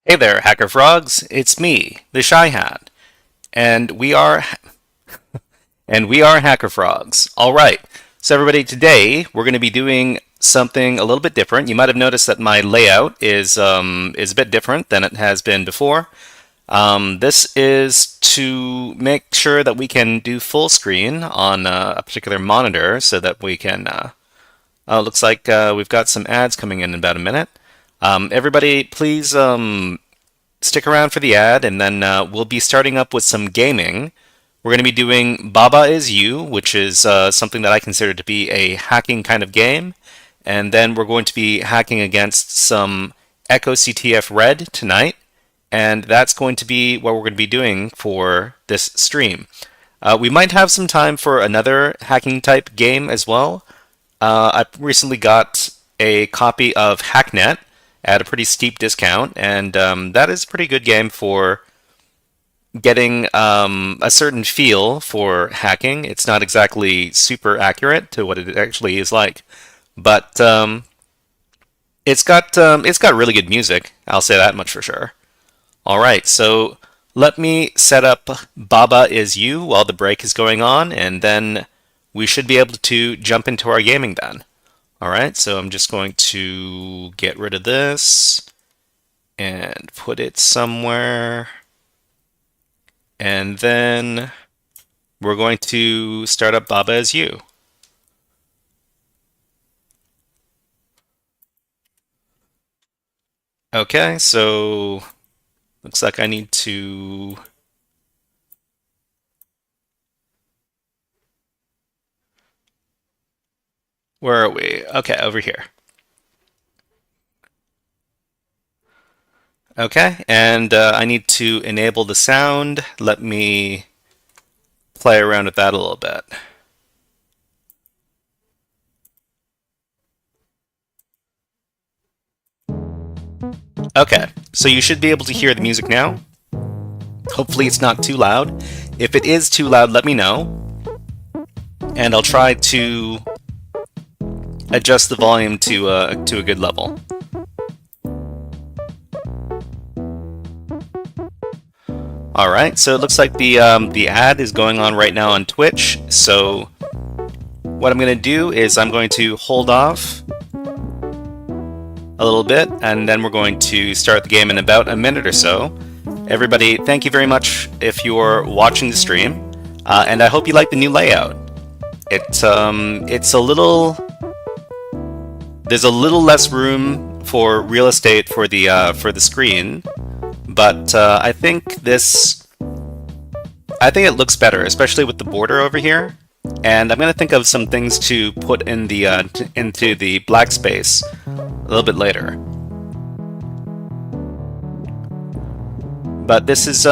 Hey there, HackerFrogs. It's me, the Shy Hat, and we are HackerFrogs. All right. So everybody, today we're going to be doing something a little bit different. You might have noticed that my layout is a bit different than it has been before. This is to make sure that we can do full screen on a particular monitor, so that we can. Oh, looks like we've got some ads coming in about a minute. Everybody, please stick around for the ad, and then we'll be starting up with some gaming. We're going to be doing Baba Is You, which is something that I consider to be a hacking kind of game. And then we're going to be hacking against some echoCTF.red tonight. And that's going to be what we're going to be doing for this stream. We might have some time for another hacking type game as well. I recently got a copy of Hacknet at a pretty steep discount, and that is a pretty good game for getting a certain feel for hacking. It's not exactly super accurate to what it actually is like, but it's got really good music. I'll say that much for sure. All right, so let me set up Baba Is You while the break is going on, and then we should be able to jump into our gaming then. All right, so I'm just going to get rid of this and put it somewhere. And then we're going to start up Baba Is You. Okay, so looks like I need to. Where are we? Okay, over here. Okay, and I need to enable the sound. Let me play around with that a little bit. Okay, so you should be able to hear the music now. Hopefully it's not too loud. If it is too loud, let me know, and I'll try to adjust the volume to a good level. All right, so it looks like the ad is going on right now on Twitch. So what I'm going to do is I'm going to hold off a little bit, and then we're going to start the game in about a minute or so. Everybody, thank you very much if you're watching the stream, and I hope you like the new layout. It's a little there's a little less room for real estate for the screen, but I think it looks better, especially with the border over here. And I'm gonna think of some things to put in the into the black space a little bit later. But this is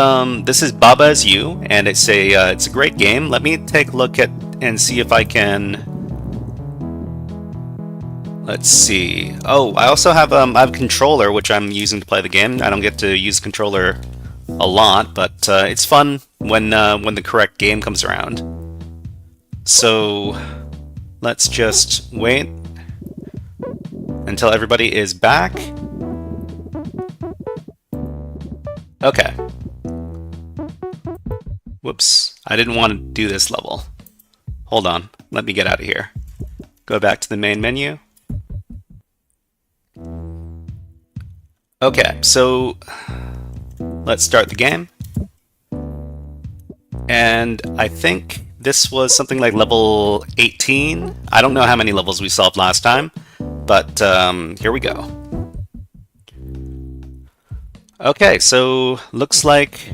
Baba Is You, and it's a great game. Let me take a look at and see if I can. Let's see. Oh, I also have I have a controller which I'm using to play the game. I don't get to use controller a lot, but it's fun when the correct game comes around. So let's just wait until everybody is back. Okay. Whoops. I didn't want to do this level. Hold on. Let me get out of here. Go back to the main menu. Okay, so let's start the game. And I think this was something like level 18. I don't know how many levels we solved last time, but here we go. Okay, so looks like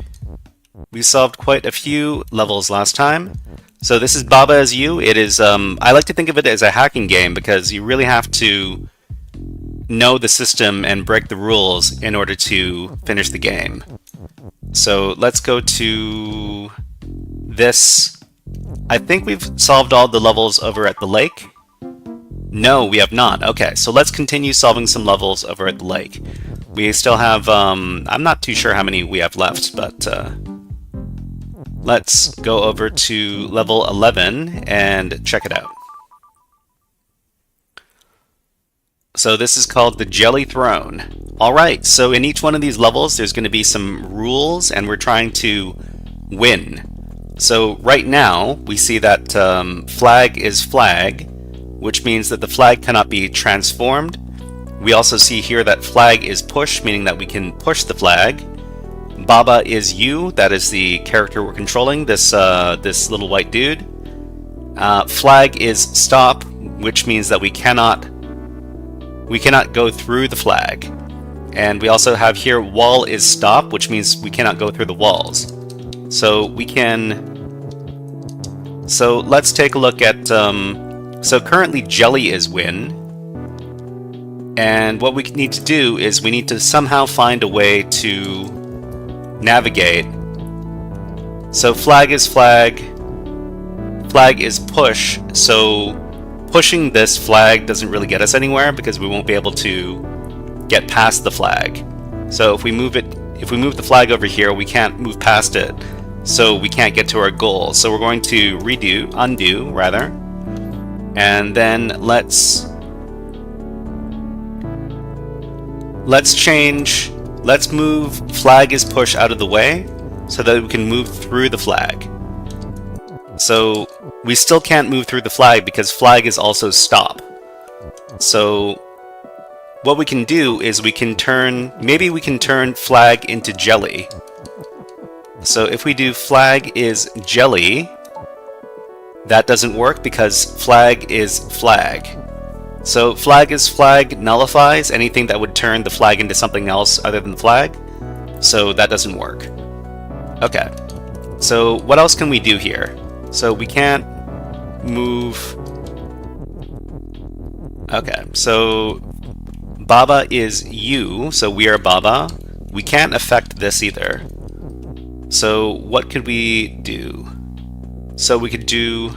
we solved quite a few levels last time. So this is Baba Is You. It is, I like to think of it as a hacking game because you really have to know the system and break the rules in order to finish the game. So let's go to this. I think we've solved all the levels over at the lake. No, we have not. Okay, so let's continue solving some levels over at the lake. We still have, I'm not too sure how many we have left, but let's go over to level 11 and check it out. So this is called the Jelly Throne. Alright, so in each one of these levels there's going to be some rules and we're trying to win. So right now we see that flag is flag, which means that the flag cannot be transformed. We also see here that flag is push, meaning that we can push the flag. Baba is you, that is the character we're controlling, this little white dude. Flag is stop, which means that we cannot go through the flag. And we also have here wall is stop, which means we cannot go through the walls. So let's take a look at, so currently jelly is win. And what we need to do is we need to somehow find a way to navigate. So flag is flag, flag is push, so pushing this flag doesn't really get us anywhere because we won't be able to get past the flag. So if we move the flag over here, we can't move past it, so we can't get to our goal. So we're going to undo rather, and then let's move flag is push out of the way so that we can move through the flag. So we still can't move through the flag because flag is also stop. So what we can do is maybe we can turn flag into jelly. So if we do flag is jelly, that doesn't work because flag is flag. So flag is flag nullifies anything that would turn the flag into something else other than the flag. So that doesn't work. Okay. So what else can we do here? So we can't move. Okay, so Baba is you, so we are Baba. We can't affect this either. So what could we do? So we could do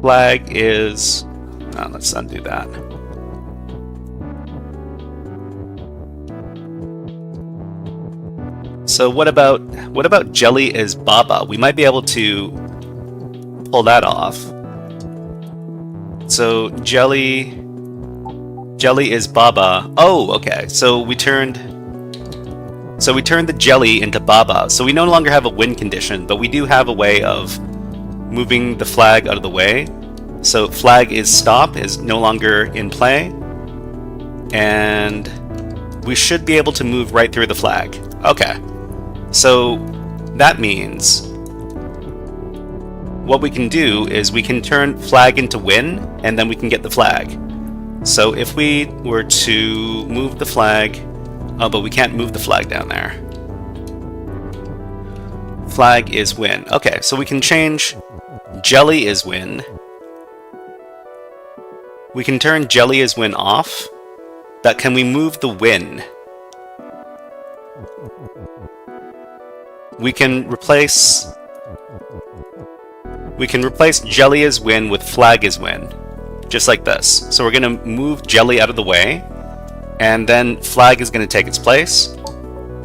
flag is, let's undo that. So what about jelly is Baba? We might be able to pull that off. So jelly is Baba. Oh, okay. So we turned the jelly into Baba. So we no longer have a win condition, but we do have a way of moving the flag out of the way. So flag is stop is no longer in play, and we should be able to move right through the flag. Okay, so that means what we can do is we can turn flag into win, and then we can get the flag. So if we were to move the flag, oh, but we can't move the flag down there. Flag is win. Okay, so we can change jelly is win. We can turn jelly is win off, but can we move the win? We can replace jelly is win with flag is win, just like this. So we're going to move jelly out of the way, and then flag is going to take its place,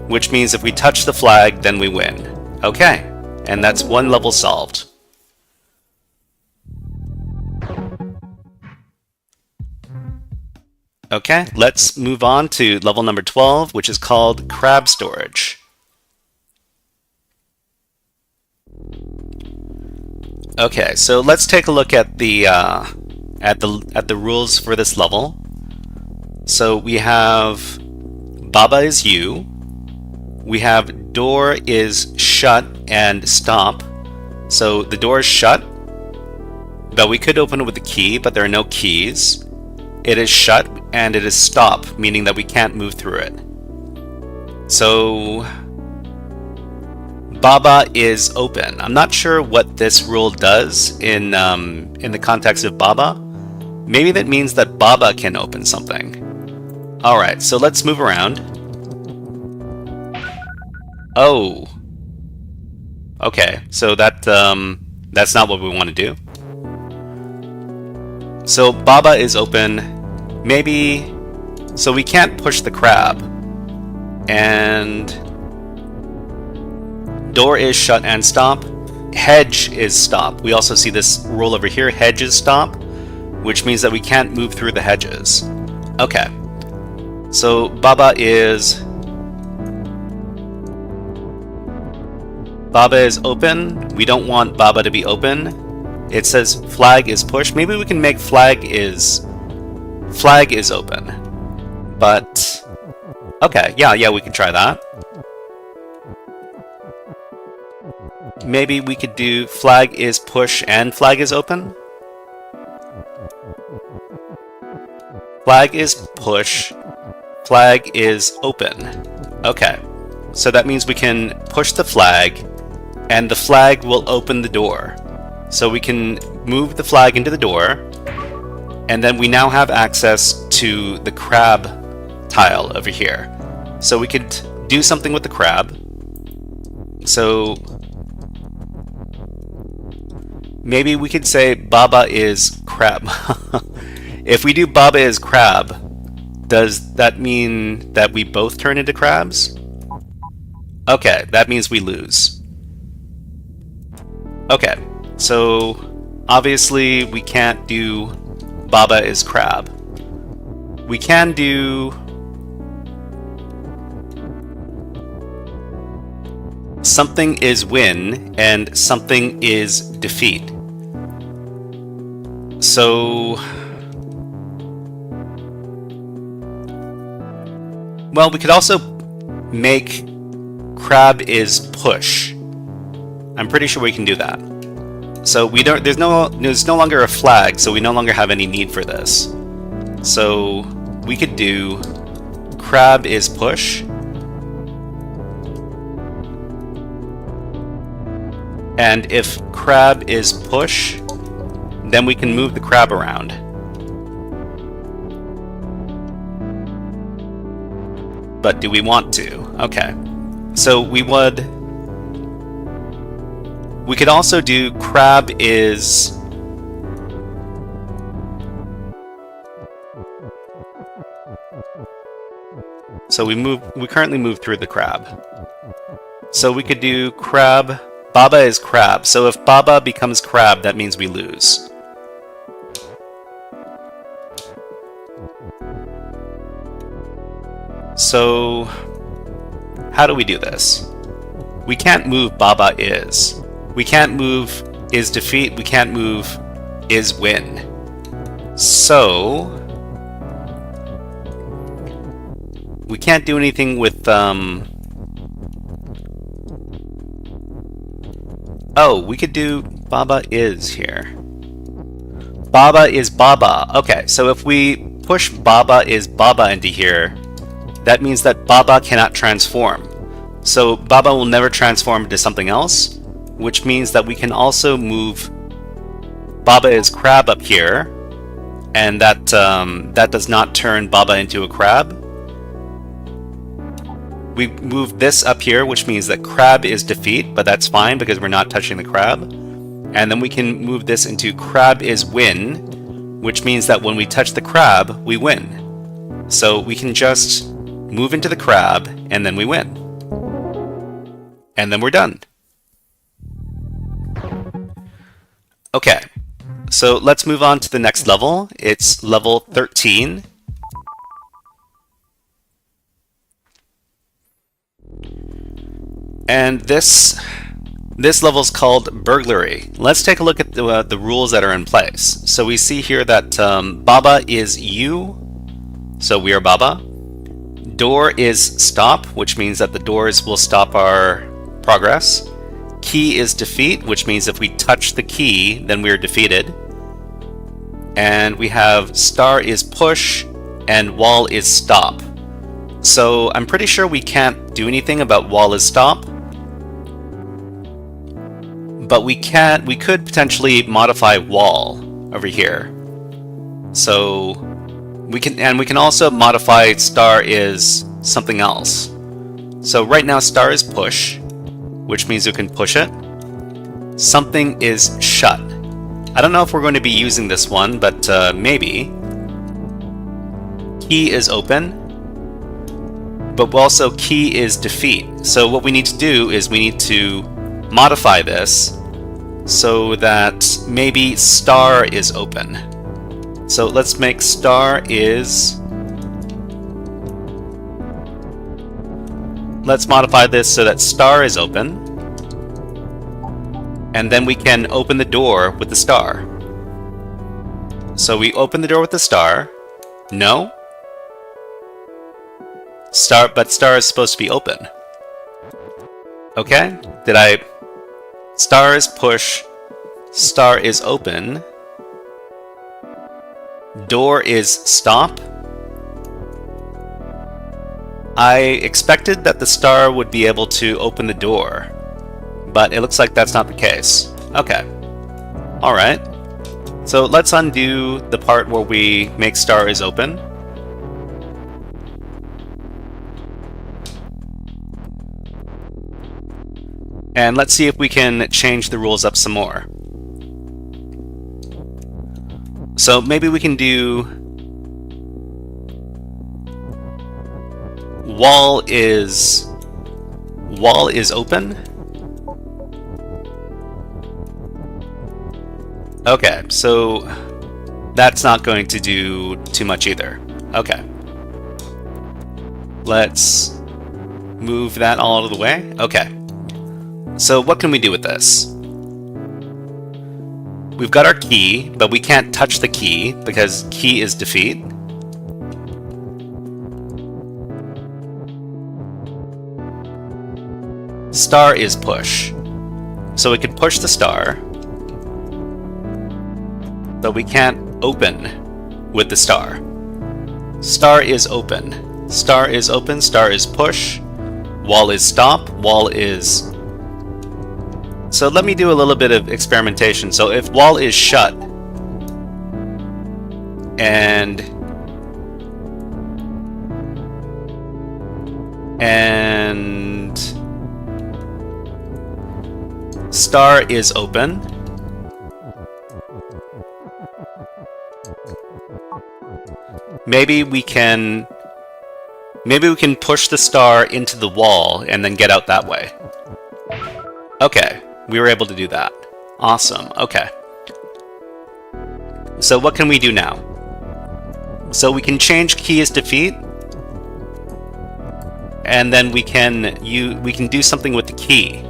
which means if we touch the flag, then we win. Okay, and that's one level solved. Okay, let's move on to level number 12, which is called crab storage. Okay, so let's take a look at the rules for this level. So we have Baba is you. We have door is shut and stop. So the door is shut, but we could open it with a key, but there are no keys. It is shut and it is stop, meaning that we can't move through it. So Baba is open. I'm not sure what this rule does in the context of Baba. Maybe that means that Baba can open something. All right, so let's move around. Oh. Okay, so that's not what we want to do. So Baba is open. Maybe So we can't push the crab. And door is shut and stop. Hedge is stop. We also see this rule over here, hedge is stop, which means that we can't move through the hedges. Okay. So Baba is open. We don't want Baba to be open. It says flag is push. Maybe we can make flag is open. But okay, yeah, we can try that. Maybe we could do flag is push and flag is open. Flag is push, flag is open. Okay, so that means we can push the flag and the flag will open the door. So we can move the flag into the door, and then we now have access to the crab tile over here. So we could do something with the crab. So maybe we could say Baba is crab. If we do Baba is crab, does that mean that we both turn into crabs? Okay, that means we lose. Okay, so obviously we can't do Baba is crab. We can do something is win and something is defeat. So, well, we could also make crab is push. I'm pretty sure we can do that. So we don't. There's no longer a flag, so we no longer have any need for this. So we could do crab is push. And if crab is push, then we can move the crab around. But do we want to? Okay. So we could also do crab is so we currently move through the crab. So we could do crab, Baba is crab. So if Baba becomes crab, that means we lose. So how do we do this? We can't move Baba is. We can't move is defeat. We can't move is win. So we can't do anything with oh, we could do Baba is here. Baba is Baba. Okay, so if we push Baba is Baba into here, that means that Baba cannot transform. So Baba will never transform into something else, which means that we can also move Baba is crab up here, and that does not turn Baba into a crab. We move this up here, which means that crab is defeat, but that's fine because we're not touching the crab. And then we can move this into crab is win, which means that when we touch the crab, we win. So we can just move into the crab, and then we win. And then we're done. Okay, so let's move on to the next level. It's level 13. And this level is called burglary. Let's take a look at the rules that are in place. So we see here that Baba is you, so we are Baba. Door is stop, which means that the doors will stop our progress. Key is defeat, which means if we touch the key, then we are defeated. And we have star is push, and wall is stop. So I'm pretty sure we can't do anything about wall is stop. But we could potentially modify wall over here. So we can also modify star is something else. So right now star is push, which means we can push it. Something is shut. I don't know if we're going to be using this one, but maybe. key is open, but also key is defeat. So what we need to do is we need to modify this so that maybe star is open. So let's make star is... Let's modify this so that star is open. And then we can open the door with the star. So we open the door with the star. No. Star, but star is supposed to be open. Okay. Star is push. Star is open. Door is stop. I expected that the star would be able to open the door, but it looks like that's not the case. Okay. Alright. So let's undo the part where we make star is open. And let's see if we can change the rules up some more. So maybe we can do wall is open. Okay, so that's not going to do too much either. Okay. Let's move that all out of the way. Okay. So what can we do with this? We've got our key, but we can't touch the key because key is defeat. Star is push. So we can push the star, but we can't open with the star. Star is open. Star is open. Star is push. Wall is stop. Wall is... So let me do a little bit of experimentation. So if wall is shut and star is open, maybe we can push the star into the wall and then get out that way. Okay. We were able to do that. Awesome. Okay. So what can we do now? So we can change key as defeat, and then we can do something with the key.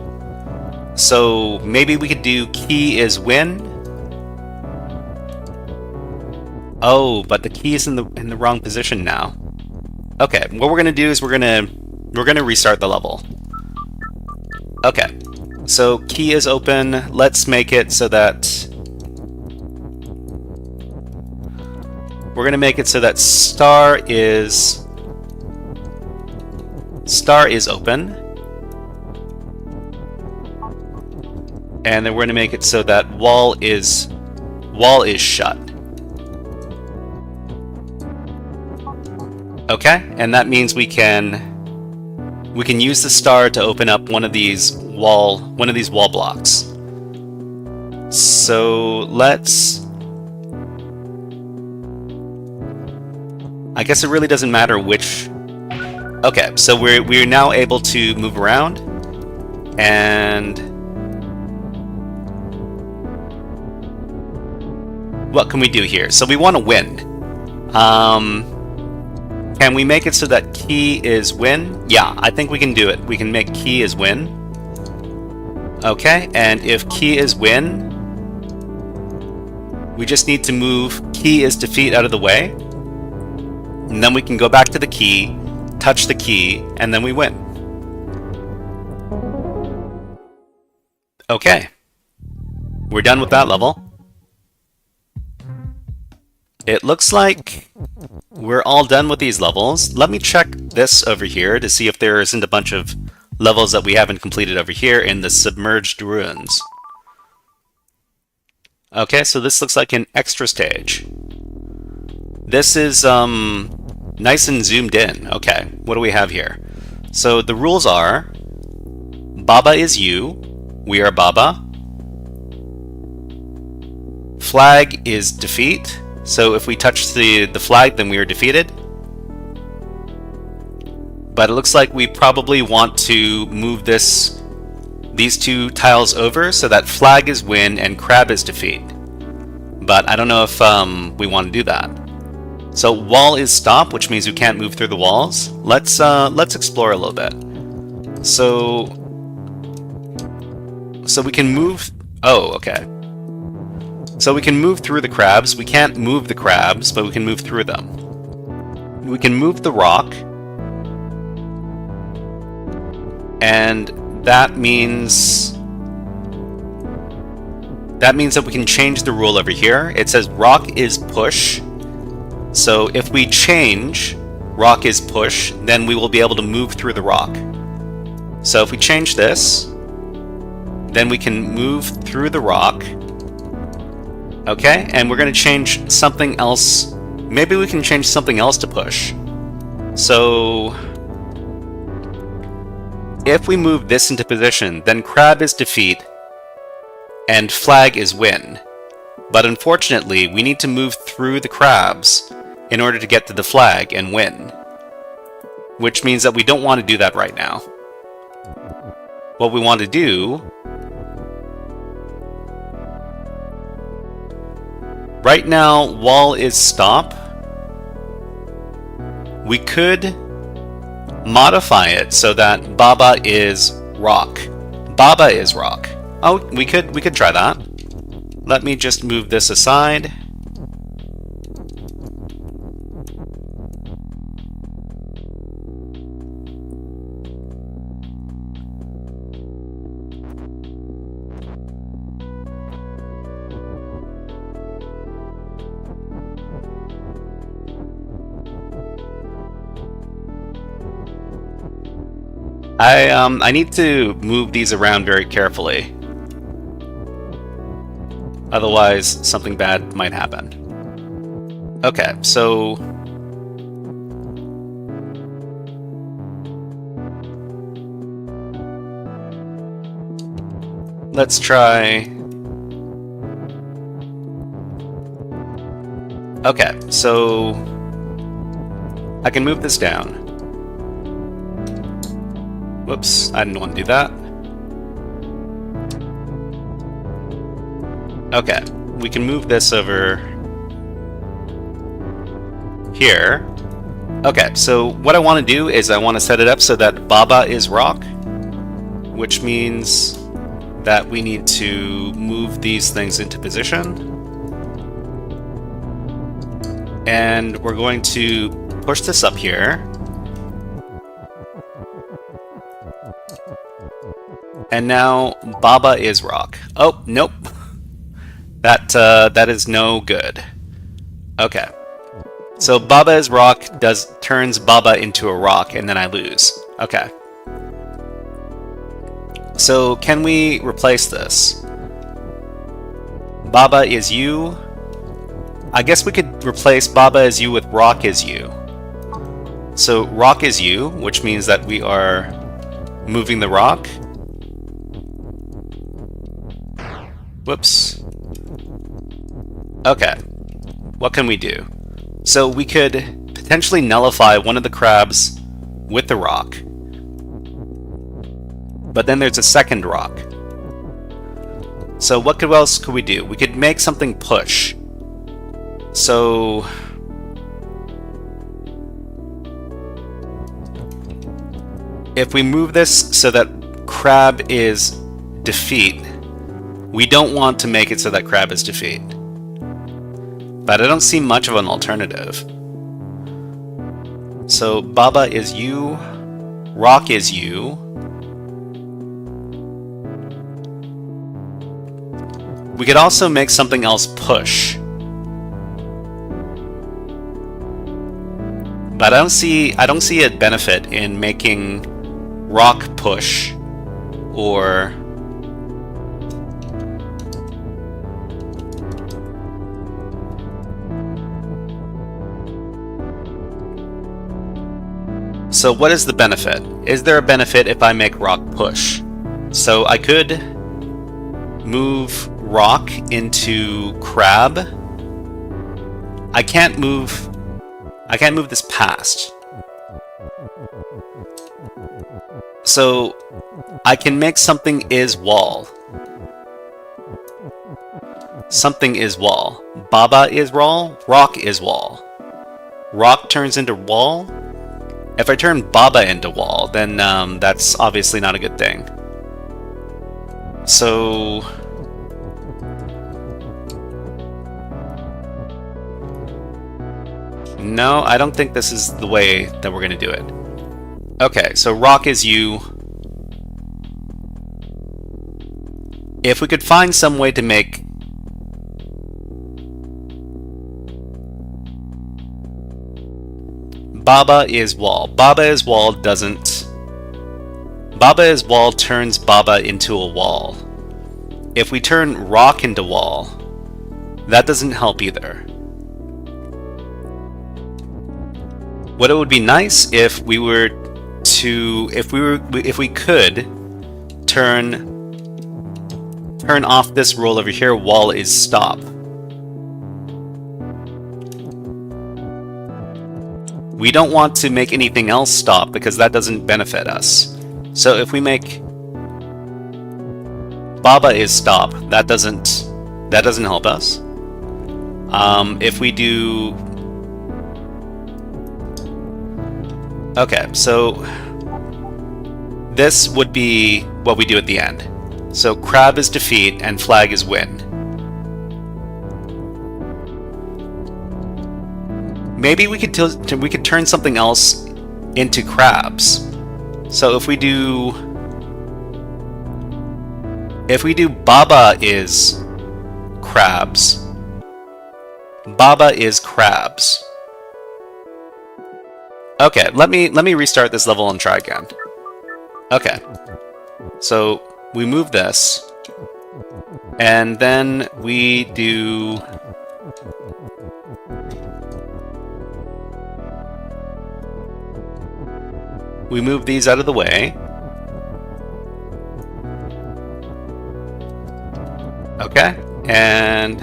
So maybe we could do key is win. Oh, but the key is in the wrong position now. Okay. What we're gonna do is we're gonna restart the level. Okay. So key is open. Let's make it so that we're going to make it so that star is open. And then we're going to make it so that wall is shut. Okay? And that means we can use the star to open up one of these wall blocks. So let's... I guess it really doesn't matter which... Okay, so we're now able to move around, and what can we do here? So we want to win. Can we make it so that key is win? Yeah, I think we can do it. We can make key is win. Okay, and if key is win, we just need to move key is defeat out of the way. And then we can go back to the key, touch the key, and then we win. Okay. We're done with that level. It looks like we're all done with these levels. Let me check this over here to see if there isn't a bunch of levels that we haven't completed over here in the submerged ruins. Okay, so this looks like an extra stage. This is nice and zoomed in. Okay, what do we have here? So the rules are Baba is you. We are Baba. Flag is defeat. So if we touch the flag, then we are defeated. but it looks like we probably want to move these two tiles over so that flag is win and crab is defeat. But I don't know if we want to do that. So wall is stop, which means we can't move through the walls. Let's explore a little bit. So we can move. Oh, okay. So we can move through the crabs. We can't move the crabs, but we can move through them. We can move the rock, and that means that we can change the rule over here. It says rock is push. So if we change rock is push, then we will be able to move through the rock. So if we change this, then we can move through the rock. Okay, and we're going to change something else. Maybe we can change something else to push. So if we move this into position, then crab is defeat and flag is win. But unfortunately, we need to move through the crabs in order to get to the flag and win. Which means that we don't want to do that right now. What we want to do right now, wall is stop. We could modify it so that Baba is rock. Baba is rock. Oh, we could try that. Let me just move this aside. I need to move these around very carefully. Otherwise, something bad might happen. Okay, so let's try. Okay, so I can move this down. Whoops, I didn't want to do that. Okay, we can move this over here. Okay, so what I want to do is I want to set it up so that Baba is rock, which means that we need to move these things into position. And we're going to push this up here. And now Baba is rock. Oh, nope. That is no good. Okay. So Baba is rock turns Baba into a rock, and then I lose. Okay. So can we replace this? Baba is you. I guess we could replace Baba is you with rock is you. So rock is you, which means that we are moving the rock. Whoops. Okay. What can we do? So we could potentially nullify one of the crabs with the rock. But then there's a second rock. So what else could we do? We could make something push. So if we move this so that crab is defeat, we don't want to make it so that crab is defeat. But I don't see much of an alternative. So Baba is you, rock is you. We could also make something else push. But I don't see a benefit in making rock push or so what is the benefit? Is there a benefit if I make rock push? So I could move rock into crab. I can't move this past. So I can make something is wall. Something is wall. Baba is wall. Rock is wall. Rock turns into wall. If I turn Baba into wall, then that's obviously not a good thing. So no, I don't think this is the way that we're going to do it. Okay, so rock is you. If we could find some way to make Baba is wall. Baba is wall doesn't... Baba is wall turns Baba into a wall. If we turn rock into wall, that doesn't help either. What it would be nice if we were to... If we could turn off this rule over here, wall is stop. We don't want to make anything else stop because that doesn't benefit us. So if we make Baba is stop, that doesn't help us. If we do... Okay, so this would be what we do at the end. So crab is defeat and flag is win. Maybe we could turn something else into crabs. So if we do Baba is crabs, Baba is crabs. Okay, let me restart this level and try again. Okay, so we move this, and then we do... We move these out of the way. Okay, and...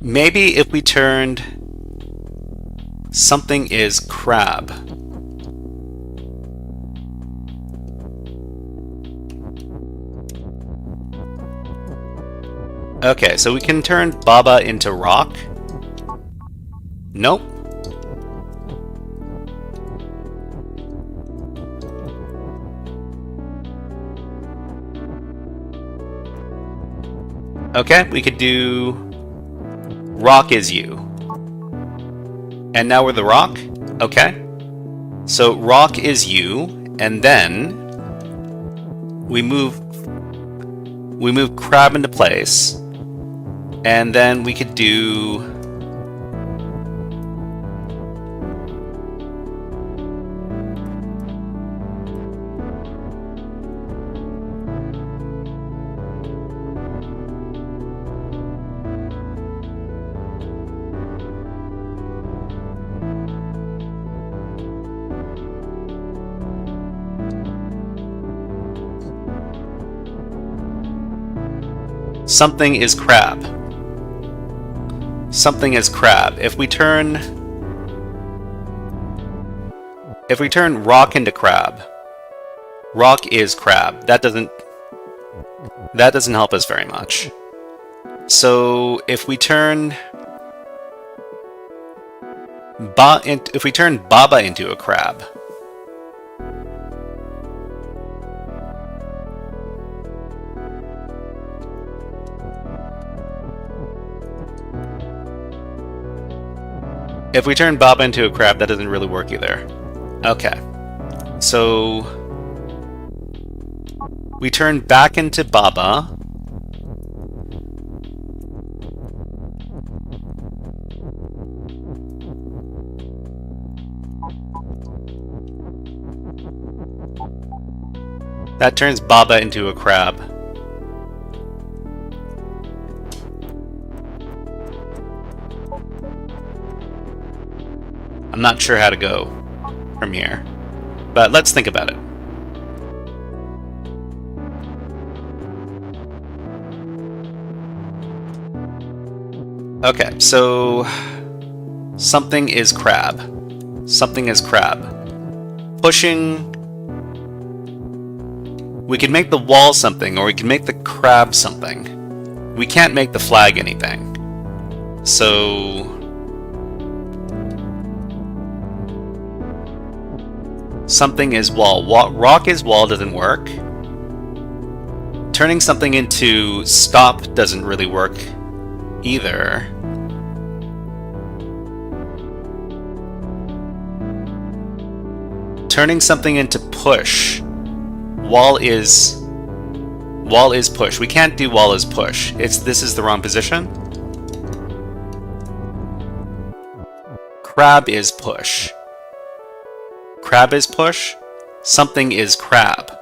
Maybe if we turned something is crab. Okay, so we can turn Baba into rock. Nope. Okay, we could do rock is you. And now we're the rock? Okay. So rock is you, and then we move crab into place. And then we could do... Something is crab. Something is crab. If we turn rock into crab, rock is crab. That doesn't help us very much. So if we turn Baba into a crab, if we turn Baba into a crab, that doesn't really work either. Okay. So we turn back into Baba. That turns Baba into a crab. I'm not sure how to go from here, but let's think about it. Okay, so something is crab. Something is crab. Pushing. We can make the wall something, or we can make the crab something. We can't make the flag anything. So something is wall. Rock is wall doesn't work. Turning something into stop doesn't really work either. Turning something into push. Wall is push. We can't do wall as push. This is the wrong position. Crab is push. Crab is push. Something is crab.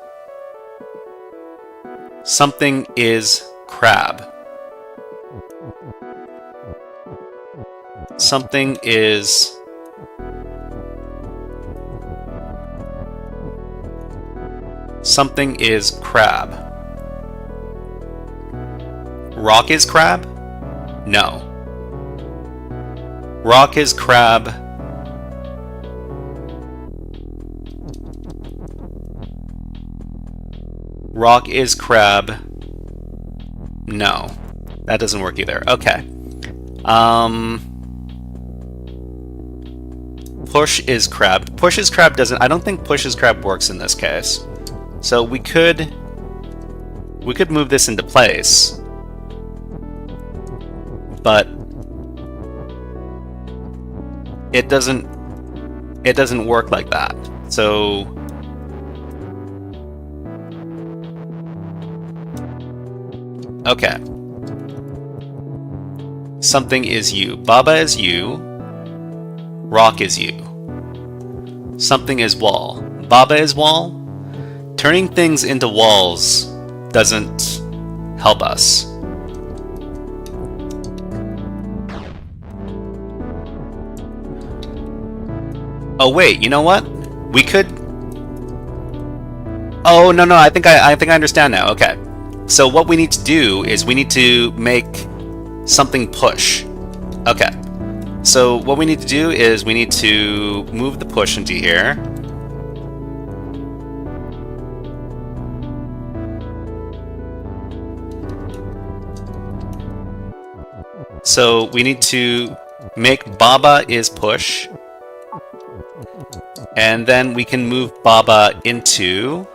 Something is crab. Something is crab. Rock is crab? No. Rock is crab. Rock is crab. No. That doesn't work either. Okay. Push is crab. Push is crab doesn't... I don't think push is crab works in this case. So we could move this into place. But it doesn't work like that. So okay. Something is you. Baba is you. Rock is you. Something is wall. Baba is wall. Turning things into walls doesn't help us. Oh wait, you know what? We could... Oh no, I think I understand now. Okay. So what we need to do is we need to make something push. Okay. So what we need to do is we need to move the push into here. So we need to make Baba is push. And then we can move Baba into...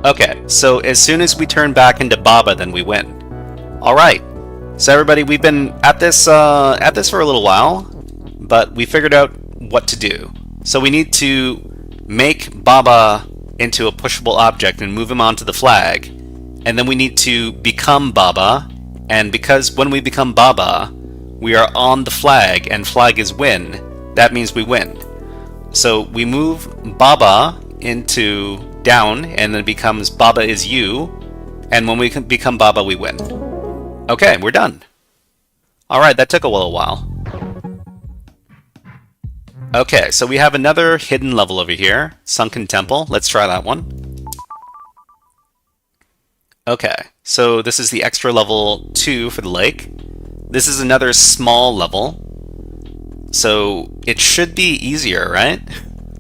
Okay, so as soon as we turn back into Baba, then we win. Alright, so everybody, we've been at this for a little while, but we figured out what to do. So we need to make Baba into a pushable object and move him onto the flag, and then we need to become Baba, and because when we become Baba, we are on the flag, and flag is win, that means we win. So we move Baba into down, and then it becomes Baba is you, and when we become Baba, we win. Okay, we're done. Alright, that took a little while. Okay, so we have another hidden level over here, Sunken Temple. Let's try that one. Okay, so this is the extra level 2 for the lake. This is another small level, so it should be easier, right?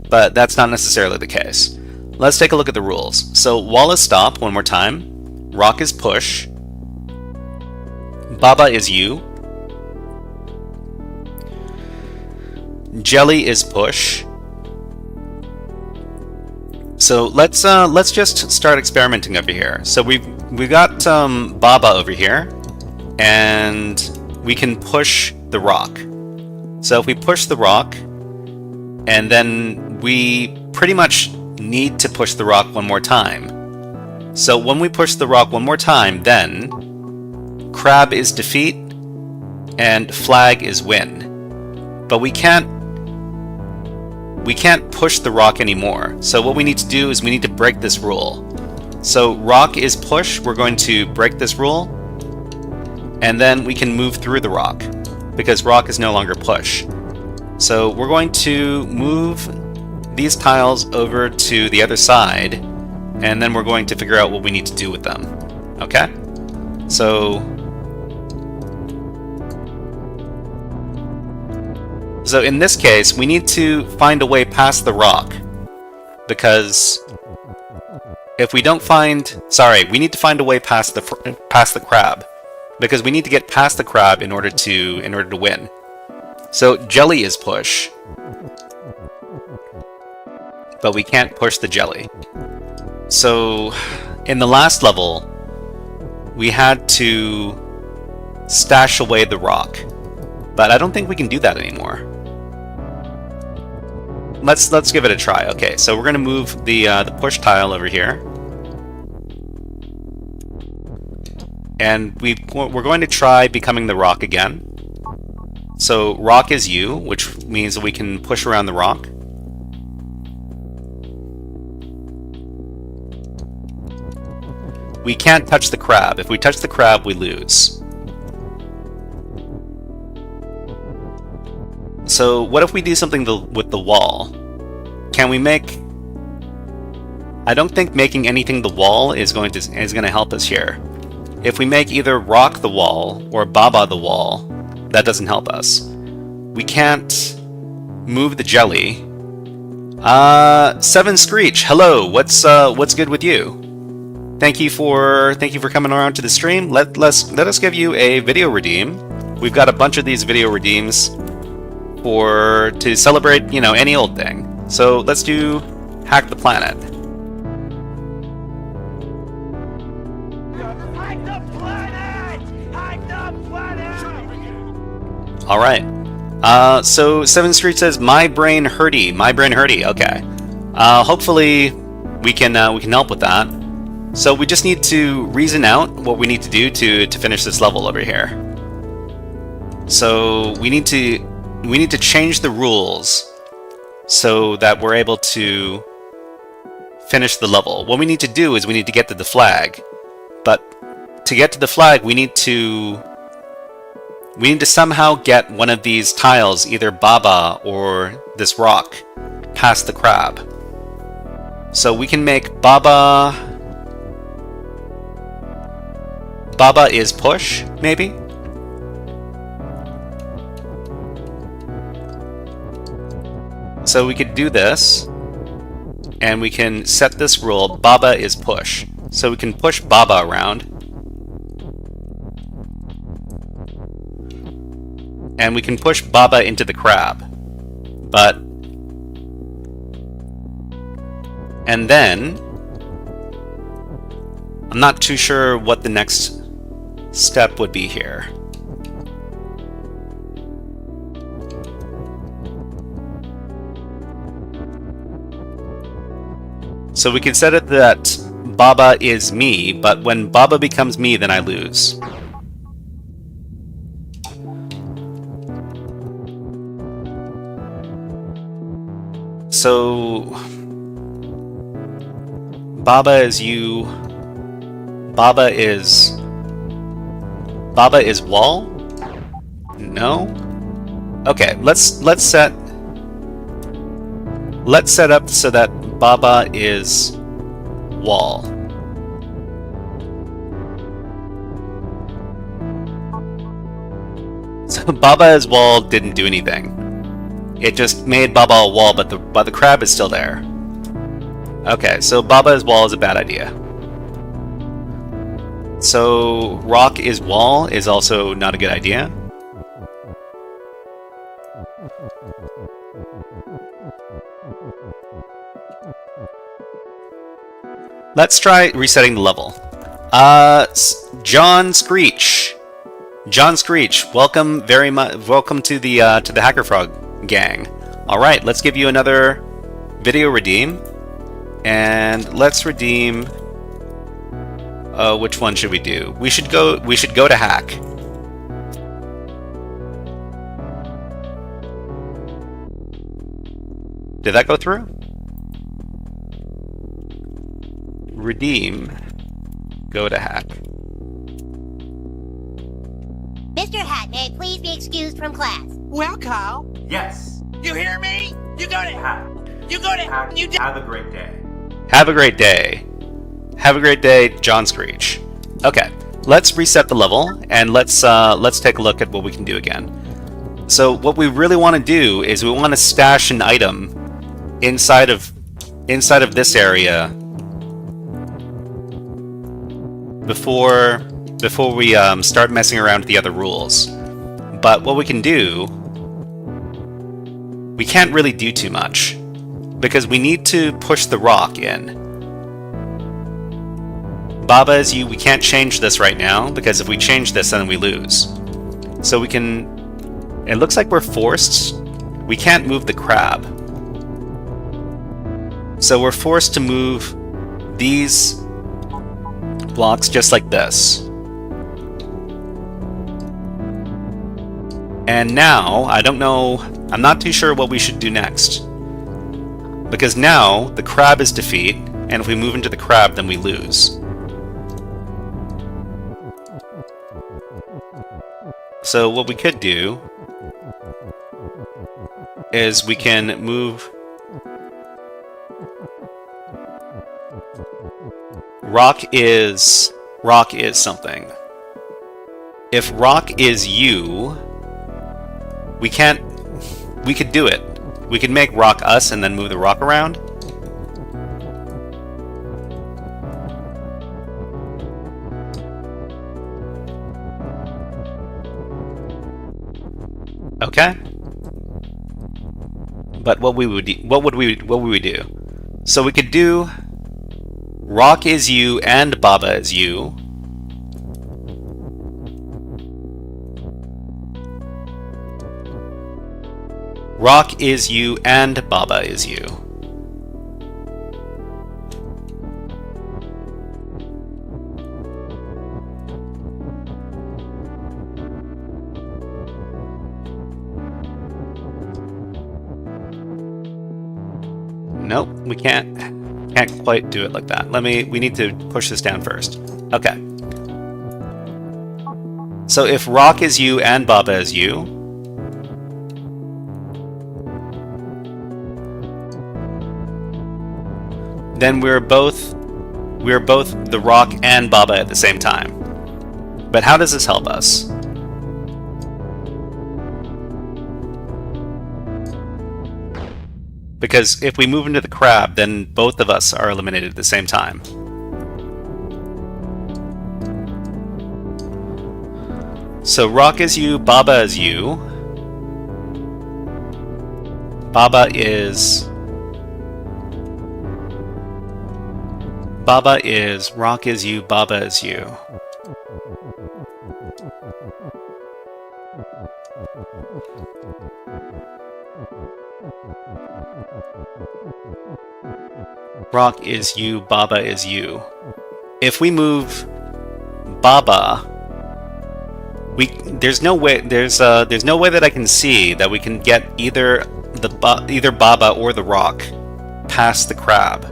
But that's not necessarily the case. Let's take a look at the rules. So wall is stop, one more time. Rock is push. Baba is you. Jelly is push. So let's just start experimenting over here. So we've got Baba over here, and we can push the rock. So if we push the rock, and then we pretty much need to push the rock one more time. So when we push the rock one more time, then crab is defeat and flag is win. But we can't push the rock anymore. So what we need to do is we need to break this rule. So rock is push, we're going to break this rule, and then we can move through the rock, because rock is no longer push. So we're going to move these tiles over to the other side, and then we're going to figure out what we need to do with them. Okay? So in this case, we need to find a way past the rock, because if we don't find... Sorry, we need to find a way past the crab, because we need to get past the crab in order to win. So jelly is push, but we can't push the jelly. So in the last level, we had to stash away the rock, but I don't think we can do that anymore. Let's give it a try. Okay, so we're gonna move the push tile over here, and we're going to try becoming the rock again. So rock is U, which means that we can push around the rock. We can't touch the crab. If we touch the crab, we lose. So what if we do something with the wall? Can we make... I don't think making anything the wall is going to help us here. If we make either rock the wall or baba the wall, that doesn't help us. We can't move the jelly. Seven Screech, hello. What's good with you? Thank you for coming around to the stream. Let us give you a video redeem. We've got a bunch of these video redeems to celebrate, you know, any old thing. So let's do Hack the Planet. Hack the planet! Hack the planet! All right. So Seven Street says my brain hurty. Okay. Hopefully we can help with that. So we just need to reason out what we need to do to finish this level over here. So we need to change the rules so that we're able to finish the level. What we need to do is we need to get to the flag. But to get to the flag, we need to somehow get one of these tiles, either Baba or this rock, past the crab. So we can make Baba is push, maybe? So we could do this, and we can set this rule, Baba is push. So we can push Baba around. And we can push Baba into the crab. And then, I'm not too sure what the next step would be here. So we can set it that Baba is me, but when Baba becomes me, then I lose. So Baba is you. Baba is wall? No? Okay, let's set up so that Baba is wall. So Baba as wall didn't do anything. It just made Baba a wall, but the crab is still there. Okay, so Baba as wall is a bad idea. So rock is wall is also not a good idea. Let's try resetting the level. John Screech. John Screech, welcome to the HackerFrog gang. All right, let's give you another video redeem, and let's redeem. Which one should we do? We should go to hack. Did that go through? Redeem. Go to hack. Mr. Hat may please be excused from class. Well, Carl, Yes. you hear me? You go to Have, you go to have, you. have a great day. Have a great day. Have a great day, John Screech. Okay, let's reset the level and let's take a look at what we can do again. So what we really want to do is we want to stash an item inside of this area before we start messing around with the other rules. But what we can do, we can't really do too much because we need to push the rock in. Baba is you. We can't change this right now because if we change this, then we lose. So we can. It looks like we're forced. We can't move the crab. So we're forced to move these blocks just like this. And now, I don't know, I'm not too sure what we should do next. Because now, the crab is defeat, and if we move into the crab, then we lose. So what we could do is we can move rock is something. If rock is you, we could do it. We could make rock us and then move the rock around. Okay. But what would we do? So we could do rock is you and Baba is you. Rock is you and Baba is you. Nope, we can't quite do it like that. We need to push this down first. Okay. So if rock is you and Baba is you, then we're both the rock and Baba at the same time. But how does this help us? Because if we move into the crab, then both of us are eliminated at the same time. So rock is you, Baba is you. Baba is rock is you, Baba is you. Rock is you, Baba is you. If we move Baba, there's no way that I can see that we can get either Baba or the rock past the crab.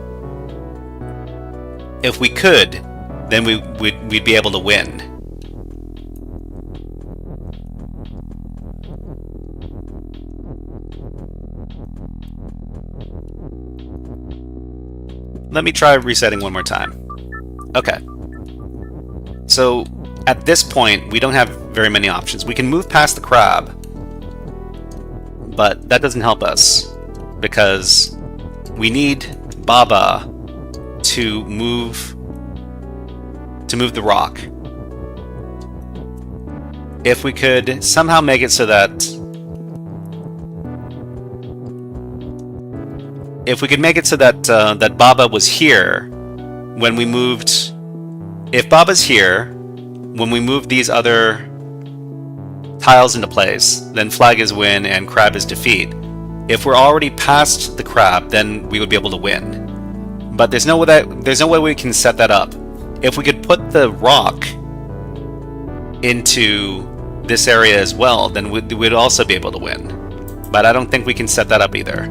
If we could, then we'd be able to win. Let me try resetting one more time. Okay. So, at this point, we don't have very many options. We can move past the crab, but that doesn't help us, because we need Baba to move the rock. If we could somehow make it so that that Baba was here when we moved. If Baba's here when we move these other tiles into place, then flag is win and crab is defeat. If we're already past the crab, then we would be able to win. But there's no way we can set that up. If we could put the rock into this area as well, then we'd also be able to win. But I don't think we can set that up either.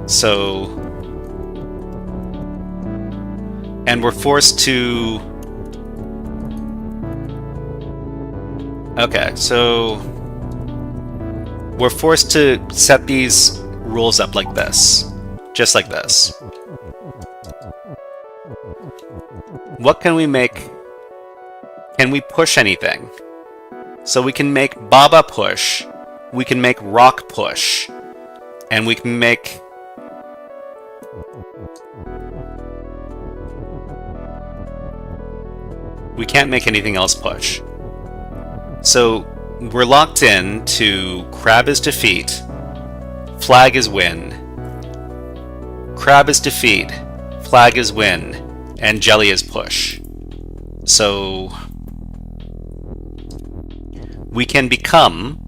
So, and we're forced to Okay, so we're forced to set these rules up like this. Just like this. What can we make? Can we push anything? So we can make Baba push, we can make Rock push, and we can make... We can't make anything else push. So we're locked in to Crab is defeat, Flag is win, Crab is defeat, Flag is win, and Jelly is push. So we can become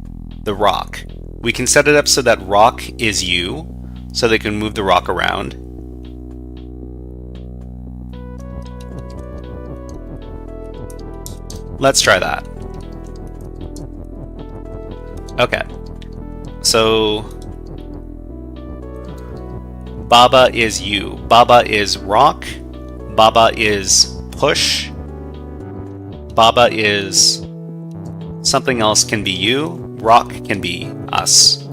the rock. We can set it up so that rock is you, so they can move the rock around. Let's try that. Okay. So Baba is you. Baba is rock. Baba is push. Baba is something else, can be you. Rock can be us.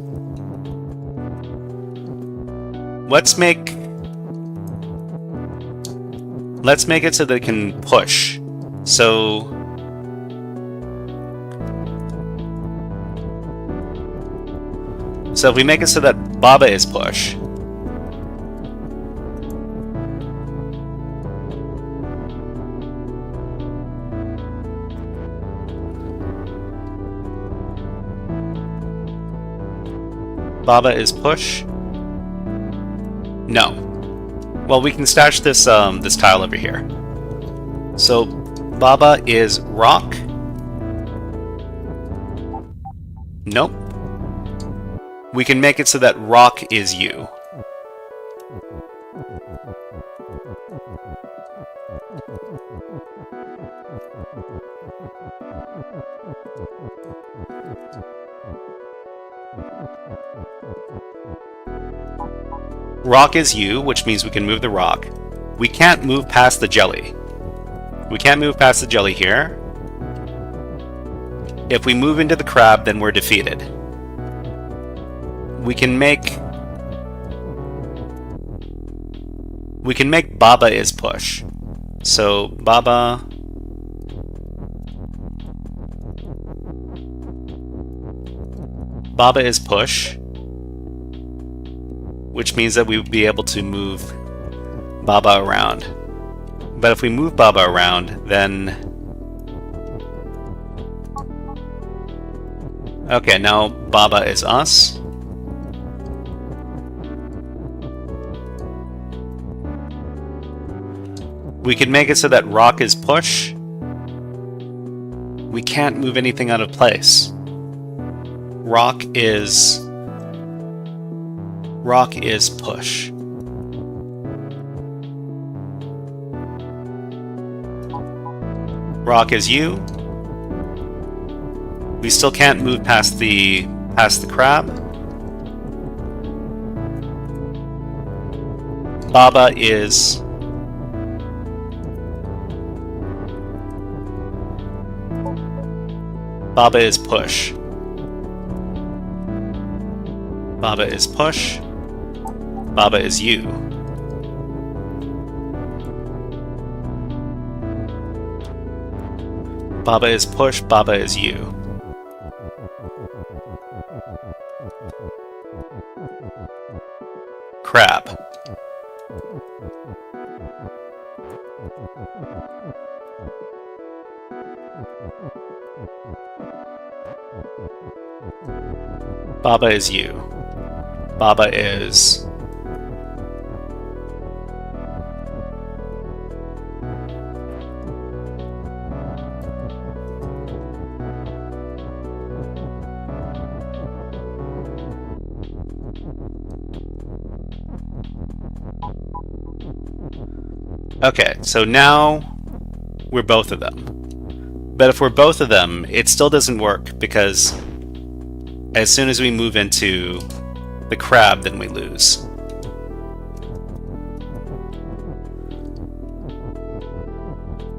Let's make it so they can push. So if we make it so that Baba is push, Baba is push? No. Well, we can stash this this tile over here. So Baba is rock? Nope. We can make it so that rock is you. Rock is you, which means we can move the rock. We can't move past the jelly. We can't move past the jelly here. If we move into the crab, then we're defeated. We can make Baba is push. So Baba is push, which means that we would be able to move Baba around. But if we move Baba around, then... Okay, now Baba is us. We can make it so that rock is push. We can't move anything out of place. Rock is push. Rock is you. We still can't move past the crab. Baba is push. Baba is push. Baba is you. Baba is push. Baba is you. Crab. Baba is you. Baba is... Okay, so now we're both of them. But if we're both of them, it still doesn't work because as soon as we move into the crab, then we lose.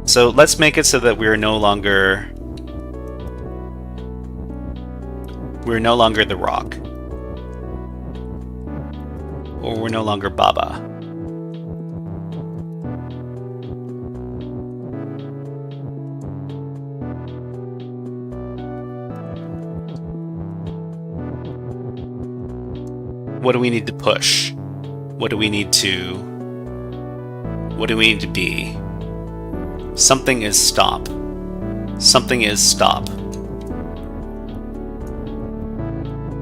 So let's make it so that we're no longer we're no longer the rock. Or we're no longer Baba. What do we need to push? What do we need to... What do we need to be? Something is stop. Something is stop.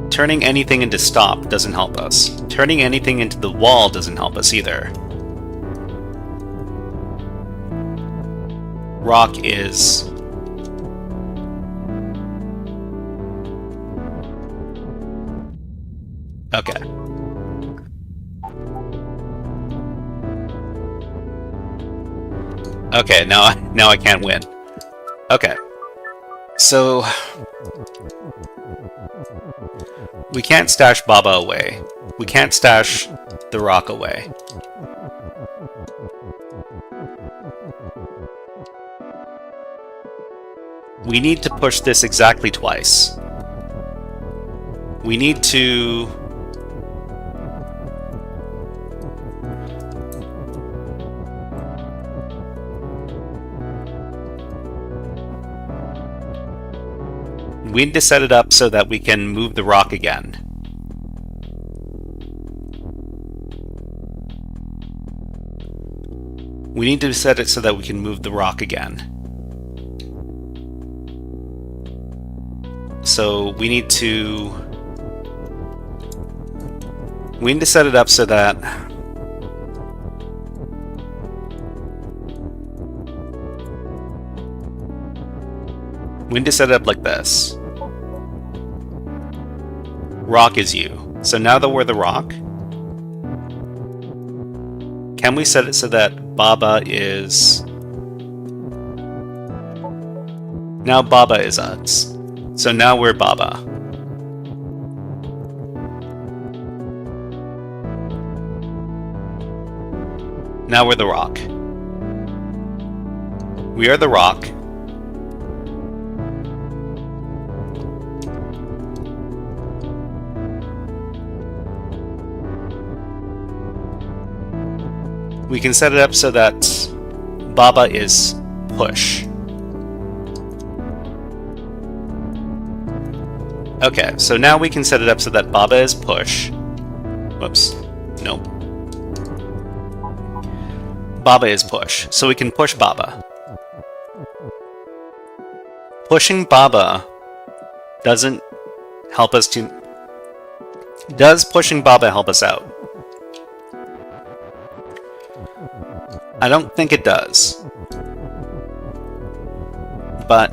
Turning anything into stop doesn't help us. Turning anything into the wall doesn't help us either. Rock is... Okay. Okay, now I can't win. Okay. So... we can't stash Baba away. We can't stash the rock away. We need to push this exactly twice. We need to... we need to set it up so that we can move the rock again. We need to set it so that we can move the rock again. So we need to set it up so that we need to set it up like this. Rock is you. So now that we're the rock, can we set it so that Baba is... now Baba is us. So now we're Baba. Now we're the rock. We are the rock. We can set it up so that Baba is push. Okay, so now we can set it up so that Baba is push. Whoops. Nope. Baba is push. So we can push Baba. Pushing Baba doesn't help us to... does pushing Baba help us out? I don't think it does. But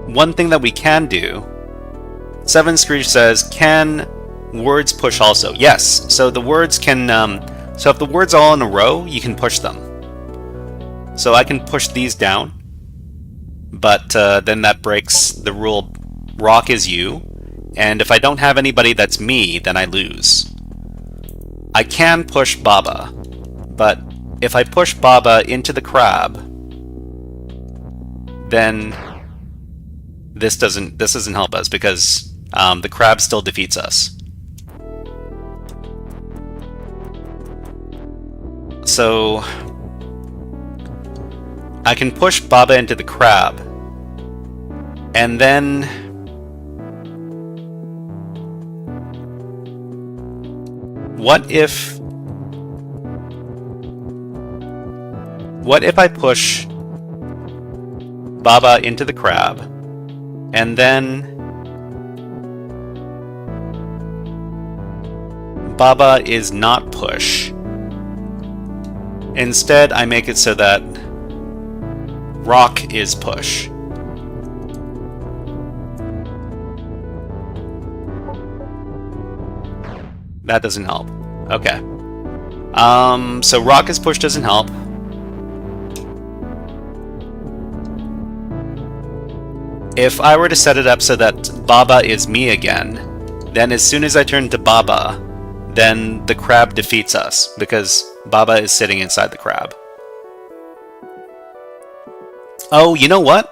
one thing that we can do, Seven Screech says, can words push also? Yes. So the words can, so if the words are all in a row, you can push them. So I can push these down, but then that breaks the rule, rock is you, and if I don't have anybody that's me, then I lose. I can push Baba, but if I push Baba into the crab, then this doesn't help us because the crab still defeats us. So I can push Baba into the crab, and then what if I push Baba into the crab, and then Baba is not push. Instead, I make it so that rock is push. That doesn't help. Okay. So rock is push doesn't help. If I were to set it up so that Baba is me again, then as soon as I turn to Baba, then the crab defeats us, because Baba is sitting inside the crab. Oh, you know what?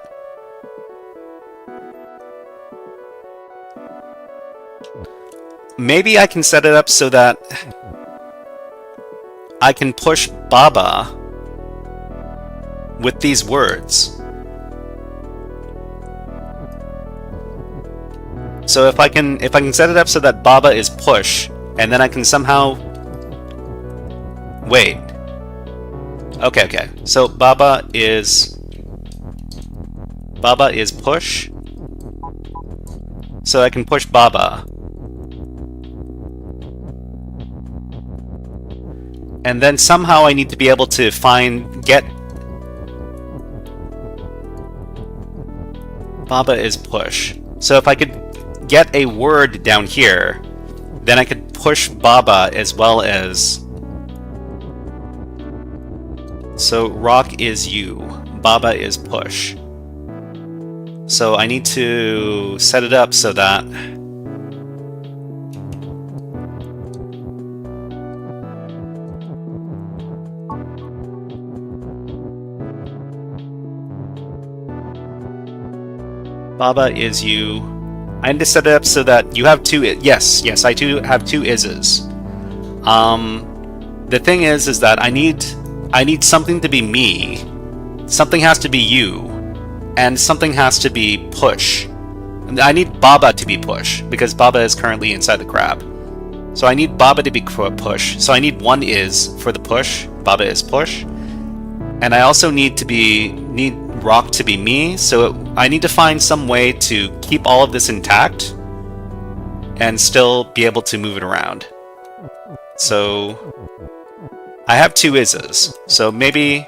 maybe I can set it up so that I can push Baba with these words. So if I can set it up so that Baba is push, and then I can somehow wait. Okay. So Baba is push. So I can push Baba. And then somehow I need to be able to get Baba is push. So if I could get a word down here, then I could push Baba as well as... So rock is you, Baba is push. So I need to set it up so that Baba is you. I need to set it up so that you have two. Yes, I do have two ises. The thing is that I need something to be me, something has to be you, and something has to be push. I need Baba to be push because Baba is currently inside the crab. So I need Baba to be push. So I need one is for the push. Baba is push, and I also need rock to be me. So I need to find some way to keep all of this intact and still be able to move it around. So I have two ises. So maybe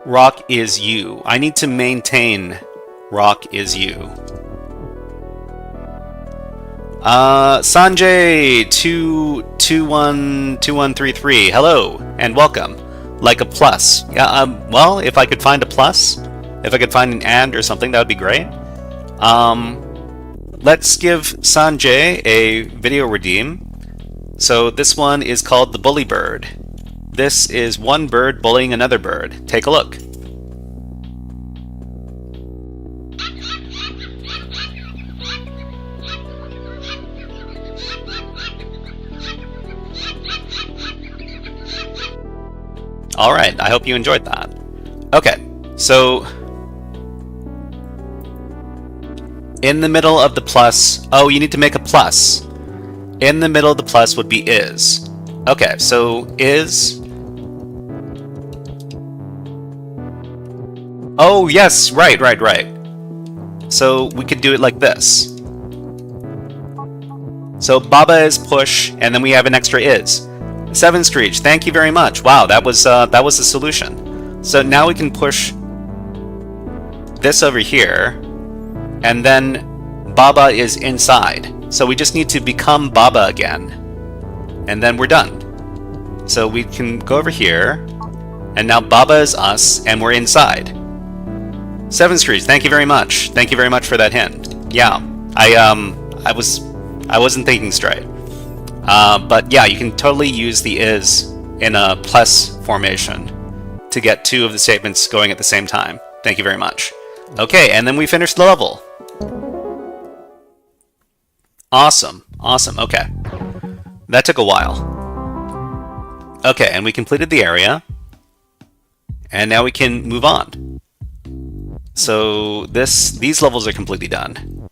rock is you. I need to maintain rock is you. Sanjay 2133. Hello and welcome. Like a plus. Yeah. Well, if I could find a plus, if I could find an and or something, that would be great. Let's give Sanjay a video redeem. So this one is called the Bully Bird. This is one bird bullying another bird. Take a look. Alright, I hope you enjoyed that. Okay, so in the middle of the plus, oh, you need to make a plus. In the middle of the plus would be is. Okay, so is. Oh, yes, right. So we could do it like this. So Baba is push, and then we have an extra is. 7 Screech, thank you very much. Wow, that was the solution. So now we can push this over here, and then Baba is inside. So we just need to become Baba again, and then we're done. So we can go over here, and now Baba is us, and we're inside. 7 Screech, thank you very much. Thank you very much for that hint. Yeah, I wasn't thinking straight. But yeah, you can totally use the is in a plus formation to get two of the statements going at the same time. Thank you very much. Okay, and then we finished the level. Awesome. Okay. That took a while. Okay, and we completed the area. And now we can move on. So these levels are completely done.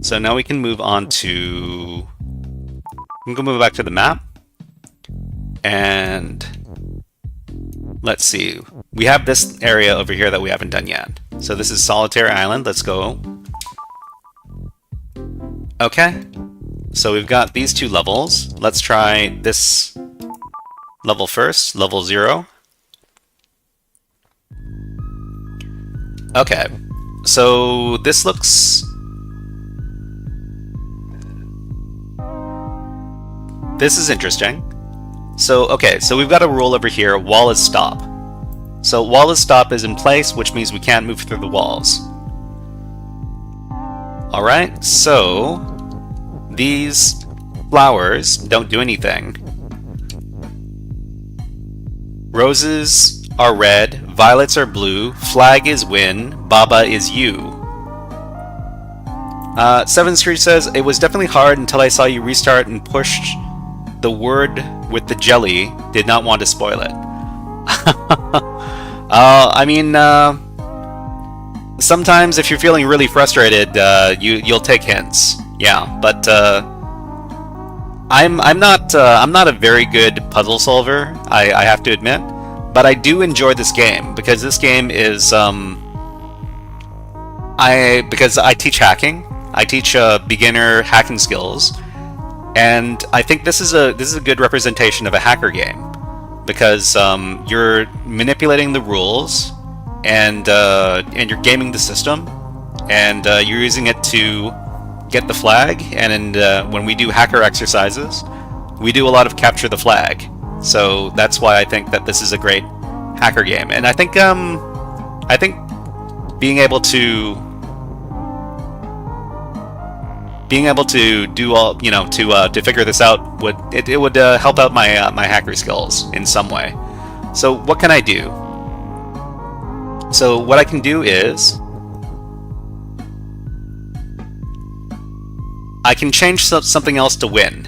So now we can move on to... We can move back to the map. And let's see. We have this area over here that we haven't done yet. So this is Solitary Island. Let's go. Okay. So we've got these two levels. Let's try this level first, level 0. Okay. So this looks... This is interesting. So, okay, so we've got a rule over here, wall is stop. So wall is stop is in place, which means we can't move through the walls. Alright, so these flowers don't do anything. Roses are red, violets are blue, flag is win, Baba is you. 7th Street says, it was definitely hard until I saw you restart and pushed the word with the jelly. Did not want to spoil it. I mean, sometimes if you're feeling really frustrated, you'll take hints. Yeah, but I'm not a very good puzzle solver. I have to admit, but I do enjoy this game because this game is because I teach hacking. I teach beginner hacking skills, and I think this is a good representation of a hacker game because you're manipulating the rules and you're gaming the system, and you're using it to get the flag. And when we do hacker exercises, we do a lot of capture the flag. So that's why I think that this is a great hacker game, and I think being able to do all, to figure this out would help out my my hacker skills in some way. So what can I do? So what I can do is I can change something else to win.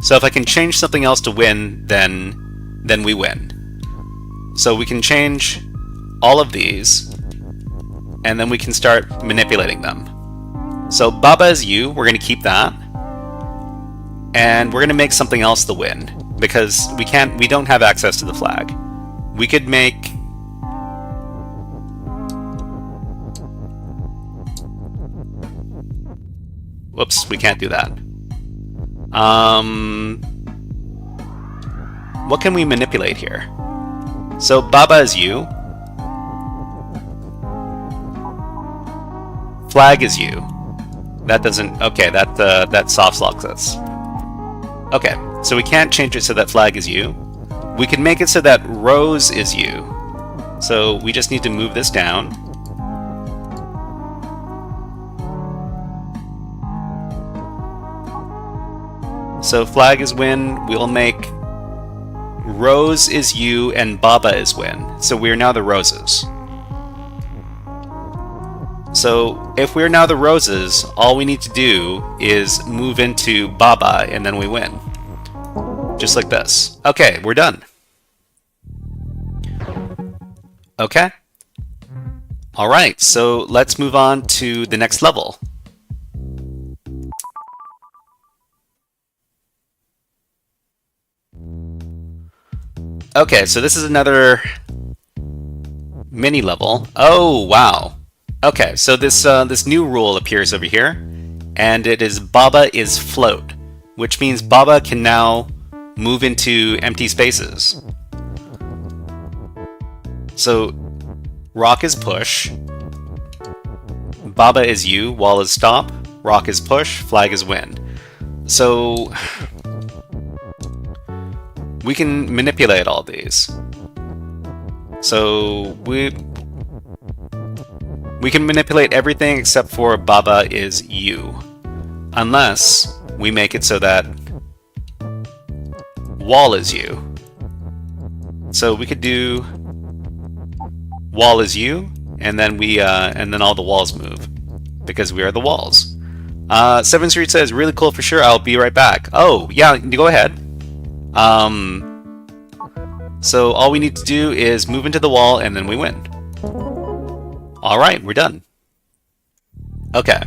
So if I can change something else to win, then we win. So we can change all of these, and then we can start manipulating them. So Baba is you, we're going to keep that, and we're going to make something else the win because we don't have access to the flag. We could make whoops, we can't do that. What can we manipulate here? So Baba is you, flag is you. That doesn't, okay, that soft locks us. Okay, so we can't change it so that flag is you. We can make it so that rose is you. So we just need to move this down. So flag is win, we'll make rose is you and Baba is win. So we're now the roses. So if we're now the roses, all we need to do is move into Baba and then we win. Just like this. Okay, we're done. Okay. Alright, so let's move on to the next level. Okay, so this is another mini level. Oh, wow. Okay, so this new rule appears over here, and it is Baba is float, which means Baba can now move into empty spaces. So rock is push, Baba is you, wall is stop, rock is push, flag is win. So we can manipulate all these. So we can manipulate everything except for Baba is you, unless we make it so that wall is you. So we could do wall is you, and then and then all the walls move because we are the walls. 7th Street says really cool for sure. I'll be right back. Oh yeah, go ahead. So all we need to do is move into the wall and then we win. Alright, we're done. Okay.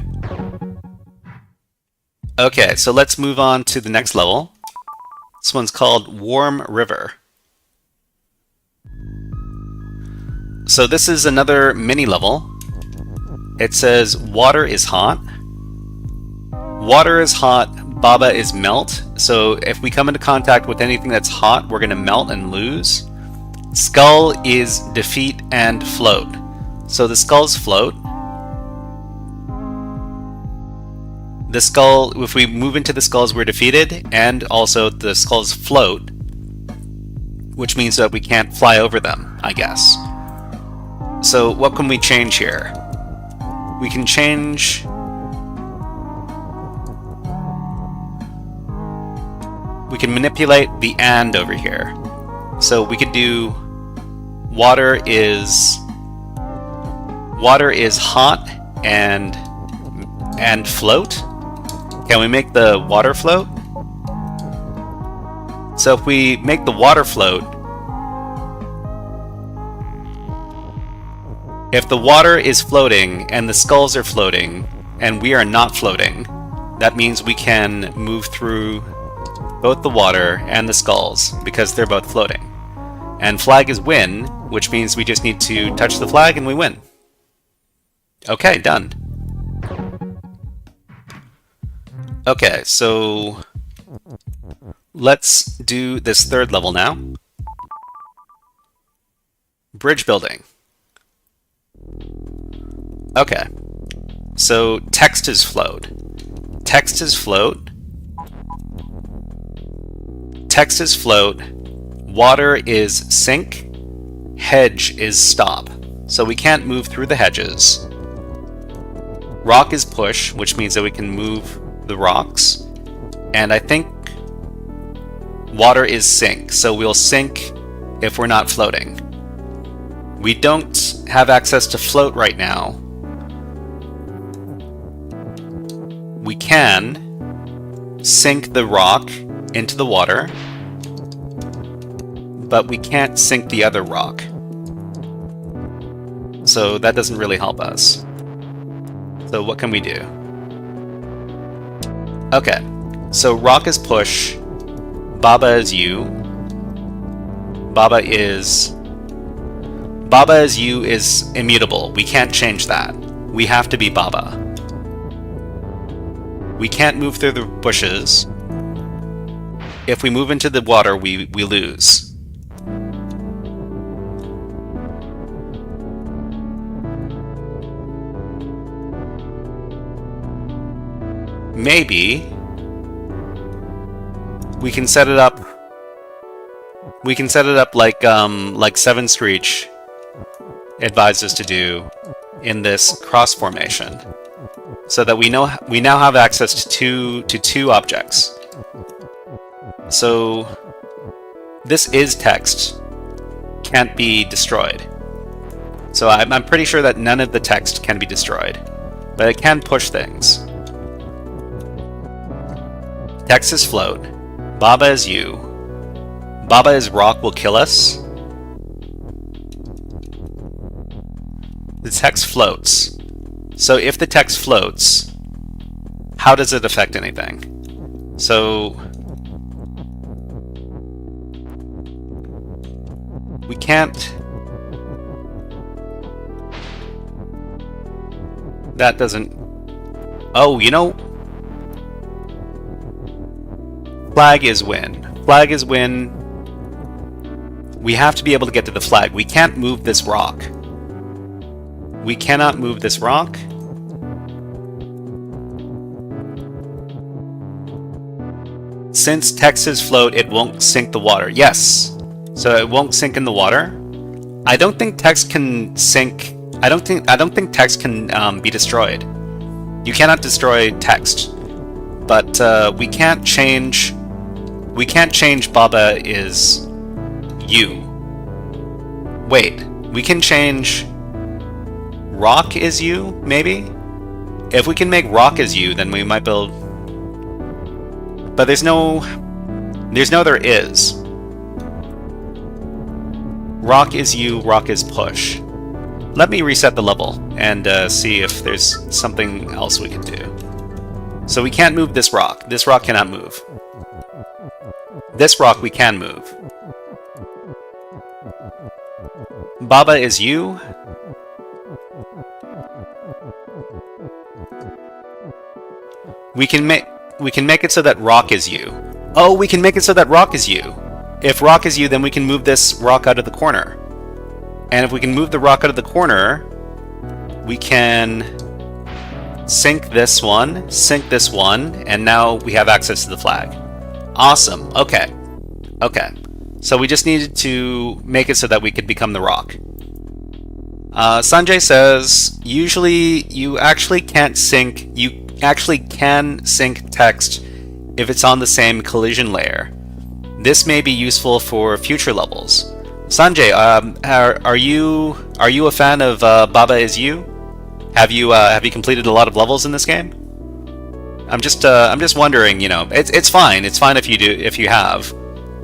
Okay, so let's move on to the next level. This one's called Warm River. So this is another mini level. It says water is hot. Water is hot, Baba is melt. So if we come into contact with anything that's hot, we're going to melt and lose. Skull is defeat and float. So the skulls float. The skull, if we move into the skulls, we're defeated, and also the skulls float, which means that we can't fly over them, I guess. So what can we change here? We can change... We can manipulate the and over here. So we could do water is hot and float. Can we make the water float? So if we make the water float, if the water is floating and the skulls are floating and we are not floating, that means we can move through both the water and the skulls because they're both floating. And flag is win, which means we just need to touch the flag and we win. Okay, done. Okay, so let's do this third level now. Bridge building. Okay, so text is float. Text is float. Text is float. Water is sink. Hedge is stop. So we can't move through the hedges. Rock is push, which means that we can move the rocks. And I think water is sink, so we'll sink if we're not floating. We don't have access to float right now. We can sink the rock into the water, but we can't sink the other rock. So that doesn't really help us. So what can we do? Okay, so rock is push, Baba is you. Baba is you is immutable. We can't change that. We have to be Baba. We can't move through the bushes. If we move into the water, we lose. Maybe we can set it up. We can set it up like Seven Screech advised us to do in this cross formation, so that we now have access to two objects. So this is text, can't be destroyed. So I'm pretty sure that none of the text can be destroyed, but it can push things. Text is float. Baba is you. Baba is rock will kill us. The text floats. So if the text floats, how does it affect anything? So we can't. That doesn't. Oh, you know. Flag is win. Flag is win. We have to be able to get to the flag. We can't move this rock. We cannot move this rock. Since text is float, it won't sink the water. Yes. So it won't sink in the water. I don't think text can sink. I don't think text can be destroyed. You cannot destroy text. But we can't change. We can't change Baba is you. Wait, we can change rock is you, maybe? If we can make rock is you, then we might build. But there's no there is. Rock is you, rock is push. Let me reset the level and see if there's something else we can do. So we can't move this rock. This rock cannot move. This rock we can move. Baba is you. We can make it so that rock is you. Oh, we can make it so that rock is you. If rock is you, then we can move this rock out of the corner. And if we can move the rock out of the corner, we can sink this one, and now we have access to the flag. Awesome. Okay. Okay. So we just needed to make it so that we could become the rock. Sanjay says, usually you actually can't sink, you actually can sink text if it's on the same collision layer. This may be useful for future levels. Sanjay, are you a fan of Baba Is You? Have you completed a lot of levels in this game? I'm just wondering. You know, it's fine. It's fine if you do, if you have.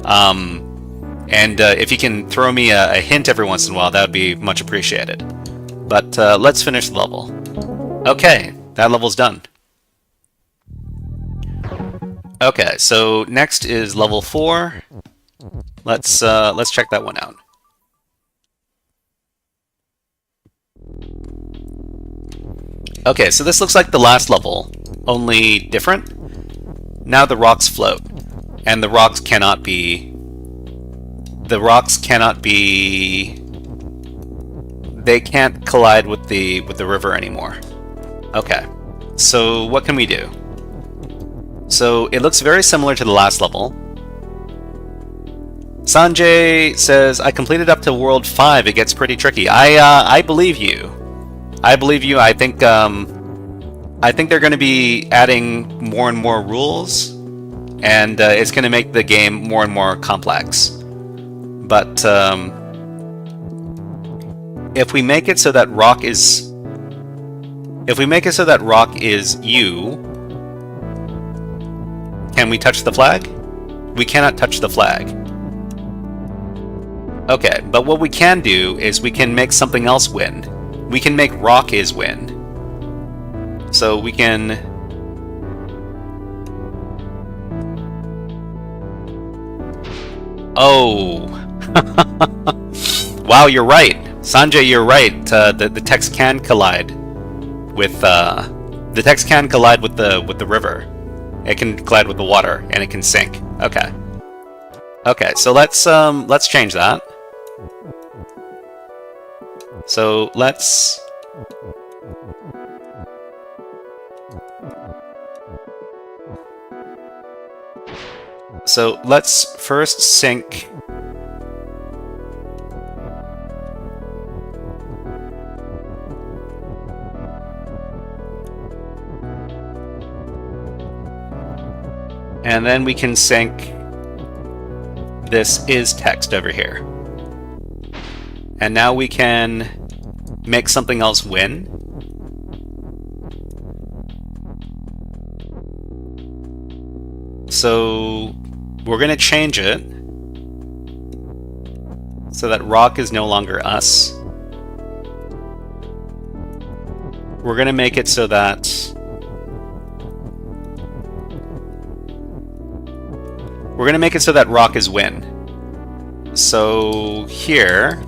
And if you can throw me a hint every once in a while, that would be much appreciated. But let's finish the level. Okay, that level's done. Okay, so next is level 4. Let's check that one out. Okay, so this looks like the last level, only different. Now the rocks float, and the rocks cannot be. They can't collide with the river anymore. Okay, so what can we do? So it looks very similar to the last level. Sanjay says, I completed up to World 5. It gets pretty tricky. I believe you. I believe you. I think they're going to be adding more and more rules, and it's going to make the game more and more complex. But if we make it so that rock is you, can we touch the flag? We cannot touch the flag. Okay, but what we can do is we can make something else win. We can make rock is win. So we can... Oh! Wow, you're right! Sanjay, you're right. The text can collide with... the text can collide with the river. It can collide with the water, and it can sink. Okay. Okay, so let's change that. So let's first sink and then we can sink this is text over here. And now we can make something else win. So we're going to change it so that rock is no longer us. We're going to make it so that rock is win. So here,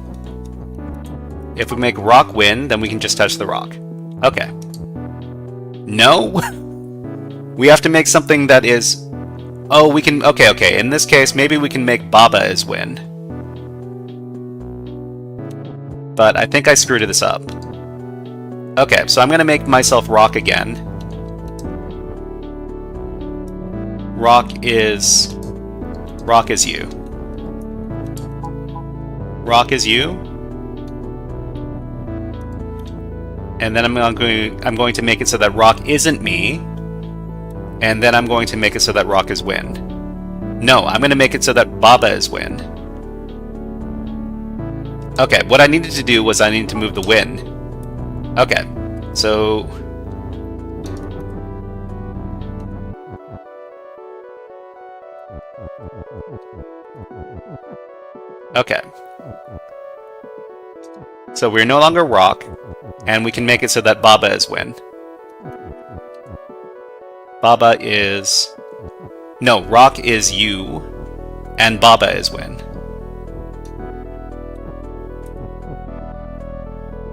if we make rock win, then we can just touch the rock. Okay. No? We have to make something that is... Oh, we can... Okay. In this case, maybe we can make Baba as win. But I think I screwed this up. Okay, so I'm going to make myself rock again. Rock is you. Rock is you. And then I'm going to make it so that rock isn't me. And then I'm going to make it so that rock is win. No, I'm going to make it so that Baba is win. Okay, what I needed to do was I needed to move the win. Okay, so... Okay. So we're no longer rock, and we can make it so that Baba is win. Baba is... No, rock is you, and Baba is win.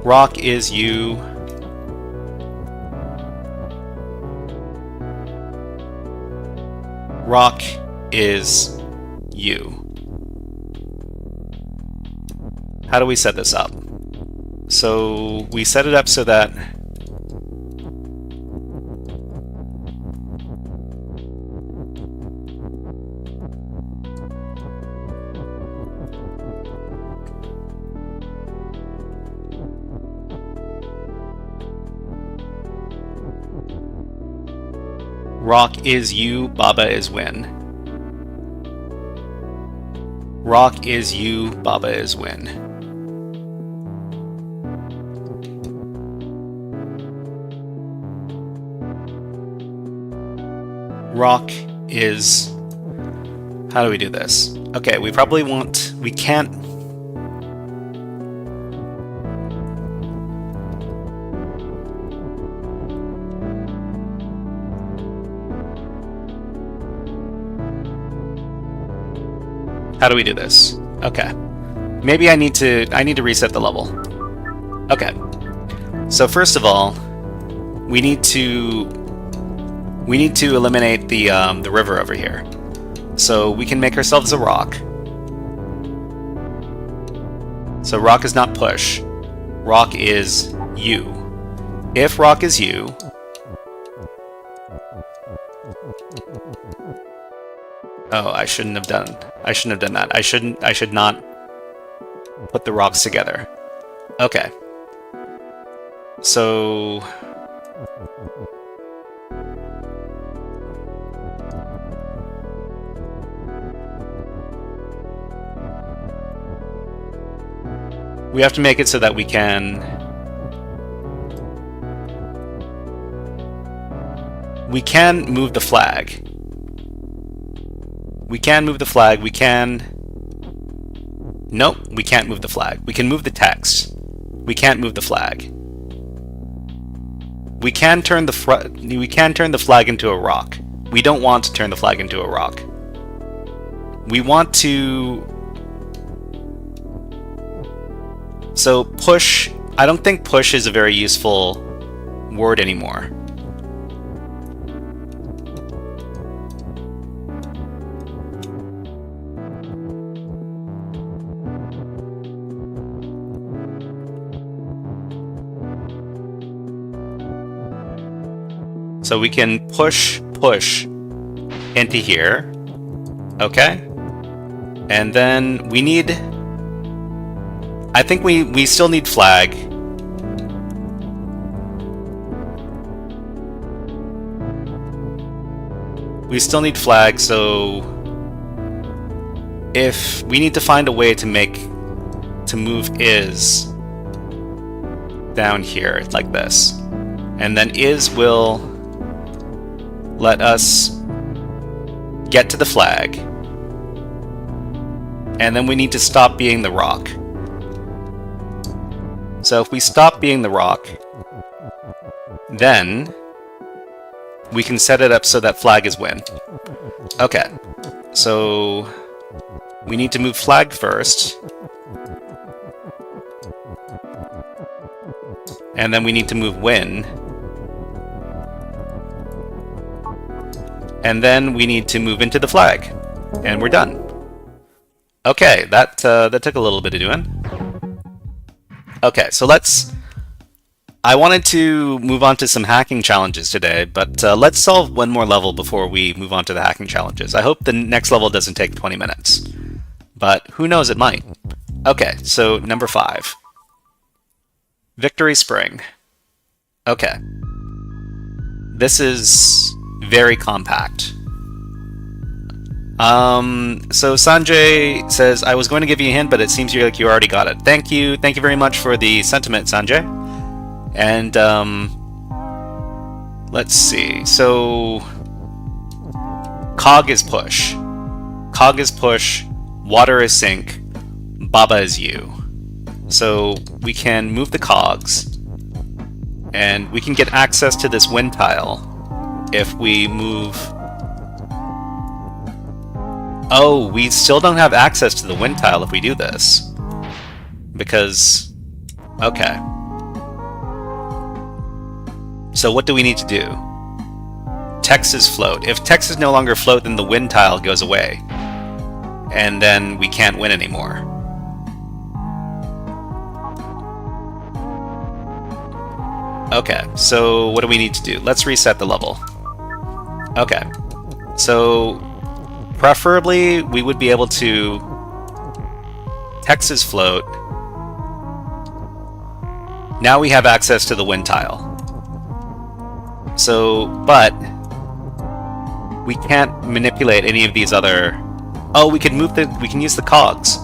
Rock is you. Rock is you. How do we set this up? So we set it up so that rock is you, Baba is win. Rock is you, Baba is win. Rock is... How do we do this? Okay, we probably want... We can't... How do we do this? Okay. Maybe I need to reset the level. Okay. So first of all, we need to eliminate the river over here. So we can make ourselves a rock. So rock is not push. Rock is you. If rock is you, oh, I shouldn't have done that. I should not put the rocks together. Okay. So we have to make it so that we can move the flag. We can move the flag. We can... Nope, we can't move the flag. We can move the text. We can't move the flag. We can turn the flag into a rock. We don't want to turn the flag into a rock. We want to... So push... I don't think push is a very useful word anymore. So we can push into here. Okay. And then we need... I think we still need flag. We still need flag, so... If we need to find a way to move is down here, like this. And then is will let us get to the flag. And then we need to stop being the rock. So if we stop being the rock, then we can set it up so that flag is win. Okay, so we need to move flag first. And then we need to move win. And then we need to move into the flag. And we're done. Okay, that took a little bit of doing. Okay, so I wanted to move on to some hacking challenges today, but let's solve one more level before we move on to the hacking challenges. I hope the next level doesn't take 20 minutes. But who knows, it might. Okay, so number 5. Victory Spring. Okay. This is very compact. So Sanjay says, I was going to give you a hint, but it seems like you already got it. Thank you. Thank you very much for the sentiment, Sanjay. And, let's see. So, cog is push. Cog is push. Water is sink. Baba is you. So, we can move the cogs. And we can get access to this wind tile if we move... Oh, we still don't have access to the wind tile if we do this. Because... Okay. So what do we need to do? Text is float. If text is no longer float, then the wind tile goes away. And then we can't win anymore. Okay, so what do we need to do? Let's reset the level. Okay, so preferably we would be able to... Text is float. Now we have access to the wind tile. So, but we can't manipulate any of these other Oh, we can use the cogs.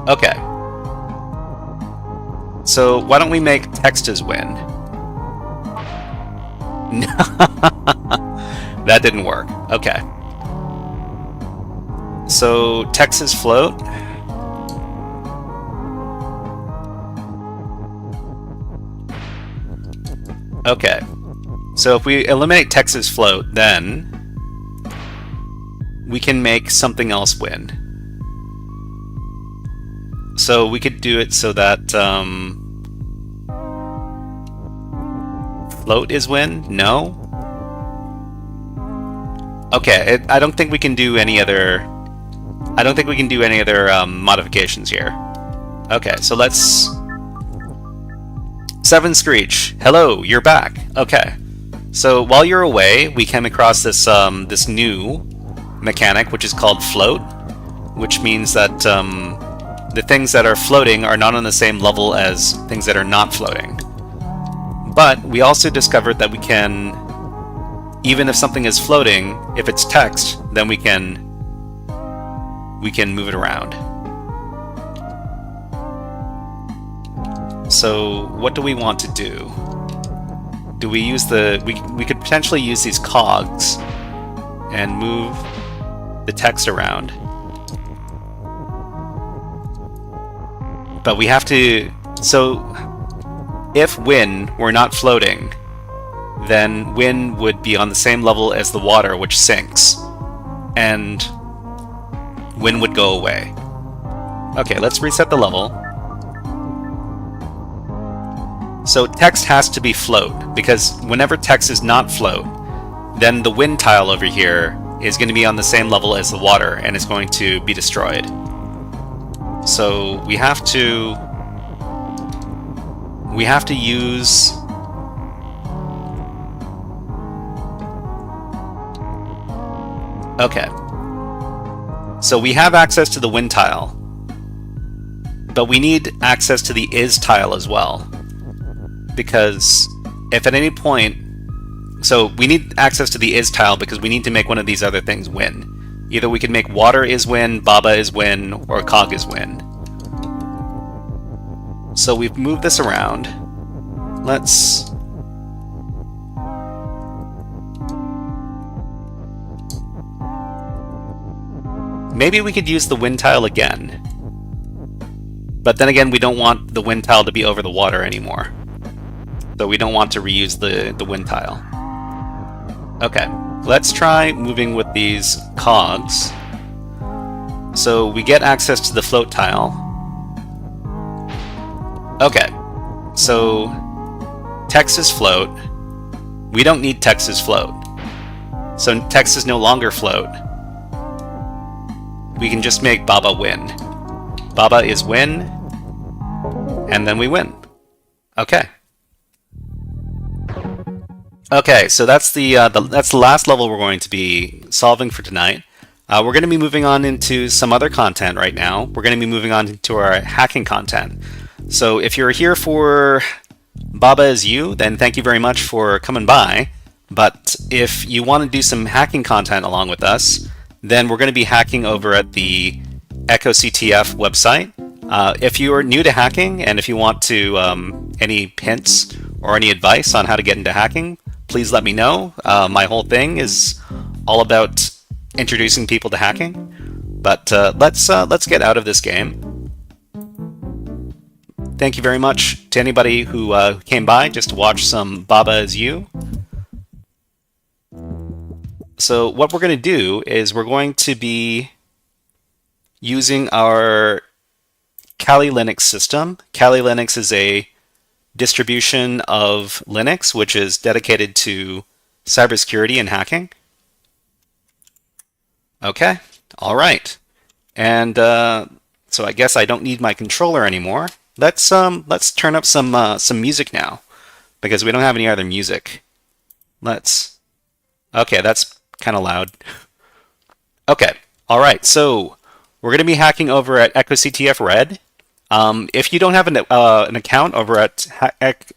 Okay. So why don't we make text as wind? That didn't work. Okay. So text is float. Okay. So if we eliminate text as float, then we can make something else wind. So we could do it so that float is wind? No? Okay, I don't think we can do any other modifications here. Okay, so let's 7 Screech. Hello, you're back. Okay. So while you're away, we came across this this new mechanic which is called float, which means that the things that are floating are not on the same level as things that are not floating. But we also discovered that we can, even if something is floating, if it's text, then we can move it around. So what do we want to do? Do we use we could potentially use these cogs and move the text around. But we have to, so if Win were not floating, then Win would be on the same level as the water, which sinks, and Win would go away. Okay, let's reset the level. So text has to be float, because whenever text is not float, then the wind tile over here is going to be on the same level as the water, and it's going to be destroyed. So we have to use okay. So we have access to the wind tile, but we need access to the is tile as well, because if at any point, so we need access to the is tile because we need to make one of these other things win. Either we can make water is win, Baba is win, or cog is win. So we've moved this around. Let's maybe we could use the wind tile again. But then again, we don't want the wind tile to be over the water anymore. So we don't want to reuse the wind tile. Okay, let's try moving with these cogs. So we get access to the float tile. Okay, so text is float. We don't need text is float. So text is no longer float. We can just make Baba win. Baba is win, and then we win. Okay. Okay, so that's the last level we're going to be solving for tonight. We're going to be moving on into some other content right now. We're going to be moving on into our hacking content. So if you're here for Baba is You, then thank you very much for coming by. But if you want to do some hacking content along with us, then we're going to be hacking over at the echoCTF website. If you are new to hacking and if you want to any hints or any advice on how to get into hacking, please let me know. My whole thing is all about introducing people to hacking. But let's get out of this game. Thank you very much to anybody who came by just to watch some Baba is You. So what we're going to do is we're going to be using our Kali Linux system. Kali Linux is a distribution of Linux which is dedicated to cybersecurity and hacking. Okay, all right. And so I guess I don't need my controller anymore. Let's turn up some music now, because we don't have any other music. Okay, that's kind of loud. Okay, all right. So we're going to be hacking over at echoCTF.red. If you don't have an account over at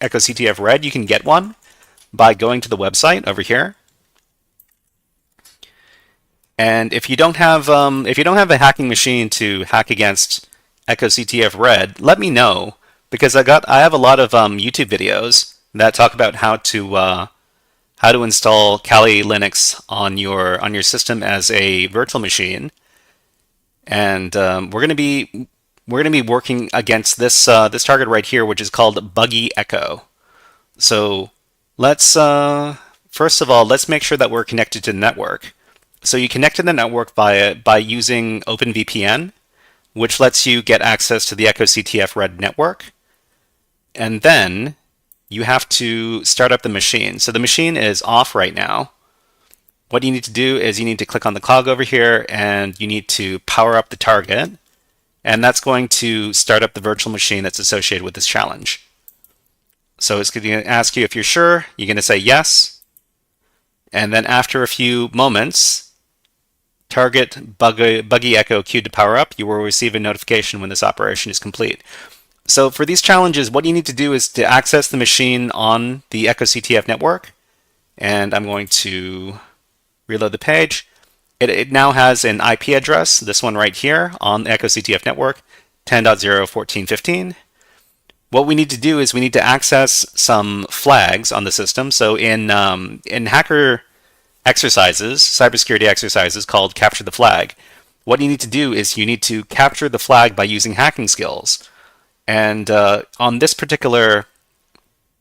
echoCTF.red, you can get one, by going to the website over here. And if you don't have a hacking machine to hack against echoCTF.red, let me know, because I have a lot of YouTube videos that talk about how to install Kali Linux on your system as a virtual machine. And we're going to be working against this target right here, which is called Buggy Echo. So let's first of all, let's make sure that we're connected to the network. So you connect to the network by using OpenVPN, which lets you get access to the echoCTF.red network. And then you have to start up the machine. So the machine is off right now. What you need to do is you need to click on the cog over here and you need to power up the target. And that's going to start up the virtual machine that's associated with this challenge. So it's going to ask you if you're sure. You're going to say yes. And then after a few moments, target Buggy Echo queued to power up. You will receive a notification when this operation is complete. So for these challenges, what you need to do is to access the machine on the echoCTF network. And I'm going to reload the page. It now has an IP address, this one right here on the echoCTF network, 10.0.14.15. What we need to do is we need to access some flags on the system. So in hacker exercises, cybersecurity exercises called Capture the Flag, what you need to do is you need to capture the flag by using hacking skills. And on this particular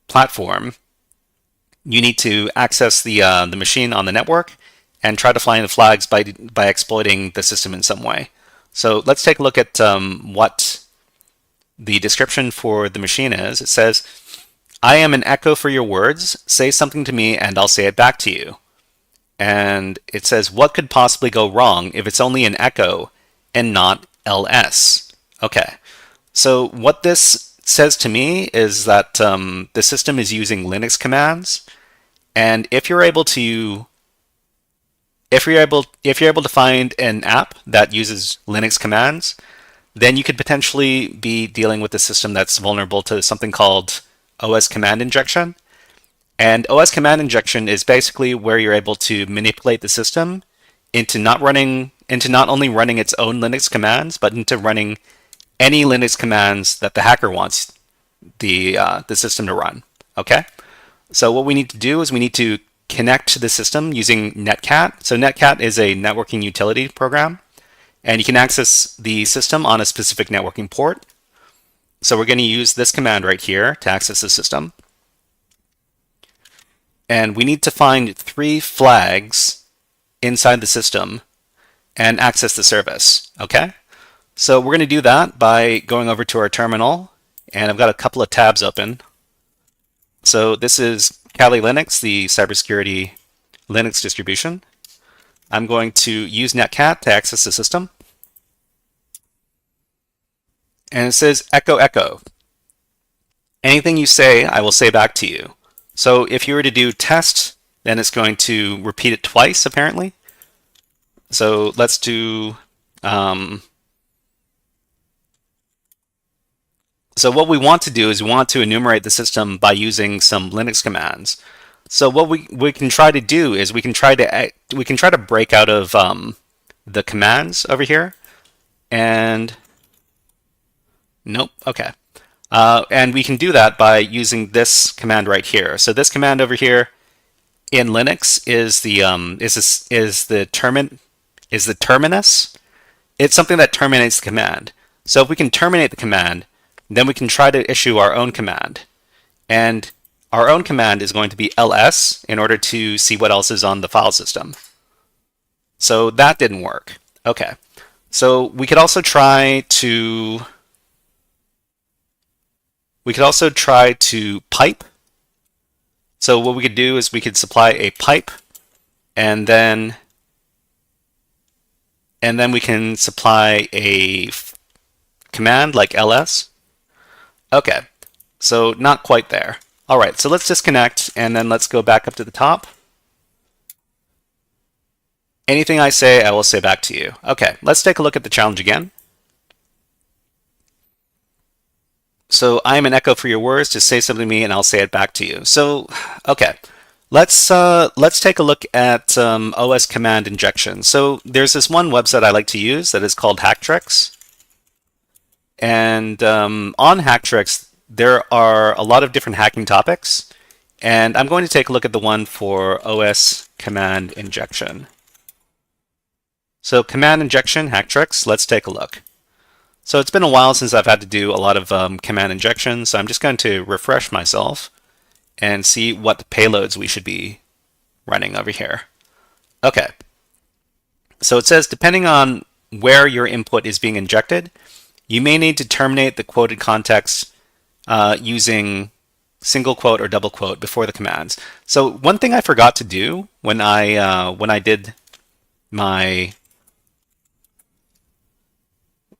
platform, you need to access the machine on the network and try to find the flags by exploiting the system in some way. So let's take a look at what the description for the machine is. It says, "I am an echo for your words. Say something to me and I'll say it back to you." And it says, what could possibly go wrong if it's only an echo and not LS? Okay, so what this says to me is that the system is using Linux commands, and if you're able to find an app that uses Linux commands, then you could potentially be dealing with a system that's vulnerable to something called OS command injection. And OS command injection is basically where you're able to manipulate the system into not only running its own Linux commands, but into running any Linux commands that the hacker wants the system to run. Okay? So what we need to do is we need to connect to the system using Netcat. So Netcat is a networking utility program, and you can access the system on a specific networking port. So we're going to use this command right here to access the system. And we need to find 3 flags inside the system and access the service. Okay? So we're going to do that by going over to our terminal, and I've got a couple of tabs open. So this is Kali Linux, the cybersecurity Linux distribution. I'm going to use Netcat to access the system. And it says echo echo. Anything you say, I will say back to you. So if you were to do test, then it's going to repeat it twice, apparently. So let's do... So what we want to do is we want to enumerate the system by using some Linux commands. So what we can try to do is we can try to break out of the commands over here. And nope, okay. And we can do that by using this command right here. So this command over here in Linux is the terminus. It's something that terminates the command. So if we can terminate the command, then we can try to issue our own command. And our own command is going to be ls in order to see what else is on the file system. So that didn't work. Okay. So we could also try to pipe. So what we could do is we could supply a pipe, and then we can supply a command like ls. Okay, so not quite there. All right, so let's disconnect, and then let's go back up to the top. Anything I say, I will say back to you. Okay, let's take a look at the challenge again. So I'm an echo for your words. Just say something to me and I'll say it back to you. So, okay. Let's take a look at OS command injection. So there's this one website I like to use that is called HackTricks, and on HackTricks there are a lot of different hacking topics, and I'm going to take a look at the one for OS command injection. So command injection, HackTricks. Let's take a look. So it's been a while since I've had to do a lot of command injection, so I'm just going to refresh myself and see what payloads we should be running over here. Okay, so it says depending on where your input is being injected, you may need to terminate the quoted context using single quote or double quote before the commands. So one thing I forgot to do when I did my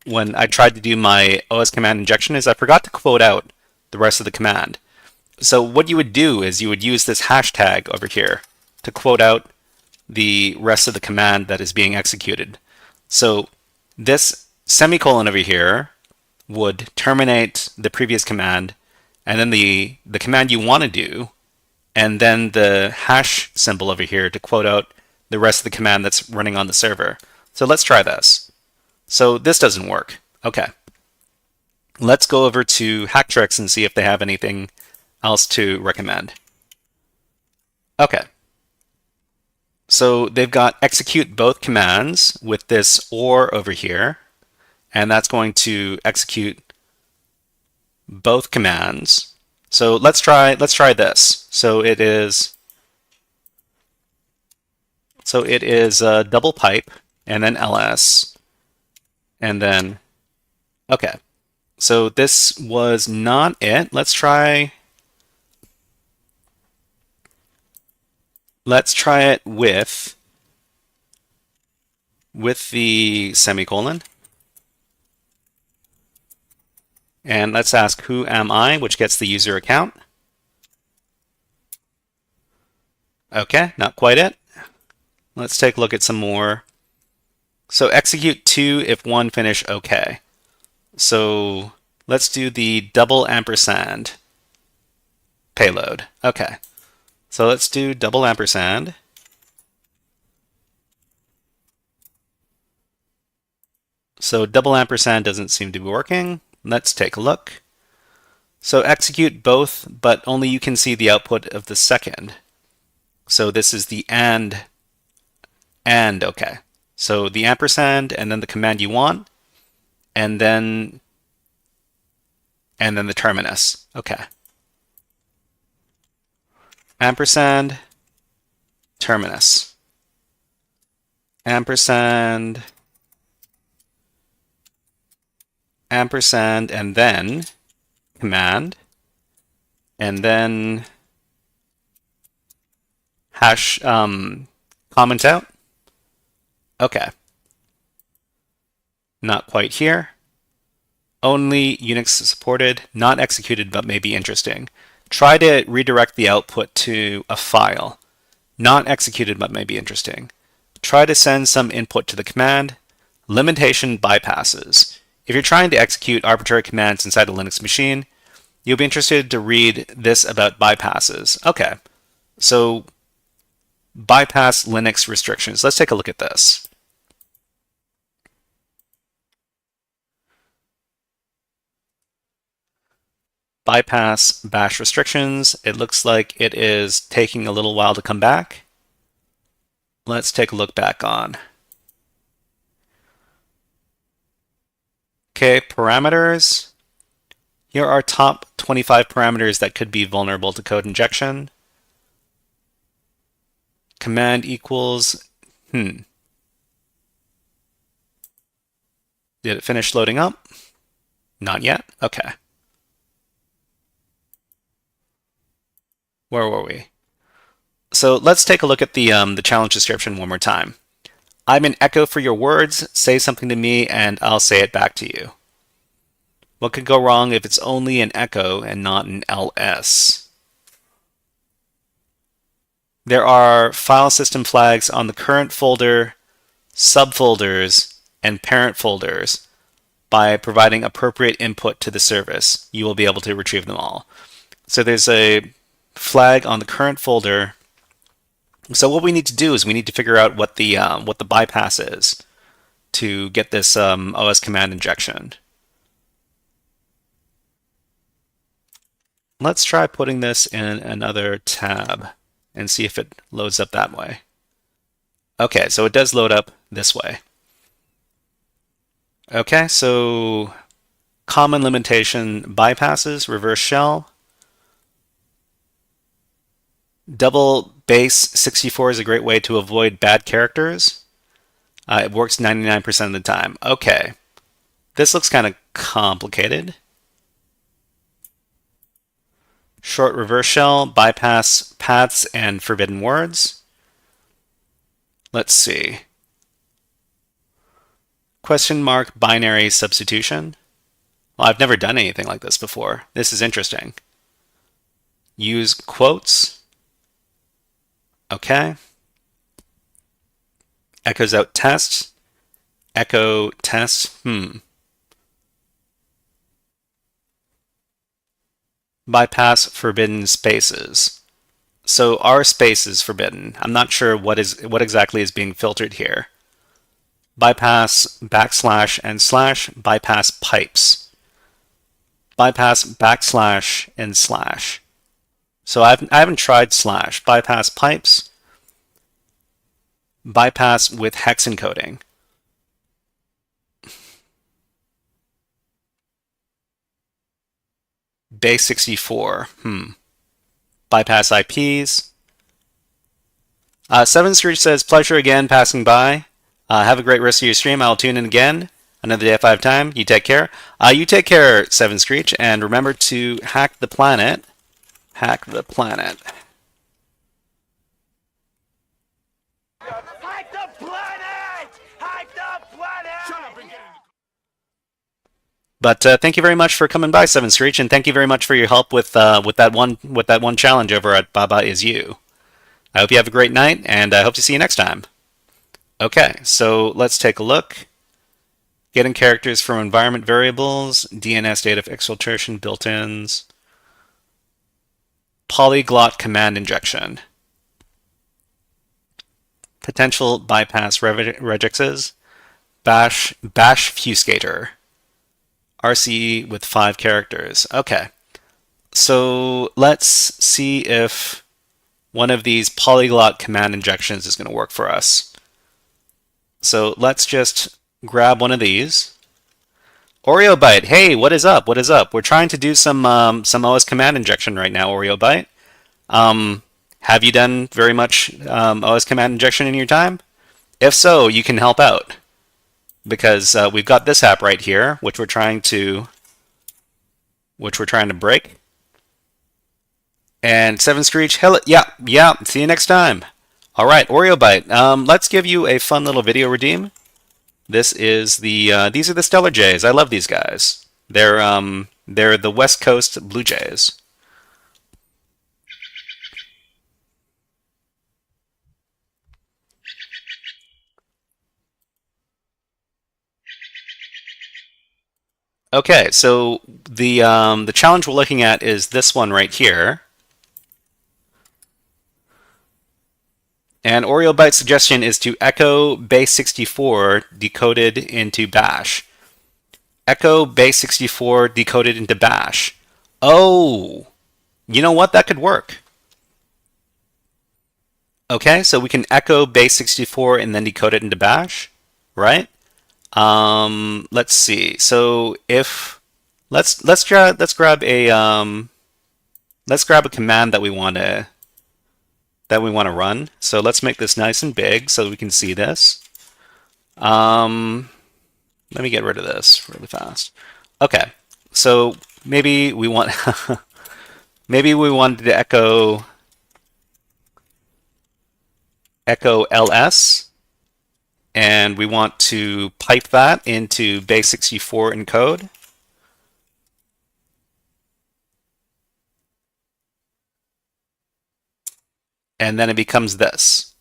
when I tried to do my OS command injection is I forgot to quote out the rest of the command. So what you would do is you would use this hashtag over here to quote out the rest of the command that is being executed. So this semicolon over here would terminate the previous command, and then the command you want to do, and then the hash symbol over here to quote out the rest of the command that's running on the server. So let's try this. So this doesn't work. Okay. Let's go over to HackTricks and see if they have anything else to recommend. Okay. So they've got execute both commands with this or over here, and that's going to execute both commands. So let's try this. So it is double pipe and then ls and then okay. So this was not it. Let's try it with the semicolon. And let's ask who am I, which gets the user account. Okay, not quite it. Let's take a look at some more. So execute 2 if 1 finish okay. So let's do the double ampersand payload. Okay. So let's do double ampersand. So double ampersand doesn't seem to be working. Let's take a look. So execute both, but only you can see the output of the second. So this is the and okay. So the ampersand and then the command you want, and then the terminus. Okay. Ampersand, terminus. Ampersand, ampersand, and then command, and then hash comment out. Okay. Not quite here. Only Unix supported, not executed, but may be interesting. Try to redirect the output to a file. Not executed, but may be interesting. Try to send some input to the command. Limitation bypasses. If you're trying to execute arbitrary commands inside a Linux machine, you'll be interested to read this about bypasses. Okay, so bypass Linux restrictions. Let's take a look at this. Bypass bash restrictions. It looks like it is taking a little while to come back. Let's take a look back on. Okay, parameters. Here are top 25 parameters that could be vulnerable to code injection. Command equals, Did it finish loading up? Not yet? Okay. Where were we? So let's take a look at the challenge description one more time. I'm an echo for your words. Say something to me and I'll say it back to you. What could go wrong if it's only an echo and not an ls? There are file system flags on the current folder, subfolders, and parent folders. By providing appropriate input to the service, you will be able to retrieve them all. So there's a flag on the current folder So what we need to do is we need to figure out what the bypass is to get this OS command injection. Let's try putting this in another tab and see if it loads up that way. Okay, so it does load up this way. Okay, so common limitation bypasses, reverse shell. Double base 64 is a great way to avoid bad characters. It works 99% of the time. Okay, this looks kind of complicated. Short reverse shell, bypass paths and forbidden words. Let's see. Question mark binary substitution. Well, I've never done anything like this before. This is interesting. Use quotes. Okay. Echoes out test. Echo test. Bypass forbidden spaces. So our space is forbidden. I'm not sure what exactly is being filtered here. Bypass backslash and slash, bypass pipes. Bypass backslash and slash. So I haven't tried slash. Bypass pipes. Bypass with hex encoding. Base 64. Bypass IPs. 7 Street says, pleasure again passing by. Have a great rest of your stream. I'll tune in again another day if I have time. You take care. You take care, 7 Screech, and remember to hack the planet. Hack the planet. Hack the planet! Hack the planet! Shut up and get in. But thank you very much for coming by, 7 Screech, and thank you very much for your help with that one challenge over at Baba Is You. I hope you have a great night, and I hope to see you next time. Okay, so let's take a look. Getting characters from environment variables, DNS data exfiltration, built-ins, polyglot command injection, potential bypass regexes, bash fuscator, RC with 5 characters. Okay, so let's see if one of these polyglot command injections is going to work for us. So let's just grab one of these. OreoBite, hey, what is up? What is up? We're trying to do some OS command injection right now, OreoBite. Have you done very much OS command injection in your time? If so, you can help out, because we've got this app right here, which we're trying to break. And 7 Screech, hell, yeah. See you next time. All right, OreoBite. Let's give you a fun little video redeem. This is these are the Stellar Jays. I love these guys. They're the West Coast Blue Jays. Okay, so the challenge we're looking at is this one right here. And OreoBite's suggestion is to echo base 64 decoded into bash. Echo base 64 decoded into bash. Oh, you know what? That could work. Okay, so we can echo base 64 and then decode it into bash, right? Let's see. So if let's grab a command that we want to run. So let's make this nice and big so we can see this. Let me get rid of this really fast. Okay, so maybe we want maybe we wanted to echo ls, and we want to pipe that into base 64 encode. And then it becomes this.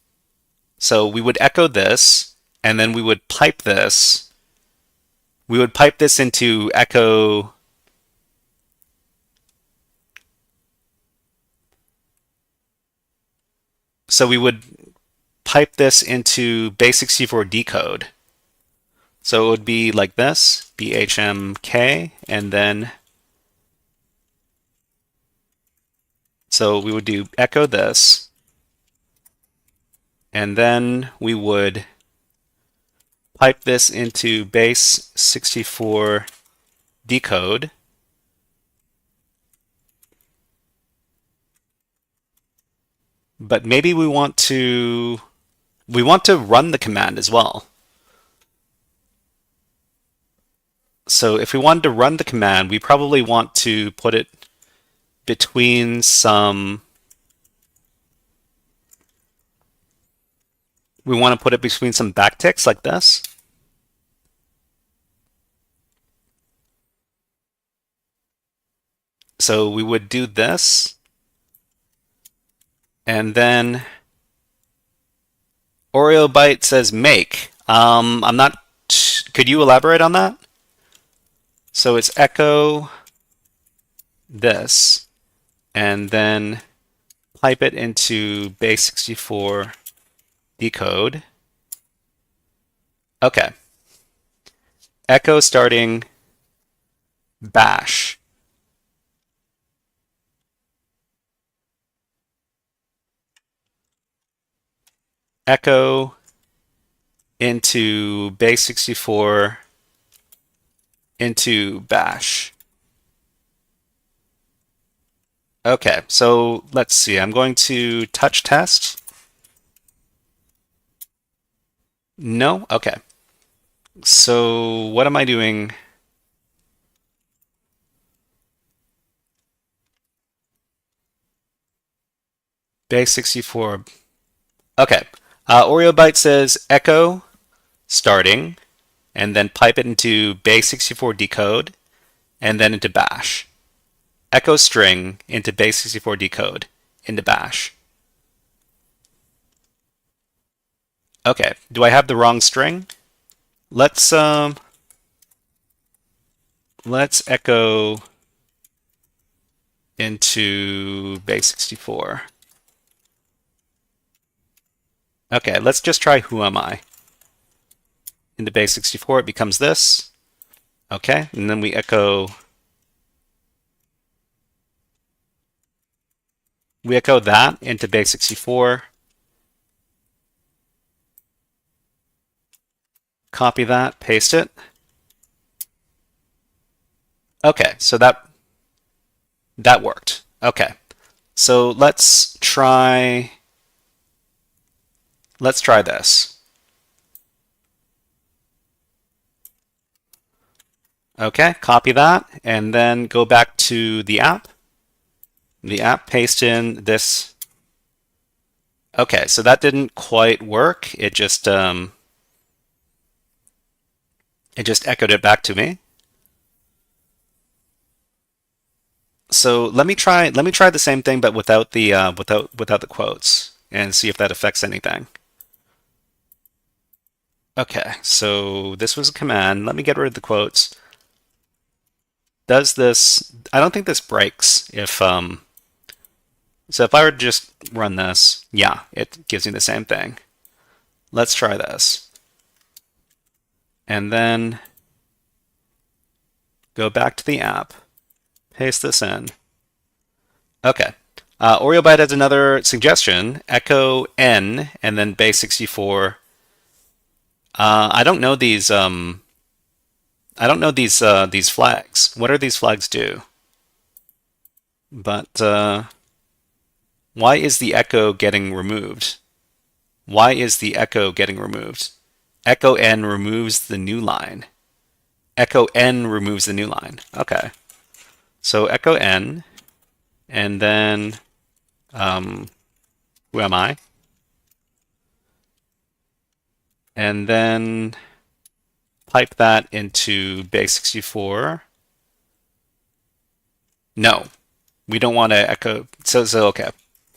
So we would echo this, and then we would pipe this. We would pipe this into echo. So we would pipe this into base64 decode. So it would be like this, BHMK, and then, so we would do echo this, and then we would pipe this into base64 decode. But maybe we want to run the command as well. So if we wanted to run the command, we probably want to put it between some, we want to put it between some backticks like this. So we would do this, and then Oreo Byte says make. I'm not, could you elaborate on that? So it's echo this, and then pipe it into base64 decode. Okay. Echo starting bash. Echo into base64 into bash. Okay, so let's see. I'm going to touch test. No? Okay. So what am I doing? Base64. Okay. Oreo Byte says echo starting, and then pipe it into base64 decode, and then into bash. Echo string into base64 decode into bash. Okay, do I have the wrong string? Let's echo into base64. Okay, let's just try who am I. Into base64 it becomes this. Okay, and then we echo that into base64. Copy that, paste it. Okay, so that worked. Okay, so let's try this. Okay, copy that, and then go back to the app. The app, paste in this. Okay, so that didn't quite work. It just echoed it back to me. So let me try the same thing, but without the quotes, and see if that affects anything. Okay, so this was a command. Let me get rid of the quotes. Does this? I don't think this breaks if so if I were to just run this, yeah, it gives me the same thing. Let's try this. And then go back to the app, paste this in. Okay. Oreo Byte has another suggestion, echo n and then base64. I don't know these these flags. What are these flags do? But why is the echo getting removed? Why is the echo getting removed? Echo n removes the new line. Echo n removes the new line. Okay. So echo n, and then who am I? And then pipe that into base64. No, we don't want to echo. So okay.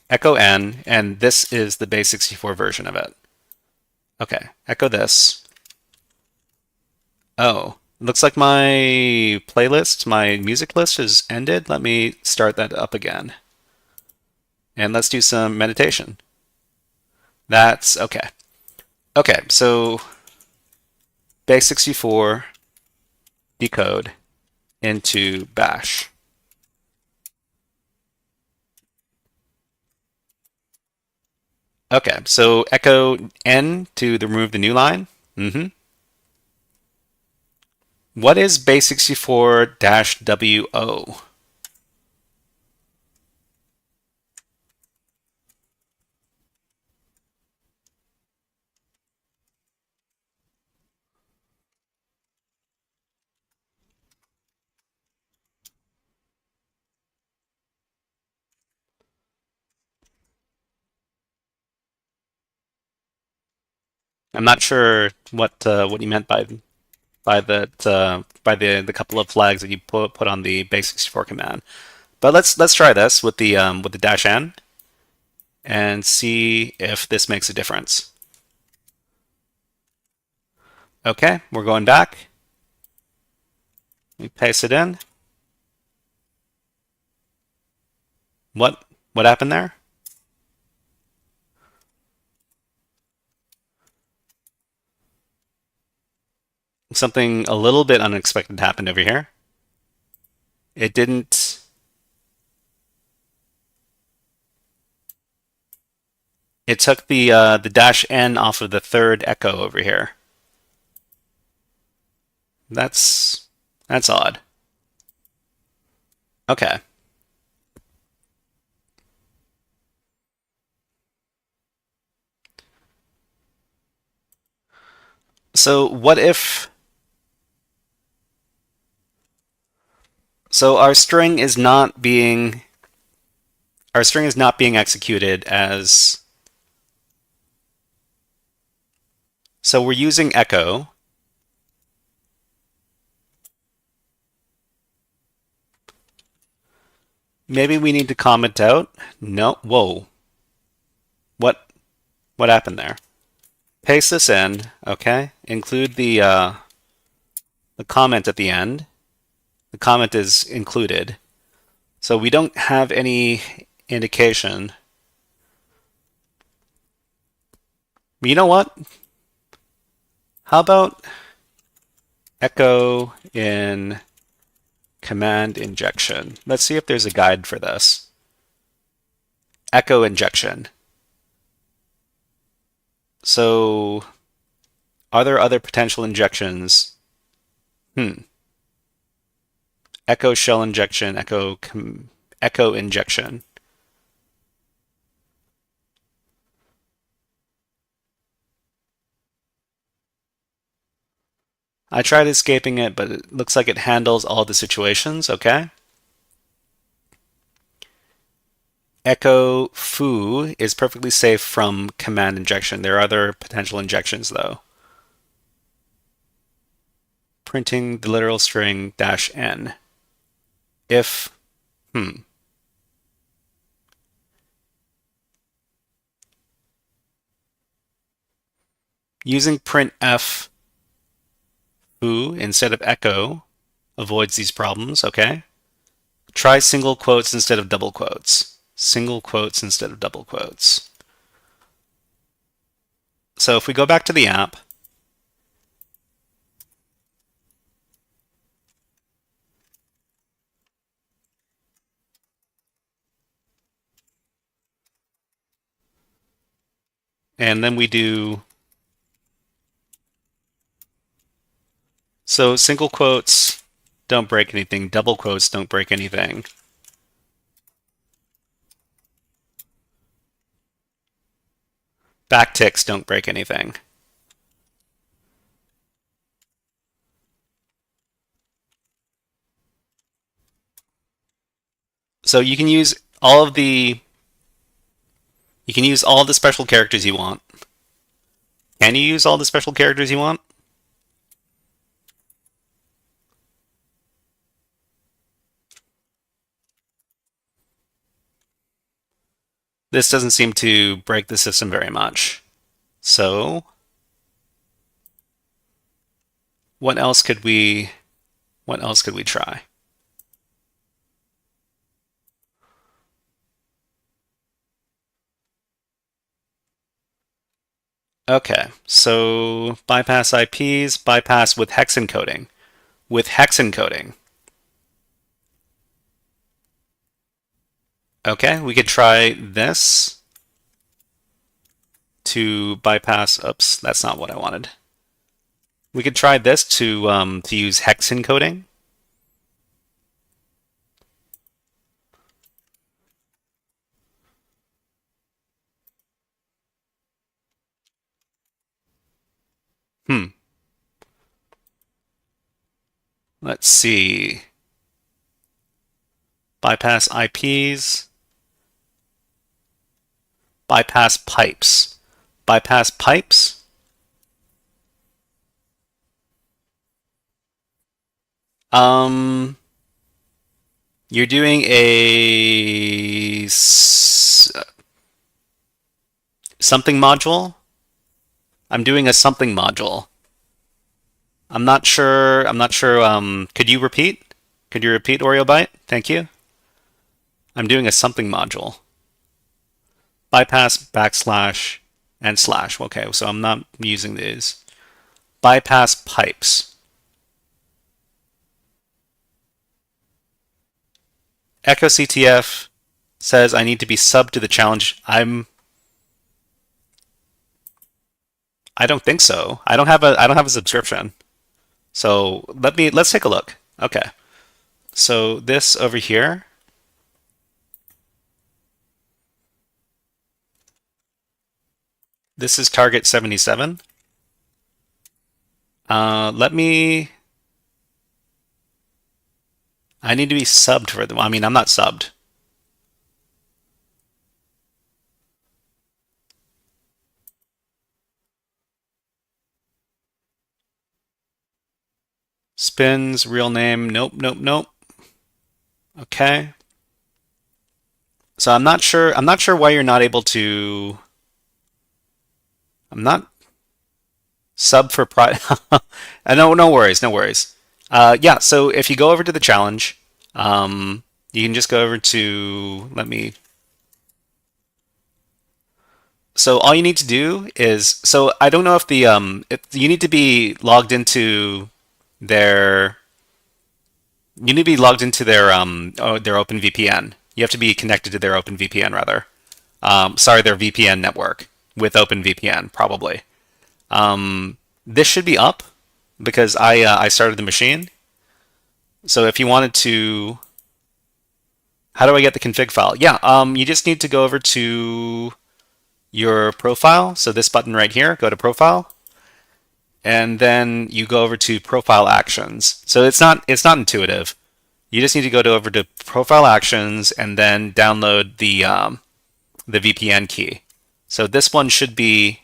Echo n, and this is the base64 version of it. Okay, echo this. Oh, looks like my playlist, my music list is ended. Let me start that up again. And let's do some meditation. That's okay. Okay, so base64 decode into bash. Okay, so echo n to remove the new line. What is base64-wo? I'm not sure what you meant by the couple of flags that you put on the base64 command. But let's try this with the dash n and see if this makes a difference. Okay, we're going back. We paste it in. What happened there? Something a little bit unexpected happened over here. It didn't. It took the dash n off of the third echo over here. That's odd. Okay. So what if so our string is not being executed as so we're using echo. Maybe we need to comment out. No, whoa. What happened there? Paste this in, okay? Include the comment at the end. The comment is included. So we don't have any indication. You know what? How about echo in command injection? Let's see if there's a guide for this. Echo injection. So are there other potential injections? Echo shell injection, echo injection. I tried escaping it, but it looks like it handles all the situations, okay? Echo foo is perfectly safe from command injection. There are other potential injections though. Printing the literal string dash n. If, Using printf foo instead of echo avoids these problems, okay? Try single quotes instead of double quotes. Single quotes instead of double quotes. So if we go back to the app, and then we do, so single quotes don't break anything, double quotes don't break anything. Backticks don't break anything. So you can use all the special characters you want. Can you use all the special characters you want? This doesn't seem to break the system very much. So what else could we try? Okay, so bypass IPs, bypass with hex encoding. With hex encoding. Okay, we could try this to bypass. Oops, that's not what I wanted. We could try this to use hex encoding. Hmm. Let's see. Bypass IPs. Bypass pipes. Bypass pipes. Um, you're doing a something module. I'm doing a something module. I'm not sure. I'm not sure. Could you repeat? Could you repeat Oreo Byte? Thank you. I'm doing a something module. Bypass, backslash, and slash. Okay, so I'm not using these. Bypass pipes. echoCTF says I need to be subbed to the challenge. I don't think so. I don't have a subscription. So let's take a look. Okay. So this over here, this is target 77. Let me. I need to be subbed for them. I mean, I'm not subbed. Spins, real name. Nope, nope, nope. Okay. So I'm not sure. I'm not sure why you're not able to. I'm not sub for pride. No, no worries, no worries. Yeah. So if you go over to the challenge, you can just go over to. Let me. So all you need to do is. So I don't know if if you need to be logged into their. You need to be logged into their OpenVPN. You have to be connected to their OpenVPN rather. Sorry, their VPN network with OpenVPN probably. This should be up because I started the machine. So if you wanted to, how do I get the config file? Yeah, you just need to go over to your profile. So this button right here, go to profile, and then you go over to profile actions. So it's not intuitive. You just need to over to profile actions and then download the VPN key. So this one should be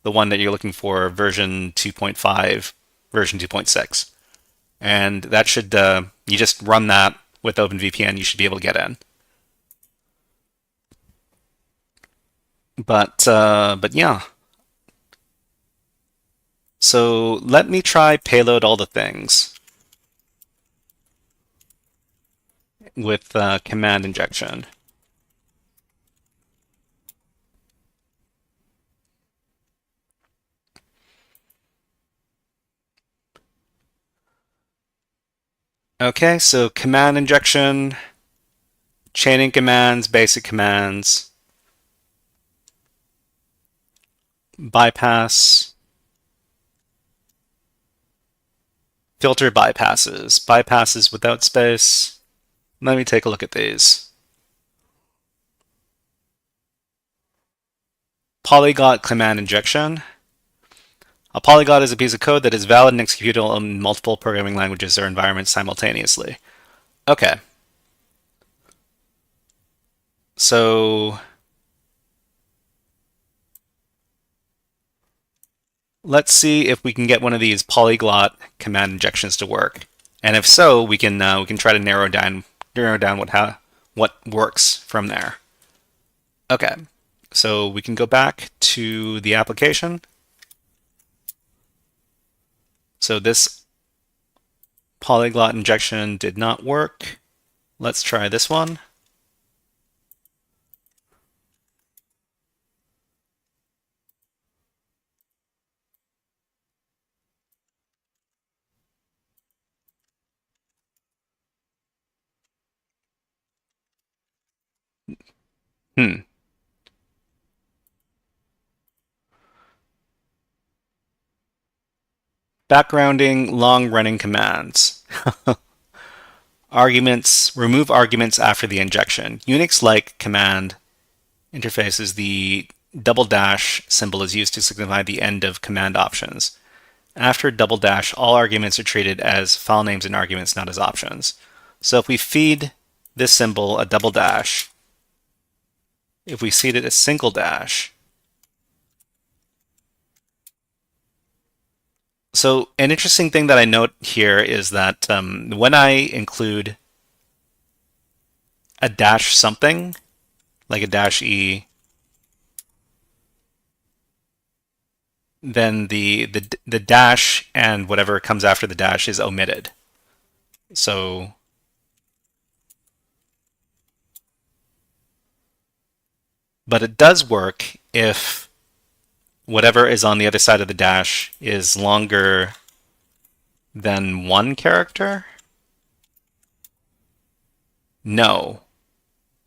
the one that you're looking for, version 2.5, version 2.6. And that should, you just run that with OpenVPN, you should be able to get in. But yeah. So let me try payload all the things with command injection. Okay, so command injection, chaining commands, basic commands, bypass, filter bypasses, bypasses without space. Let me take a look at these. Polyglot command injection. A polyglot is a piece of code that is valid and executable in multiple programming languages or environments simultaneously. Okay. So let's see if we can get one of these polyglot command injections to work. And if so, we can try to narrow down what works from there. Okay. So we can go back to the application. So this polyglot injection did not work. Let's try this one. Hmm. Backgrounding long-running commands. Arguments, remove arguments after the injection. Unix-like command interfaces, the double dash symbol is used to signify the end of command options. After double dash, all arguments are treated as file names and arguments, not as options. So if we feed this symbol a double dash, if we feed it a single dash, so an interesting thing that I note here is that when I include a dash something, like a dash E, then the dash and whatever comes after the dash is omitted. So but it does work if whatever is on the other side of the dash is longer than one character. No.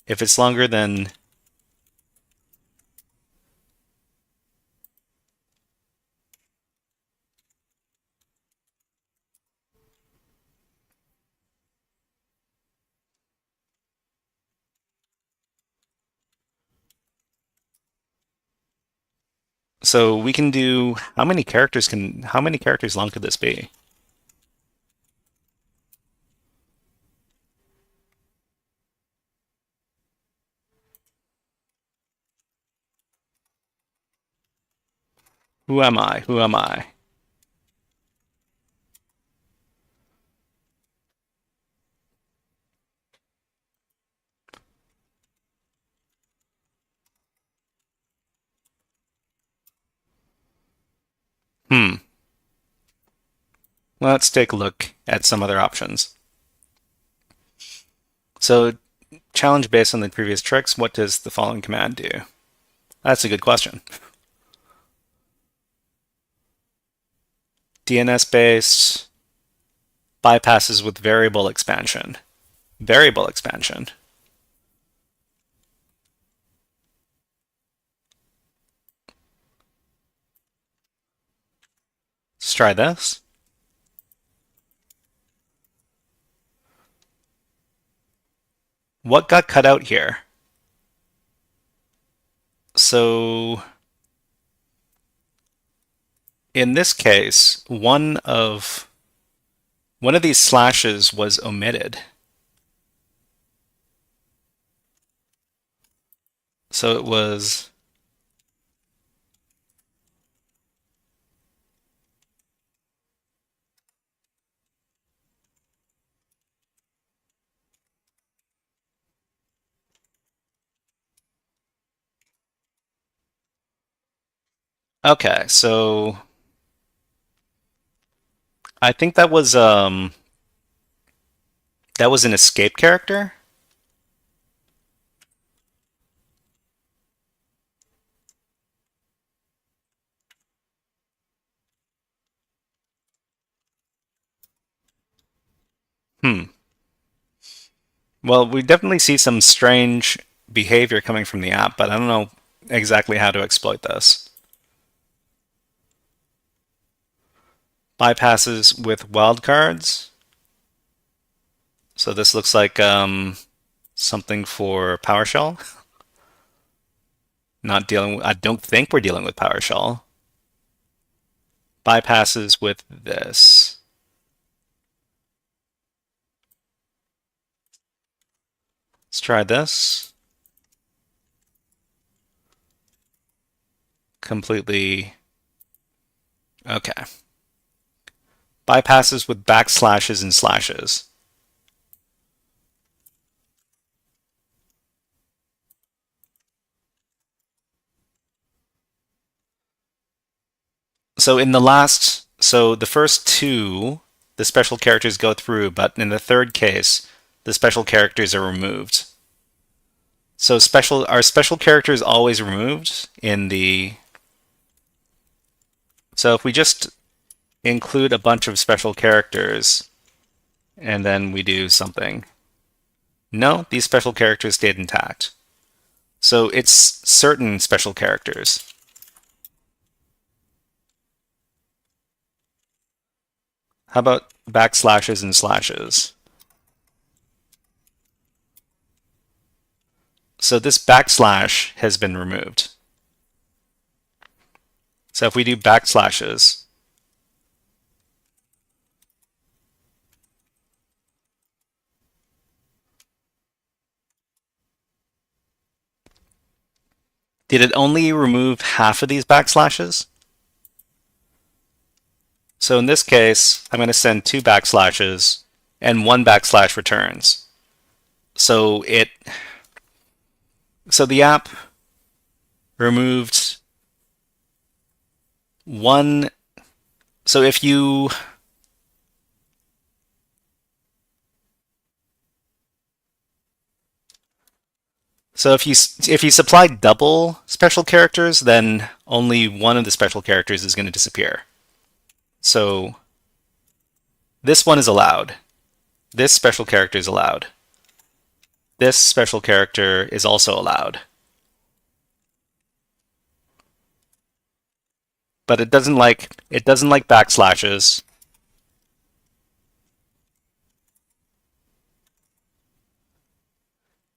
If it's longer than so we can do how many characters long could this be? Who am I? Who am I? Hmm. Let's take a look at some other options. So, challenge based on the previous tricks, what does the following command do? That's a good question. DNS based bypasses with variable expansion. Variable expansion. Let's try this. What got cut out here? So in this case, one of these slashes was omitted. So it was okay, so I think that was an escape character. Hmm. Well, we definitely see some strange behavior coming from the app, but I don't know exactly how to exploit this. Bypasses with wildcards. So this looks like something for PowerShell. Not dealing. I don't think we're dealing with PowerShell. Bypasses with this. Let's try this. Completely. Okay. Bypasses with backslashes and slashes. So the first two, the special characters go through, but in the third case, the special characters are removed. So are special characters always removed in the... So if we just include a bunch of special characters and then we do something. No, these special characters stayed intact. So it's certain special characters. How about backslashes and slashes? So this backslash has been removed. So if we do backslashes, did it only remove half of these backslashes? So in this case, I'm going to send 2 backslashes and 1 backslash returns. So the app removed 1. So if you supply double special characters, then only one of the special characters is going to disappear. So this one is allowed. This special character is allowed. This special character is also allowed. But it doesn't like backslashes.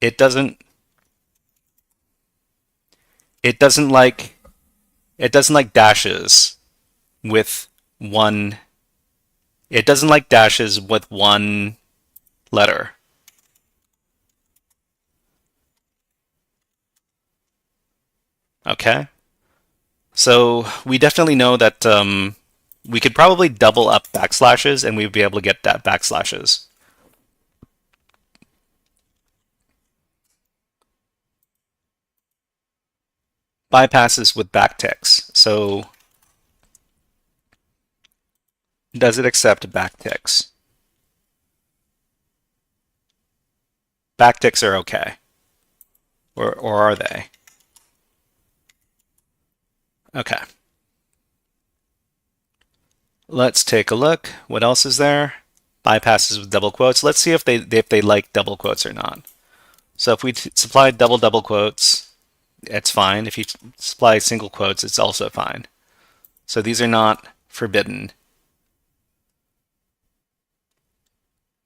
It doesn't like dashes with one. It doesn't like dashes with one letter. Okay. So we definitely know that we could probably double up backslashes and we'd be able to get that backslashes. Bypasses with backticks. So does it accept backticks? Backticks are okay. Or are they? Okay. Let's take a look. What else is there? Bypasses with double quotes. Let's see if they like double quotes or not. So if we supply double quotes, it's fine. If you supply single quotes, it's also fine. So these are not forbidden.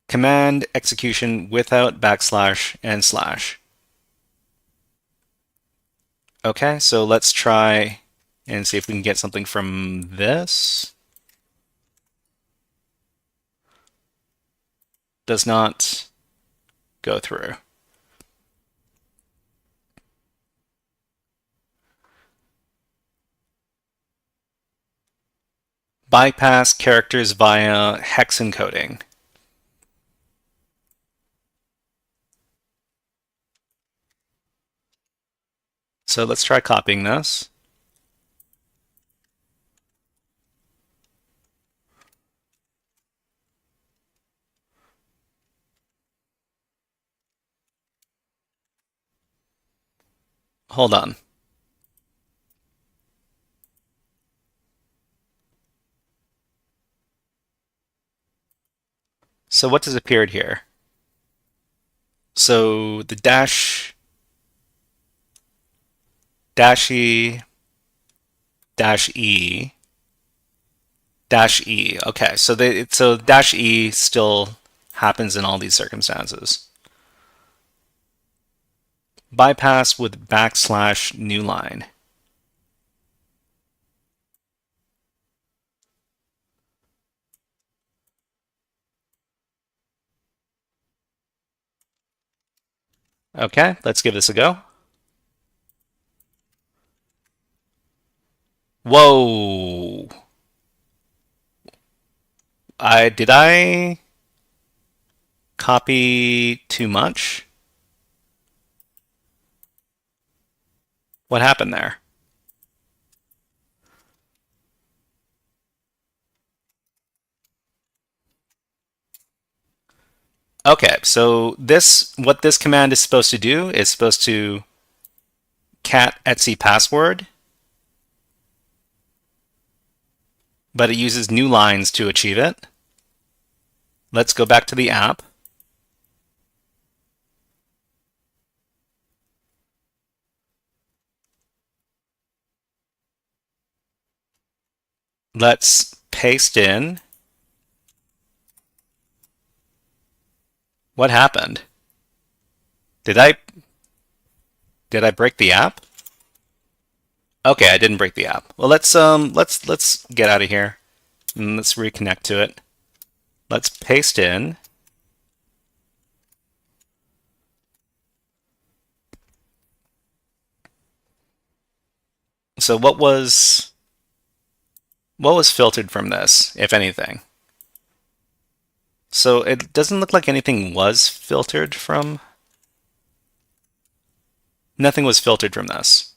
Command execution without backslash and slash. Okay, so let's try and see if we can get something from this. Does not go through. Bypass characters via hex encoding. So let's try copying this. Hold on. So what has appeared here? So the dash E dash E dash E. Okay, so dash E still happens in all these circumstances. Bypass with backslash new line. Okay, let's give this a go. Whoa. Did I copy too much? What happened there? Okay, so what this command is supposed to do is supposed to cat etc password, but it uses new lines to achieve it. Let's go back to the app. let's paste in. What happened? Did I break the app? Okay, I didn't break the app. Well, let's get out of here and let's reconnect to it. Let's paste in. So what was filtered from this, if anything? So it doesn't look like anything was filtered from. Nothing was filtered from this.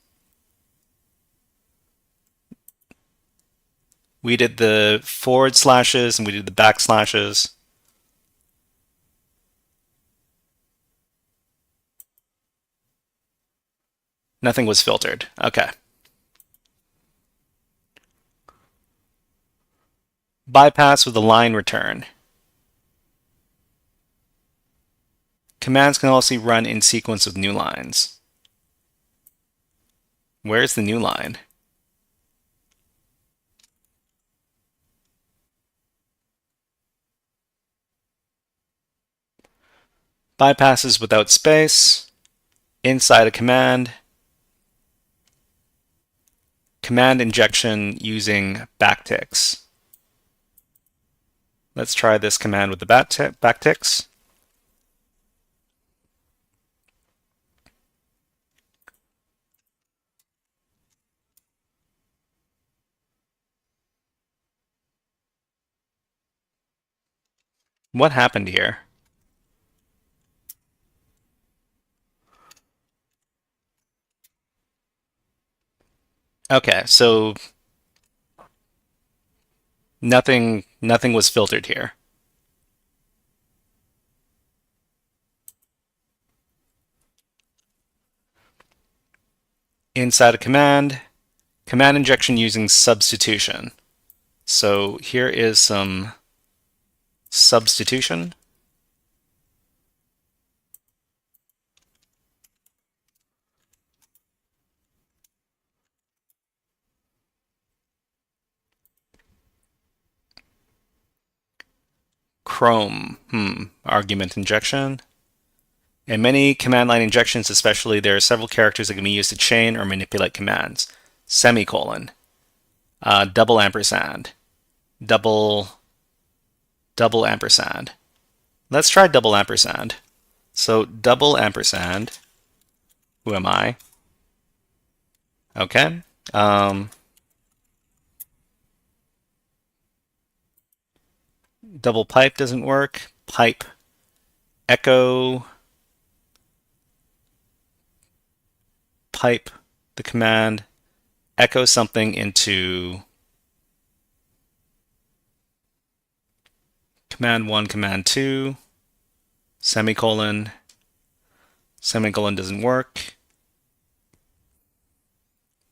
We did the forward slashes and we did the backslashes. Nothing was filtered. Okay. Bypass with a line return. Commands can also run in sequence with new lines. Where's the new line? Bypasses without space. Inside a command. Command injection using backticks. Let's try this command with the backticks. What happened here? Okay, so nothing was filtered here. Inside a command, command injection using substitution. So here is some substitution. Chrome, argument injection. In many command line injections especially, there are several characters that can be used to chain or manipulate commands. Semicolon, double ampersand, double ampersand. Let's try double ampersand. So double ampersand, who am I? Okay. Double pipe doesn't work. Pipe, echo, pipe the command, echo something into command 1, command 2, semicolon, semicolon doesn't work.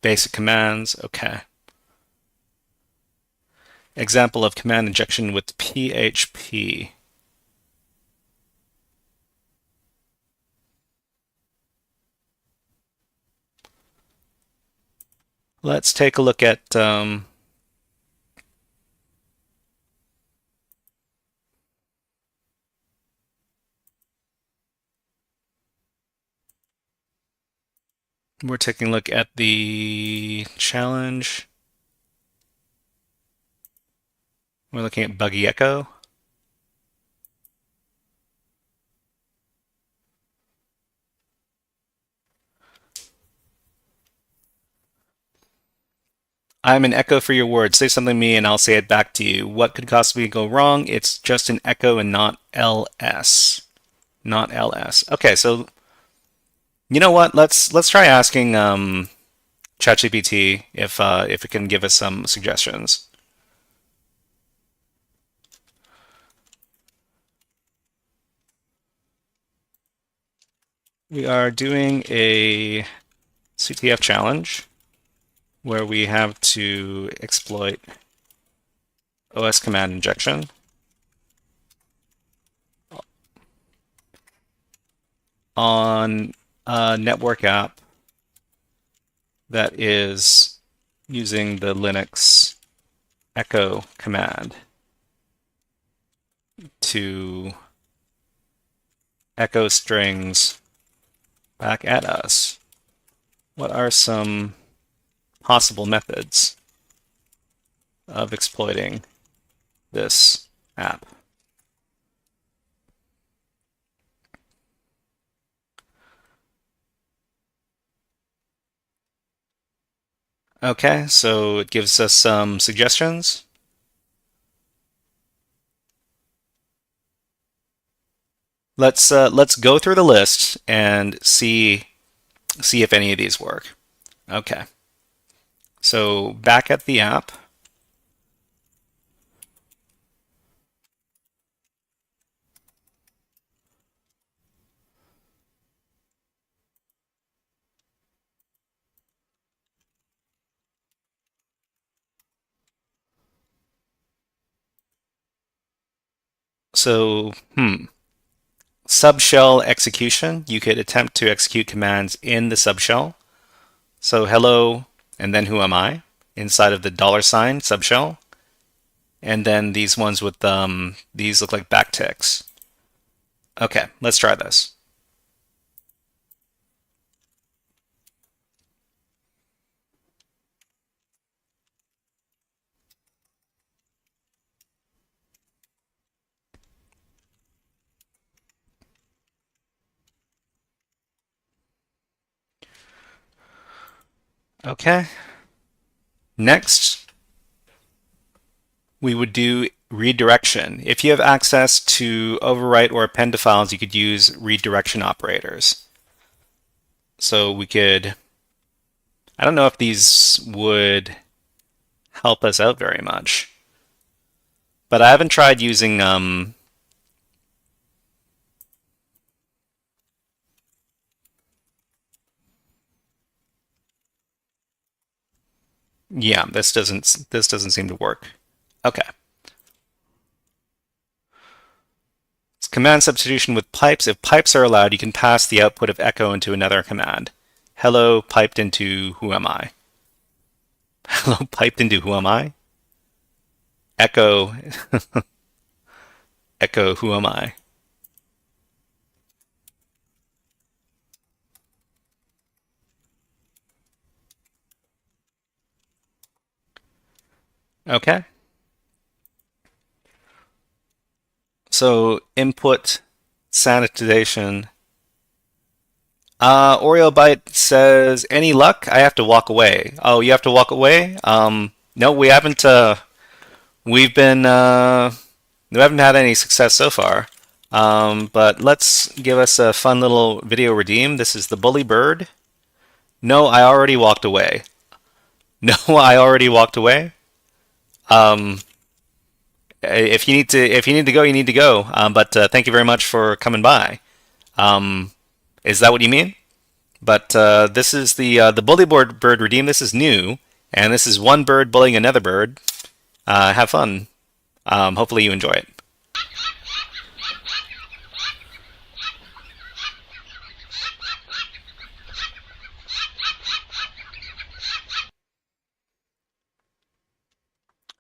Basic commands, okay. Example of command injection with PHP. Let's take a look at we're taking a look at the challenge. We're looking at buggy echo. I'm an echo for your words. Say something to me and I'll say it back to you. What could possibly go wrong? It's just an echo and not ls. Not ls. Okay, so you know what? Let's try asking ChatGPT if it can give us some suggestions. We are doing a CTF challenge where we have to exploit OS command injection on a network app that is using the Linux echo command to echo strings back at us, what are some possible methods of exploiting this app? Okay, so it gives us some suggestions. Let's go through the list and see if any of these work. Okay. So back at the app, so subshell execution, you could attempt to execute commands in the subshell. So hello, and then who am I, inside of the $ subshell. And then these ones with these look like backticks. Okay, let's try this. Okay. Next, we would do redirection. If you have access to overwrite or append to files, you could use redirection operators. So we could, I don't know if these would help us out very much, but I haven't tried using, yeah, this doesn't seem to work. Okay. It's command substitution with pipes. If pipes are allowed, you can pass the output of echo into another command. Hello piped into who am I? Hello piped into who am I? Echo echo who am I? Okay. So input sanitization. Oreo Byte says, any luck? I have to walk away. Oh, you have to walk away? No, we haven't. We haven't had any success so far. But let's give us a fun little video redeem. This is the bully bird. No, I already walked away. No, I already walked away. Um, if you need to go, you need to go. But thank you very much for coming by. Is that what you mean? But this is the bully bird redeem. This is new, and this is one bird bullying another bird. Have fun. Hopefully you enjoy it.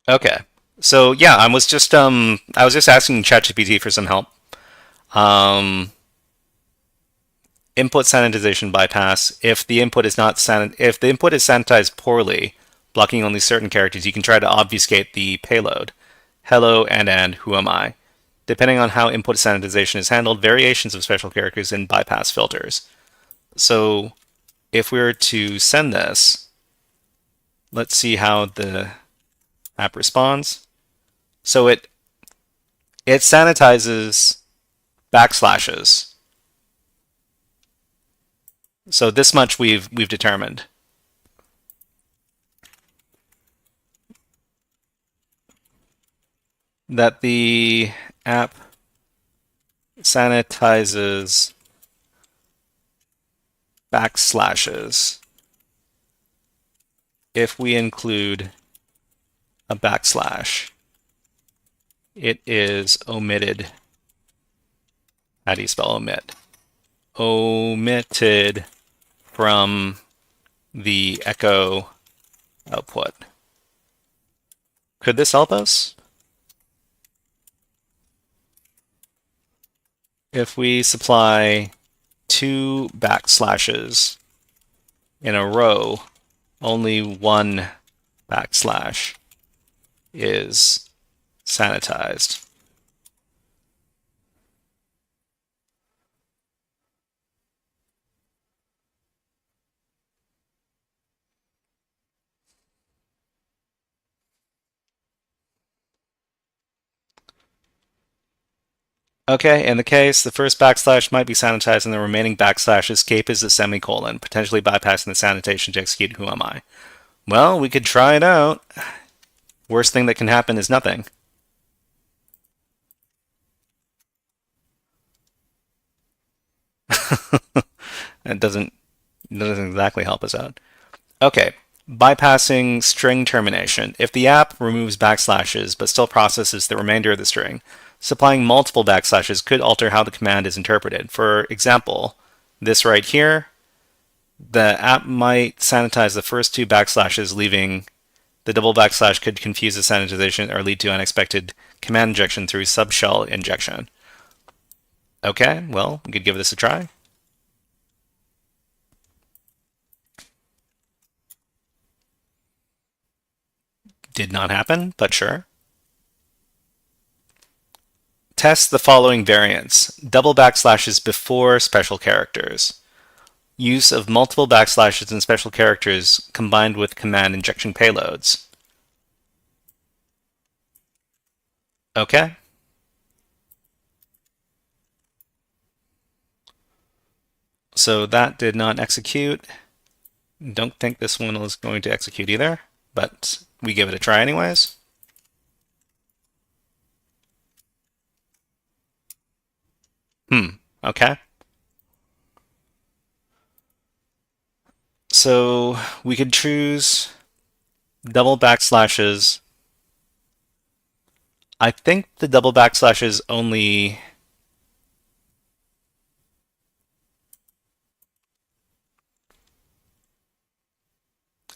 Okay. So yeah, I was just asking ChatGPT for some help. Um, Input sanitization bypass. If the input is sanitized poorly, blocking only certain characters, you can try to obfuscate the payload. Hello and who am I? Depending on how input sanitization is handled, variations of special characters and bypass filters. So if we were to send this, let's see how the app responds. So it sanitizes backslashes. So this much we've determined. That the app sanitizes backslashes if we include a backslash. It is omitted. How do you spell omit? Omitted from the echo output. Could this help us? If we supply 2 backslashes in a row, only 1 backslash is sanitized. Okay, in the case, the first backslash might be sanitized and the remaining backslash escape is a semicolon, potentially bypassing the sanitation to execute who am I. Well, we could try it out. Worst thing that can happen is nothing. It doesn't exactly help us out. Okay, bypassing string termination. If the app removes backslashes but still processes the remainder of the string, supplying multiple backslashes could alter how the command is interpreted. For example, this right here, the app might sanitize the first 2 backslashes, leaving the double backslash could confuse the sanitization or lead to unexpected command injection through subshell injection. Okay, well, we could give this a try. Did not happen, but sure. Test the following variants. Double backslashes before special characters. Use of multiple backslashes and special characters combined with command injection payloads. Okay. So that did not execute. Don't think this one is going to execute either, but we give it a try anyways. Okay. So we could choose double backslashes. I think the double backslashes only...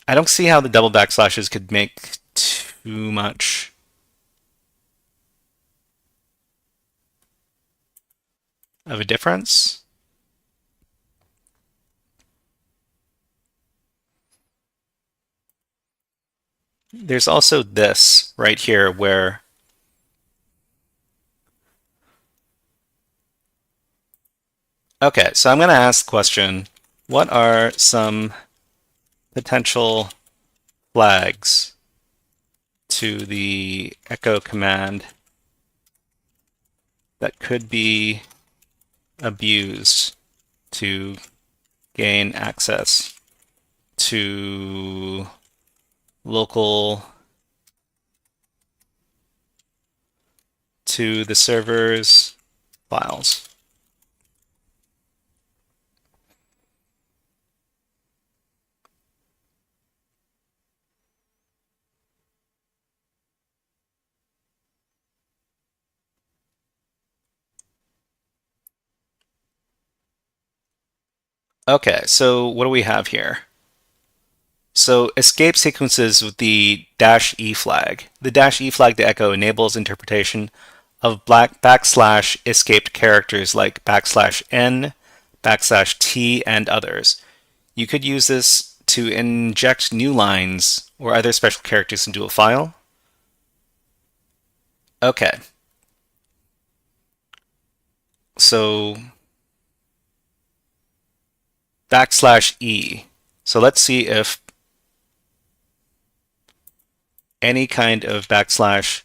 I don't see how the double backslashes could make too much of a difference. There's also this right here where okay, so I'm going to ask the question, what are some potential flags to the echo command that could be abused to gain access to local to the server's files? Okay, so what do we have here? So escape sequences with the -e flag. The -e flag to echo enables interpretation of backslash escaped characters like \n, \t, and others. You could use this to inject new lines or other special characters into a file. Okay. So \e. So let's see if any kind of backslash.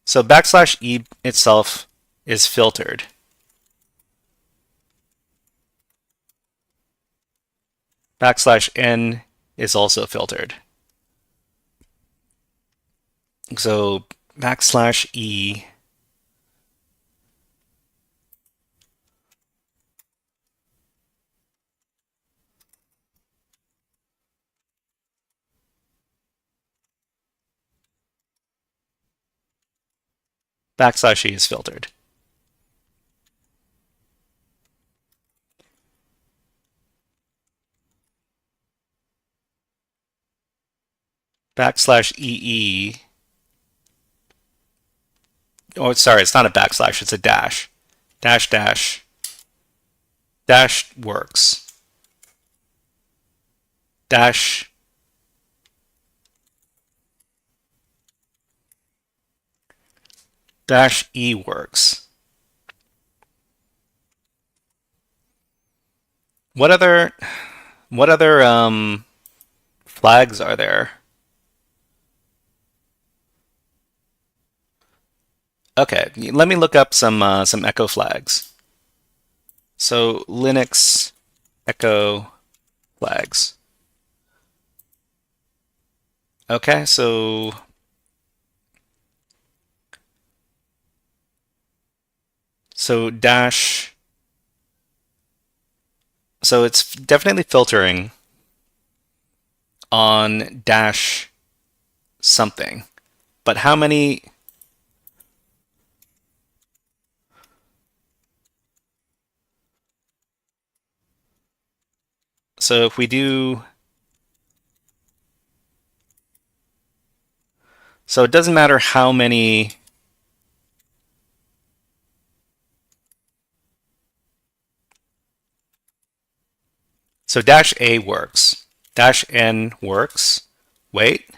So \e itself is filtered. \n is also filtered. So \e \e is filtered. backslash EE. Oh, sorry, it's not a backslash, it's a dash. Dash dash. Dash works. Dash dash E works. What other flags are there? Okay, let me look up some echo flags. So Linux echo flags. Okay, so dash. So it's definitely filtering on dash something. But how many? So if we do, so it doesn't matter how many. So dash A works. Dash N works. Wait.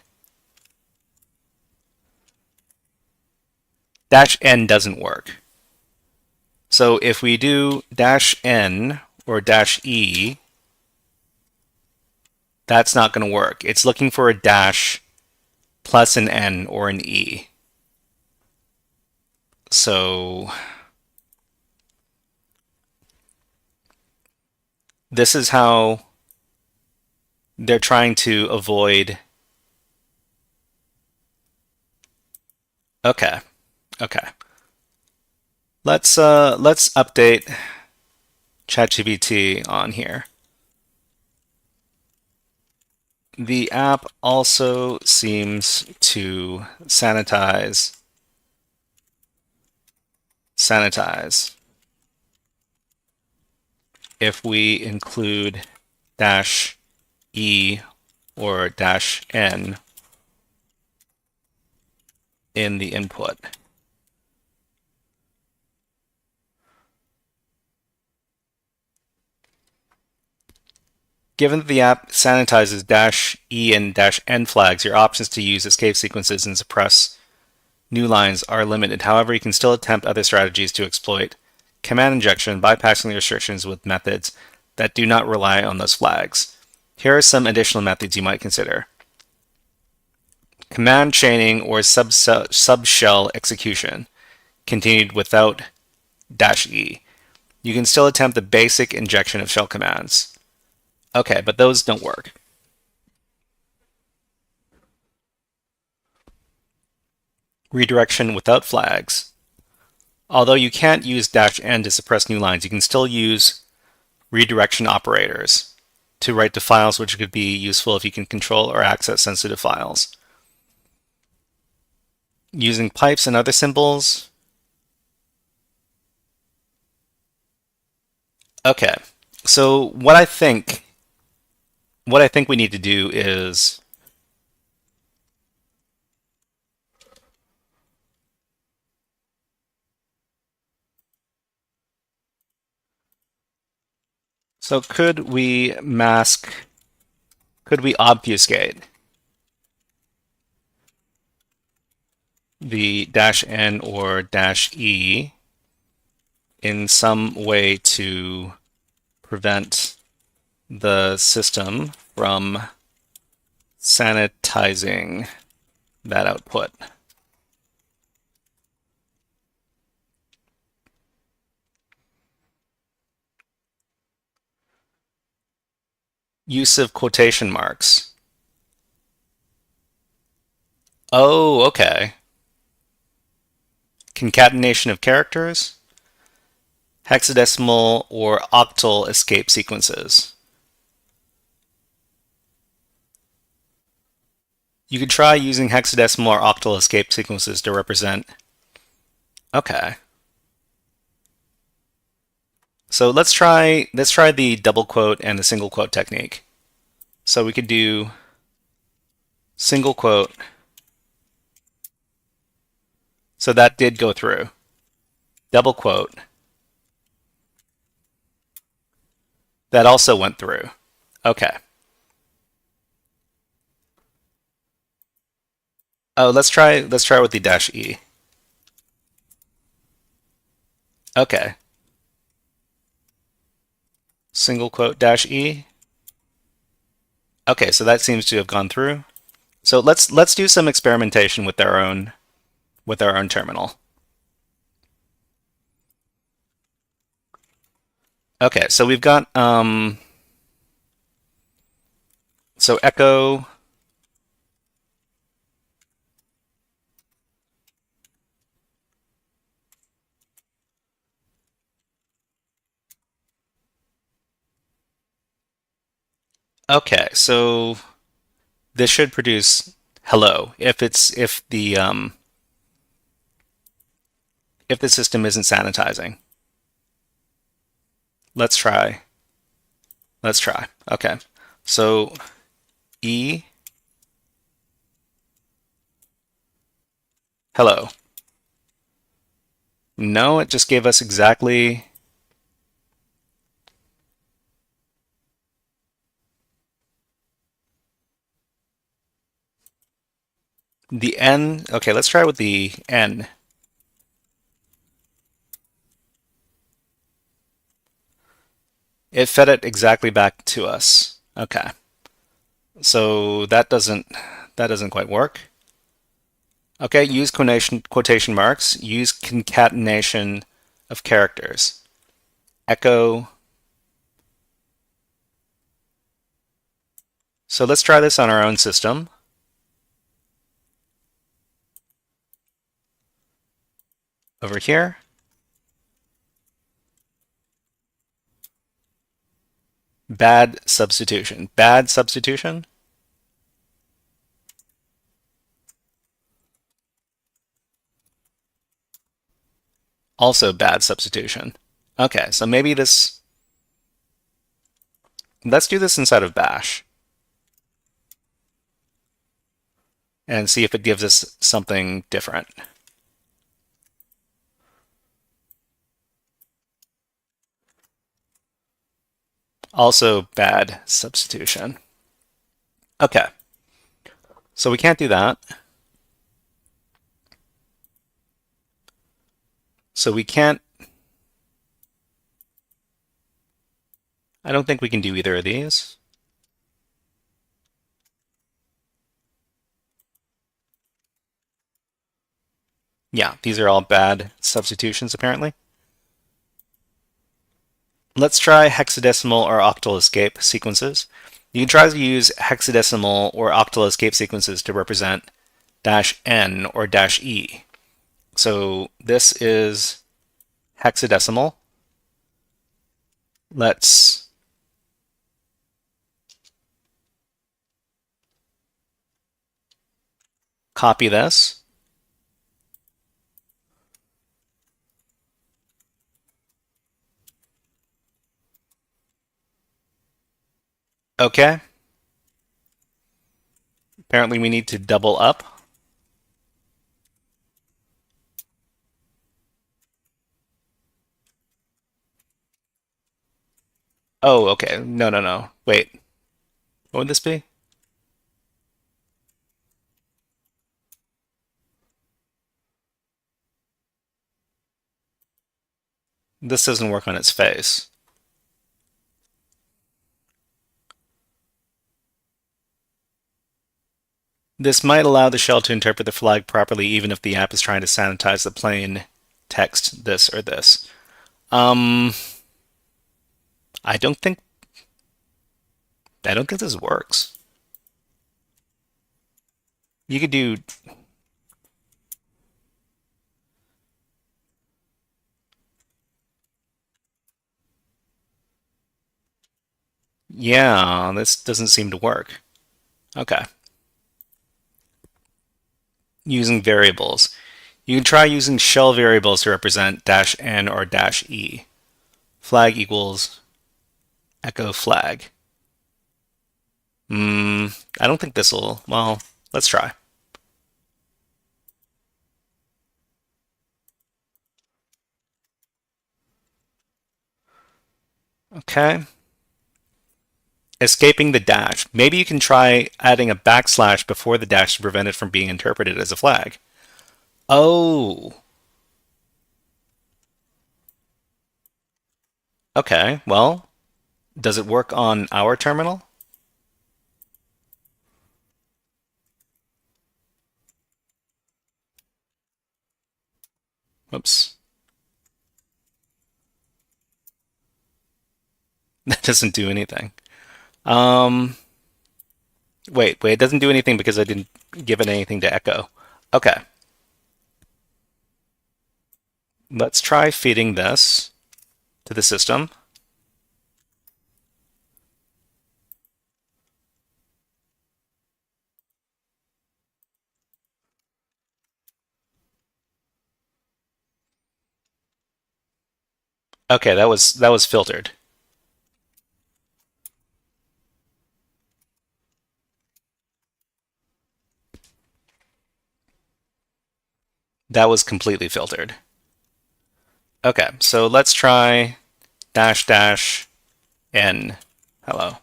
Dash N doesn't work. So if we do dash N or dash E, that's not going to work. It's looking for a dash plus an N or an E. So this is how they're trying to avoid. Okay. Okay. Let's update ChatGPT on here. The app also seems to sanitize if we include dash E or dash N in the input. Given that the app sanitizes dash E and dash N flags, your options to use escape sequences and suppress new lines are limited. However, you can still attempt other strategies to exploit command injection, bypassing the restrictions with methods that do not rely on those flags. Here are some additional methods you might consider. Command chaining or subshell execution, continued without dash E. You can still attempt the basic injection of shell commands. Okay, but those don't work. Redirection without flags. Although you can't use dash N to suppress new lines, you can still use redirection operators to write to files, which could be useful if you can control or access sensitive files. Using pipes and other symbols. Okay, so what I think we need to do is could we obfuscate the dash N or dash E in some way to prevent the system from sanitizing that output? Use of quotation marks. Oh, okay. Concatenation of characters. Hexadecimal or octal escape sequences. You could try using hexadecimal or octal escape sequences to represent. Okay. So let's try the double quote and the single quote technique. So we could do single quote. So that did go through. Double quote. That also went through. Okay. Oh, let's try with the dash E. Okay. Single quote dash E. Okay, so that seems to have gone through. So let's do some experimentation with our own terminal. Okay, so we've got so echo. Okay, so this should produce hello if the system isn't sanitizing. Let's try. Okay, so E hello. No, it just gave us exactly the N. Okay, let's try with the N. It fed it exactly back to us. Okay. So that doesn't quite work. Okay, use quotation marks, use concatenation of characters. Echo. So let's try this on our own system. Over here. Bad substitution. Bad substitution. Also bad substitution. Okay, so maybe this. Let's do this inside of bash and see if it gives us something different. Also bad substitution. Okay, so we can't do that. So we can't. I don't think we can do either of these. Yeah, these are all bad substitutions apparently. Let's try hexadecimal or octal escape sequences. You can try to use hexadecimal or octal escape sequences to represent -n or -e. So this is hexadecimal. Let's copy this. Okay. Apparently we need to double up. Oh, okay. No. Wait. What would this be? This doesn't work on its face. This might allow the shell to interpret the flag properly even if the app is trying to sanitize the plain text this or this. I don't think this works. You could do yeah, this doesn't seem to work. Okay. Using variables. You can try using shell variables to represent -n or -e. Flag equals echo flag. I don't think this will, well, Let's try. Okay. Escaping the dash. Maybe you can try adding a backslash before the dash to prevent it from being interpreted as a flag. Oh. Okay, well, does it work on our terminal? Oops. That doesn't do anything. Um, wait, it doesn't do anything because I didn't give it anything to echo. Okay, let's try feeding this to the system. Okay, that was filtered. That was completely filtered. Okay, so let's try dash dash n hello.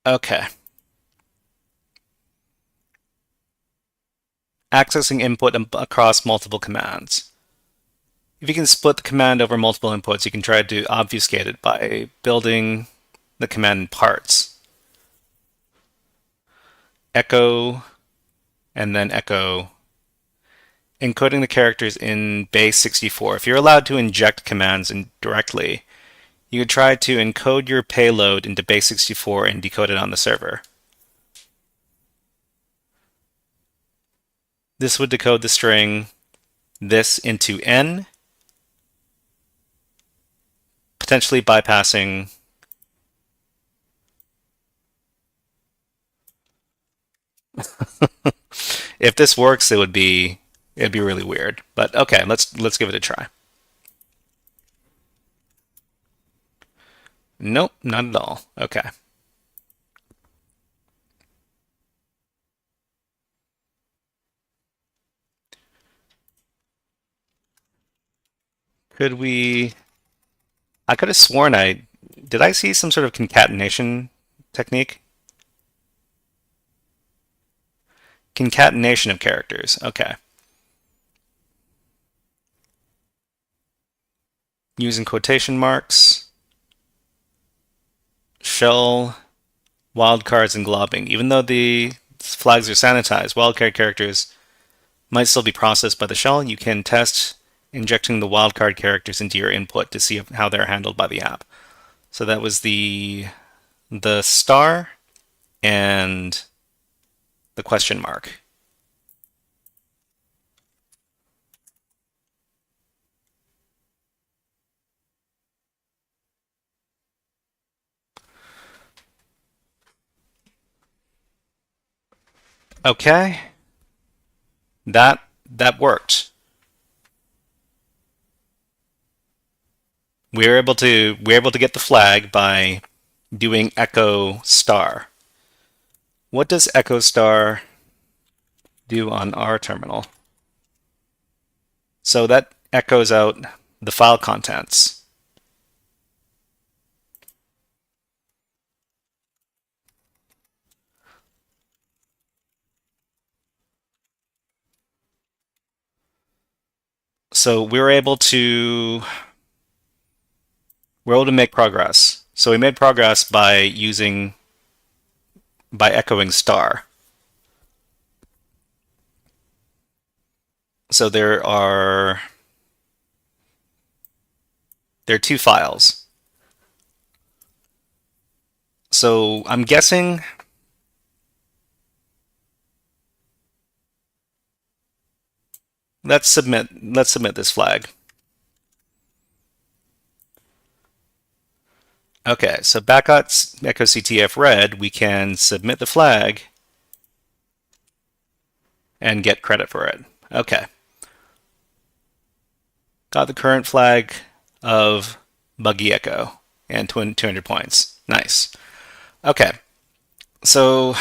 Okay. Accessing input across multiple commands. If you can split the command over multiple inputs, you can try to obfuscate it by building the command in parts. Echo, and then echo. Encoding the characters in base 64. If you're allowed to inject commands directly, you could try to encode your payload into base 64 and decode it on the server. This would decode the string this into n, potentially bypassing if this works, it'd be really weird. But okay, let's give it a try. Nope, not at all. Okay. Could we I could have sworn did I see some sort of concatenation technique? Concatenation of characters. Okay. Using quotation marks, shell, wildcards, and globbing. Even though the flags are sanitized, wildcard characters might still be processed by the shell. You can test injecting the wildcard characters into your input to see how they're handled by the app. So that was the star and the question mark. Okay, that worked. We're able to get the flag by doing echo star. What does echo star do on our terminal? So that echoes out the file contents. So we're able to make progress. So we made progress by echoing star. So there are two files. So I'm guessing let's submit this flag. Okay, so back at echoCTF.red, we can submit the flag and get credit for it. Okay. Got the current flag of Buggy Echo, and 200 points. Nice. Okay, so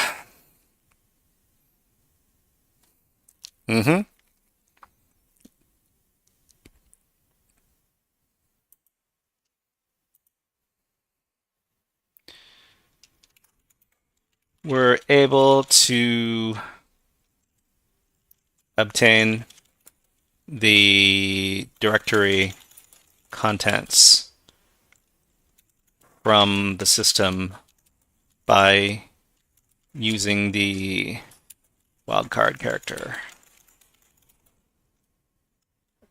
we're able to obtain the directory contents from the system by using the wildcard character.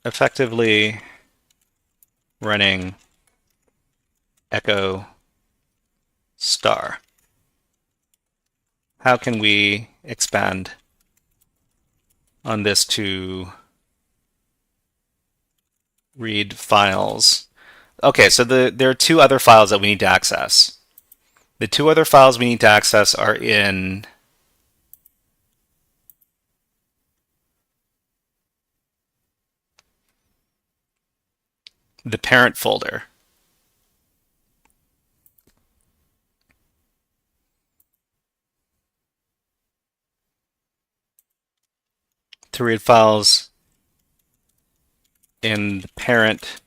Effectively running echo star. How can we expand on this to read files? Okay, so there are two other files that we need to access. The two other files we need to access are in the parent folder. To read files in the parent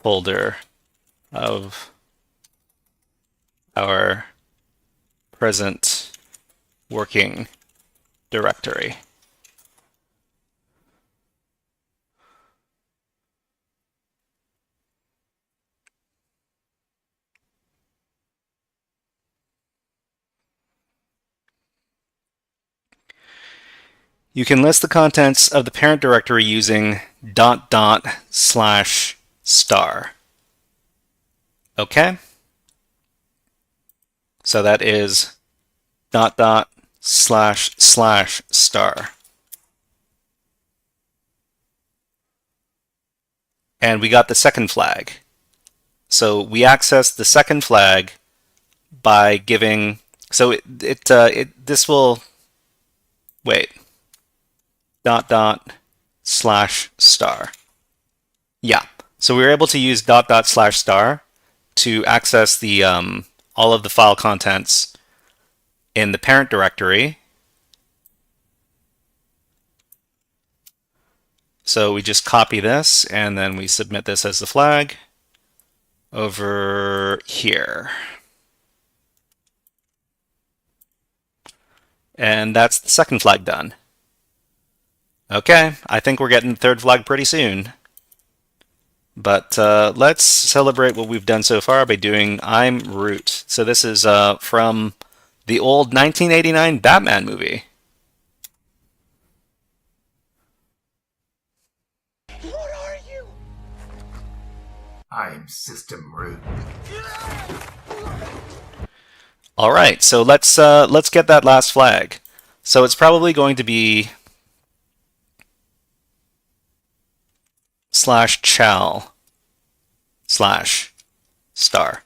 folder of our present working directory. You can list the contents of the parent directory using ... /star. Okay? So that is ... //star. And we got the second flag. So we access the second flag by giving, so this will, wait, ... /star. Yeah, so we were able to use ... /star to access the all of the file contents in the parent directory. So we just copy this and then we submit this as the flag over here. And that's the second flag done. Okay, I think we're getting the third flag pretty soon. But let's celebrate what we've done so far by doing I'm root. So this is from the old 1989 Batman movie. What are you? I'm system root. All right, so let's get that last flag. So it's probably going to be /chal /star,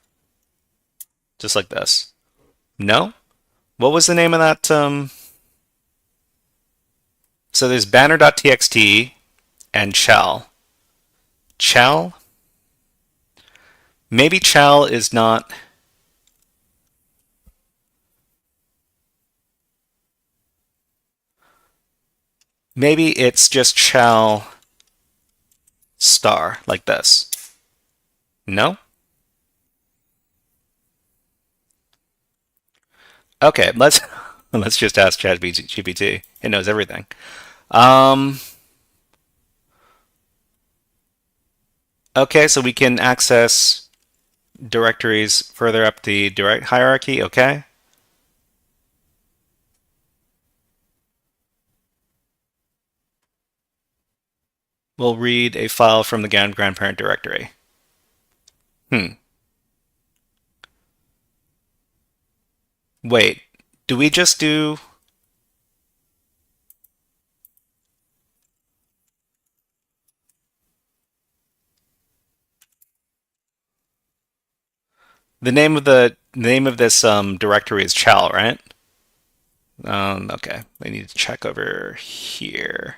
just like this. No? What was the name of that? So there's banner.txt and chal. Chal? Maybe chal is not... Maybe it's just chal star, like this. No? Okay, let's just ask ChatGPT. It knows everything. Okay, so we can access directories further up the direct hierarchy. Okay. We'll read a file from the grandparent directory. Wait, do we just do... The name of this directory is chal, right? Okay, I need to check over here.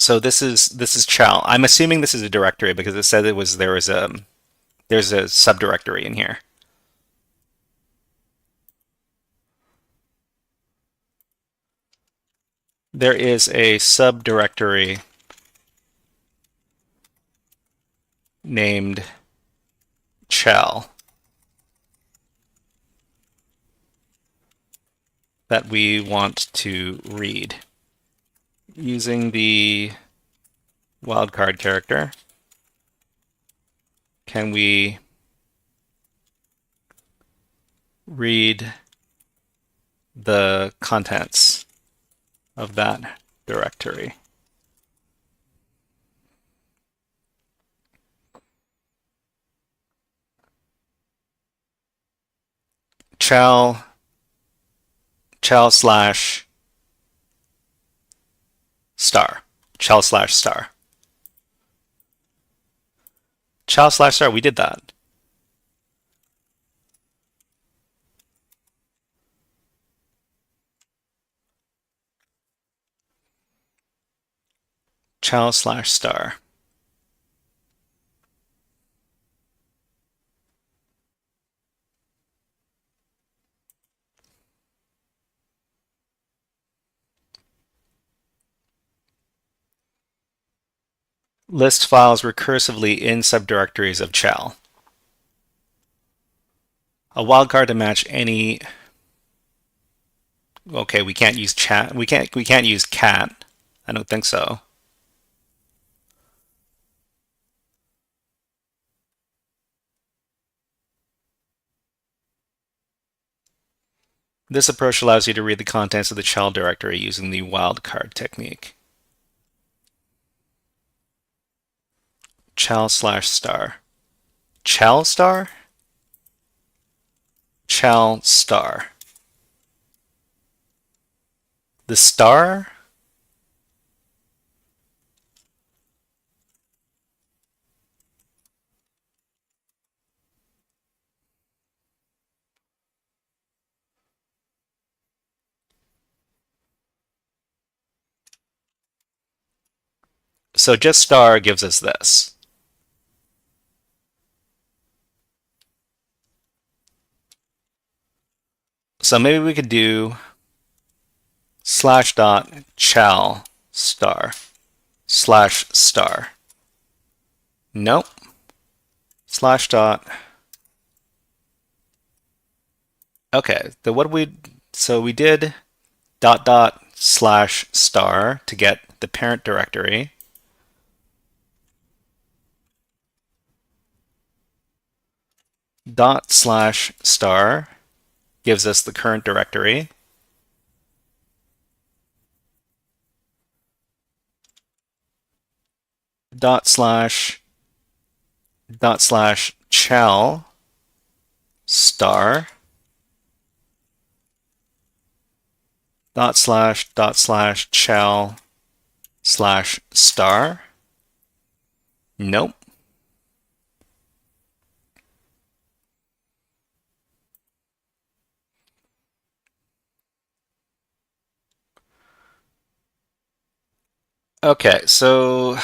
So this is chow. I'm assuming this is a directory because it said there's a subdirectory in here. There is a subdirectory named shell that we want to read using the wildcard character. Can we read the contents of that directory? Chal slash star. Chal slash star. Chal slash star, we did that. Chal slash star. List files recursively in subdirectories of chal. A wildcard to match any. Okay, we can't use chat. We can't use cat. I don't think so. This approach allows you to read the contents of the chal directory using the wildcard technique. Chal slash star. Chal star? Chal star. The star? So just star gives us this. So maybe we could do slash dot chal star slash star. Nope. Slash dot. Okay, so we did dot dot slash star to get the parent directory. Dot slash star gives us the current directory. Dot slash chal star dot slash chal slash star. Nope. Okay, so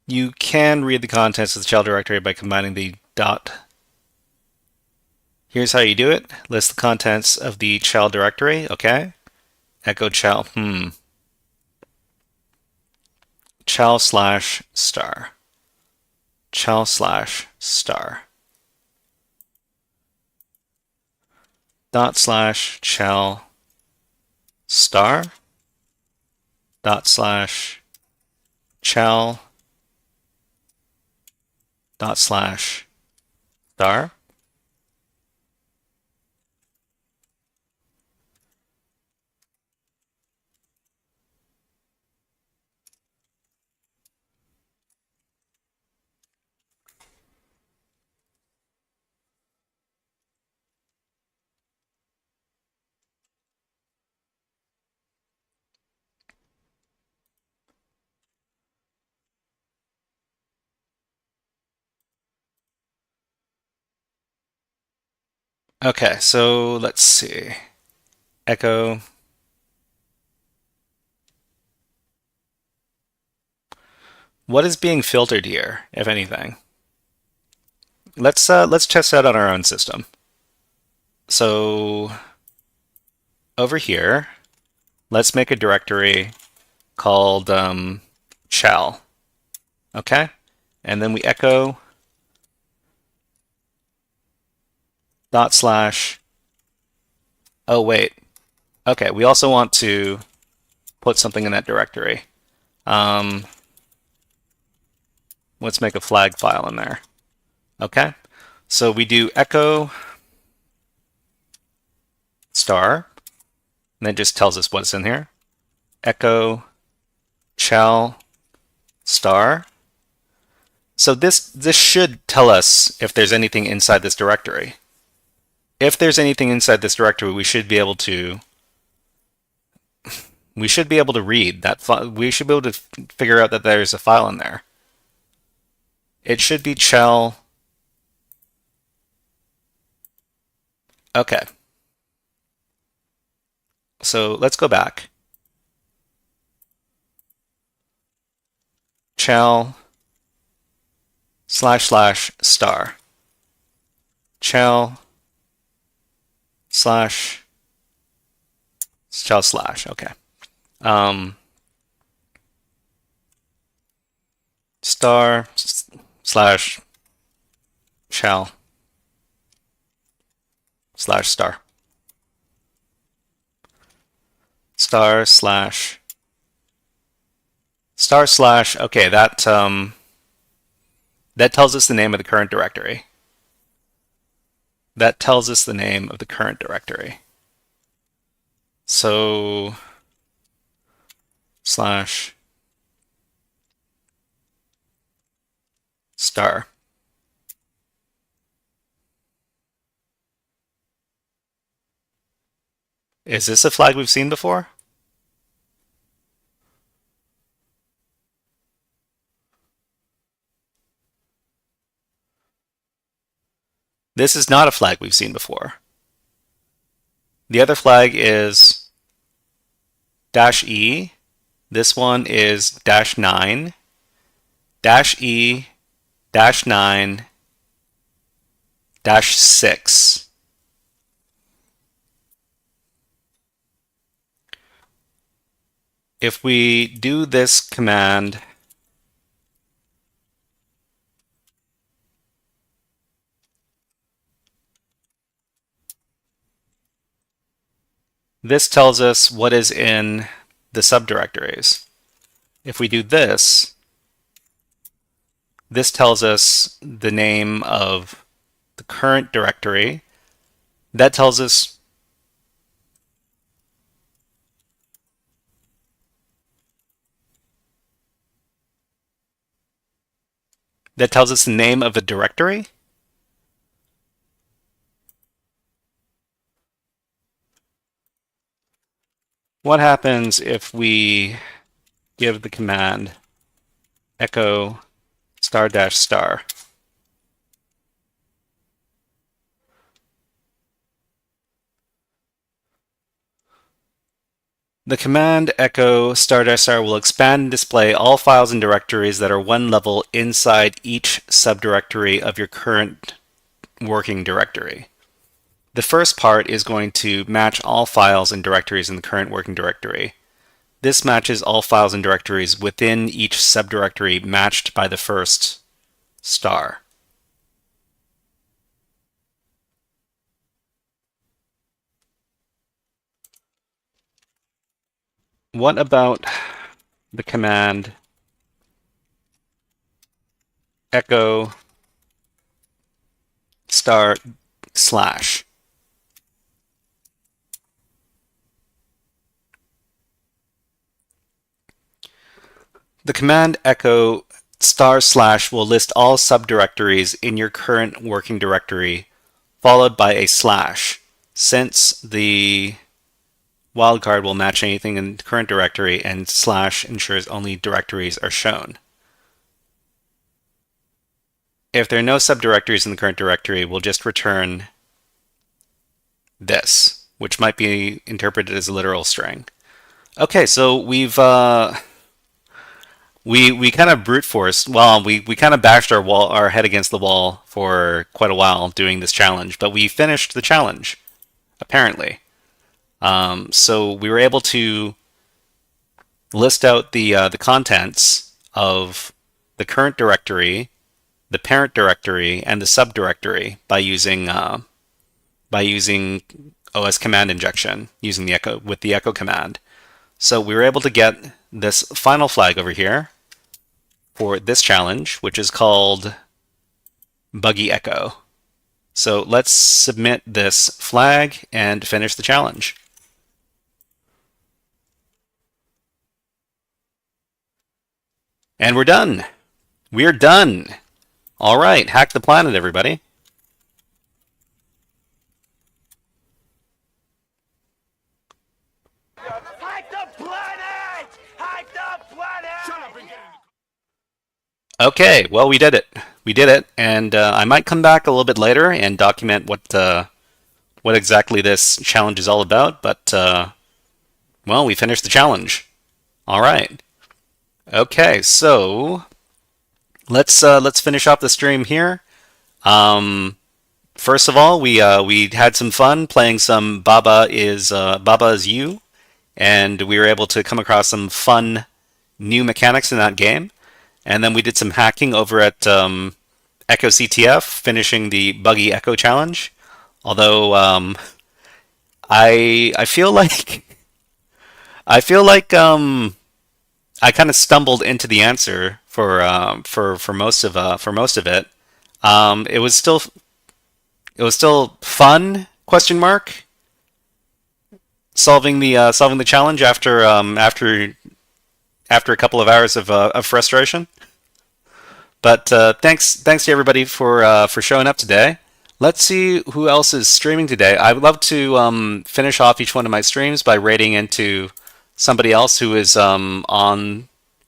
you can read the contents of the shell directory by combining the dot. Here's how you do it. List the contents of the shell directory, okay? Echo chal, chal slash star. Chal slash star. Dot slash chal star. Dot slash chal dot slash star. Okay, so let's see. echo what is being filtered here, if anything. Let's test out on our own system. So over here, let's make a directory called shell. Okay, and then we echo dot slash. Oh wait. Okay, we also want to put something in that directory. Let's make a flag file in there. Okay, so we do echo star, and that just tells us what's in here. Echo shell star. So this should tell us if there's anything inside this directory. If there's anything inside this directory, we should be able to read that file. We should be able to figure out that there's a file in there. It should be shell. Okay. So let's go back. Shell // star. Shell // okay. Star /shell /star. Star / okay, that tells us the name of the current directory. That tells us the name of the current directory. So /star. Is this a flag we've seen before? This is not a flag we've seen before. The other flag is -e. This one is -9, -e, -9, -6. If we do this command, this tells us what is in the subdirectories. If we do this, this tells us the name of the current directory. That tells us the name of a directory. What happens if we give the command echo ***? The command echo *** will expand and display all files and directories that are one level inside each subdirectory of your current working directory. The first part is going to match all files and directories in the current working directory. This matches all files and directories within each subdirectory matched by the first star. What about the command echo */? The command echo */ will list all subdirectories in your current working directory, followed by a slash, since the wildcard will match anything in the current directory and / ensures only directories are shown. If there are no subdirectories in the current directory, we'll just return this. which might be interpreted as a literal string. Okay, so we kind of brute forced. Well, we kind of bashed our head against the wall for quite a while doing this challenge, but we finished the challenge apparently. So we were able to list out the contents of the current directory, the parent directory, and the subdirectory by using OS command injection using the echo command. So we were able to get this final flag over here for this challenge, which is called buggy echo. So let's submit this flag and finish the challenge. And we're done. We're done. All right, hack the planet, everybody. Hack the planet! Hack the planet! Shut up and get in. Okay, well, we did it. We did it, and I might come back a little bit later and document what exactly this challenge is all about. But well, we finished the challenge. All right. Okay, so let's finish off the stream here. First of all, we had some fun playing some Baba is You, and we were able to come across some fun new mechanics in that game. And then we did some hacking over at echoCTF, finishing the buggy echo challenge. Although I feel like I kind of stumbled into the answer for most of it. It was still fun? Question mark. Solving the challenge after a couple of hours of frustration. But thanks to everybody for showing up today. Let's see who else is streaming today. I would love to finish off each one of my streams by rating into somebody else who is doing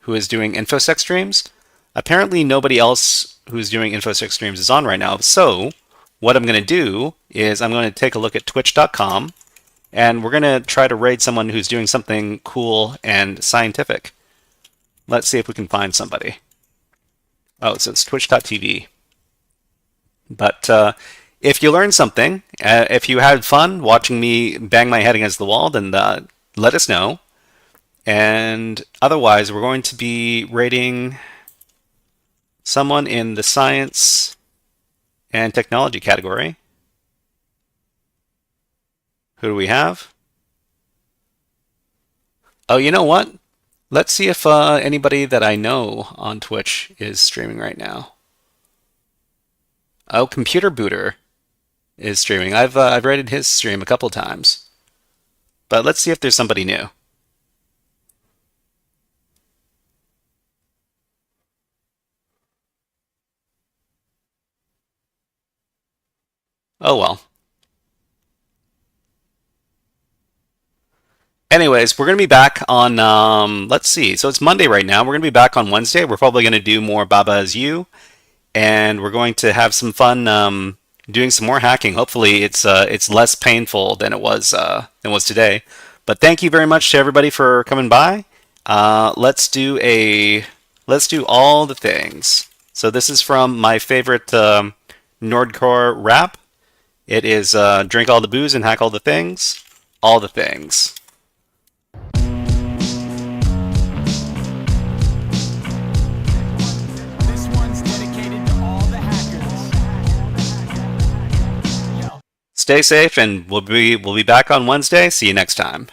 InfoSec streams. Apparently, nobody else who's doing InfoSec streams is on right now. So what I'm going to do is I'm going to take a look at Twitch.com, and we're going to try to raid someone who's doing something cool and scientific. Let's see if we can find somebody. Oh, so it's Twitch.tv. But if you learned something, if you had fun watching me bang my head against the wall, then let us know. And otherwise, we're going to be rating someone in the science and technology category. Who do we have? Oh, you know what? Let's see if anybody that I know on Twitch is streaming right now. Oh, Computer Booter is streaming. I've rated his stream a couple times. But let's see if there's somebody new. Oh well. Anyways, we're going to be back on, let's see. So it's Monday right now. We're going to be back on Wednesday. We're probably going to do more Baba Is You. And we're going to have some fun doing some more hacking. Hopefully it's less painful than it was today. But thank you very much to everybody for coming by. Let's do all the things. So this is from my favorite Nordcore rap. It is drink all the booze and hack all the things. All the things. This one's dedicated to all the hackers. Stay safe, and we'll be back on Wednesday. See you next time.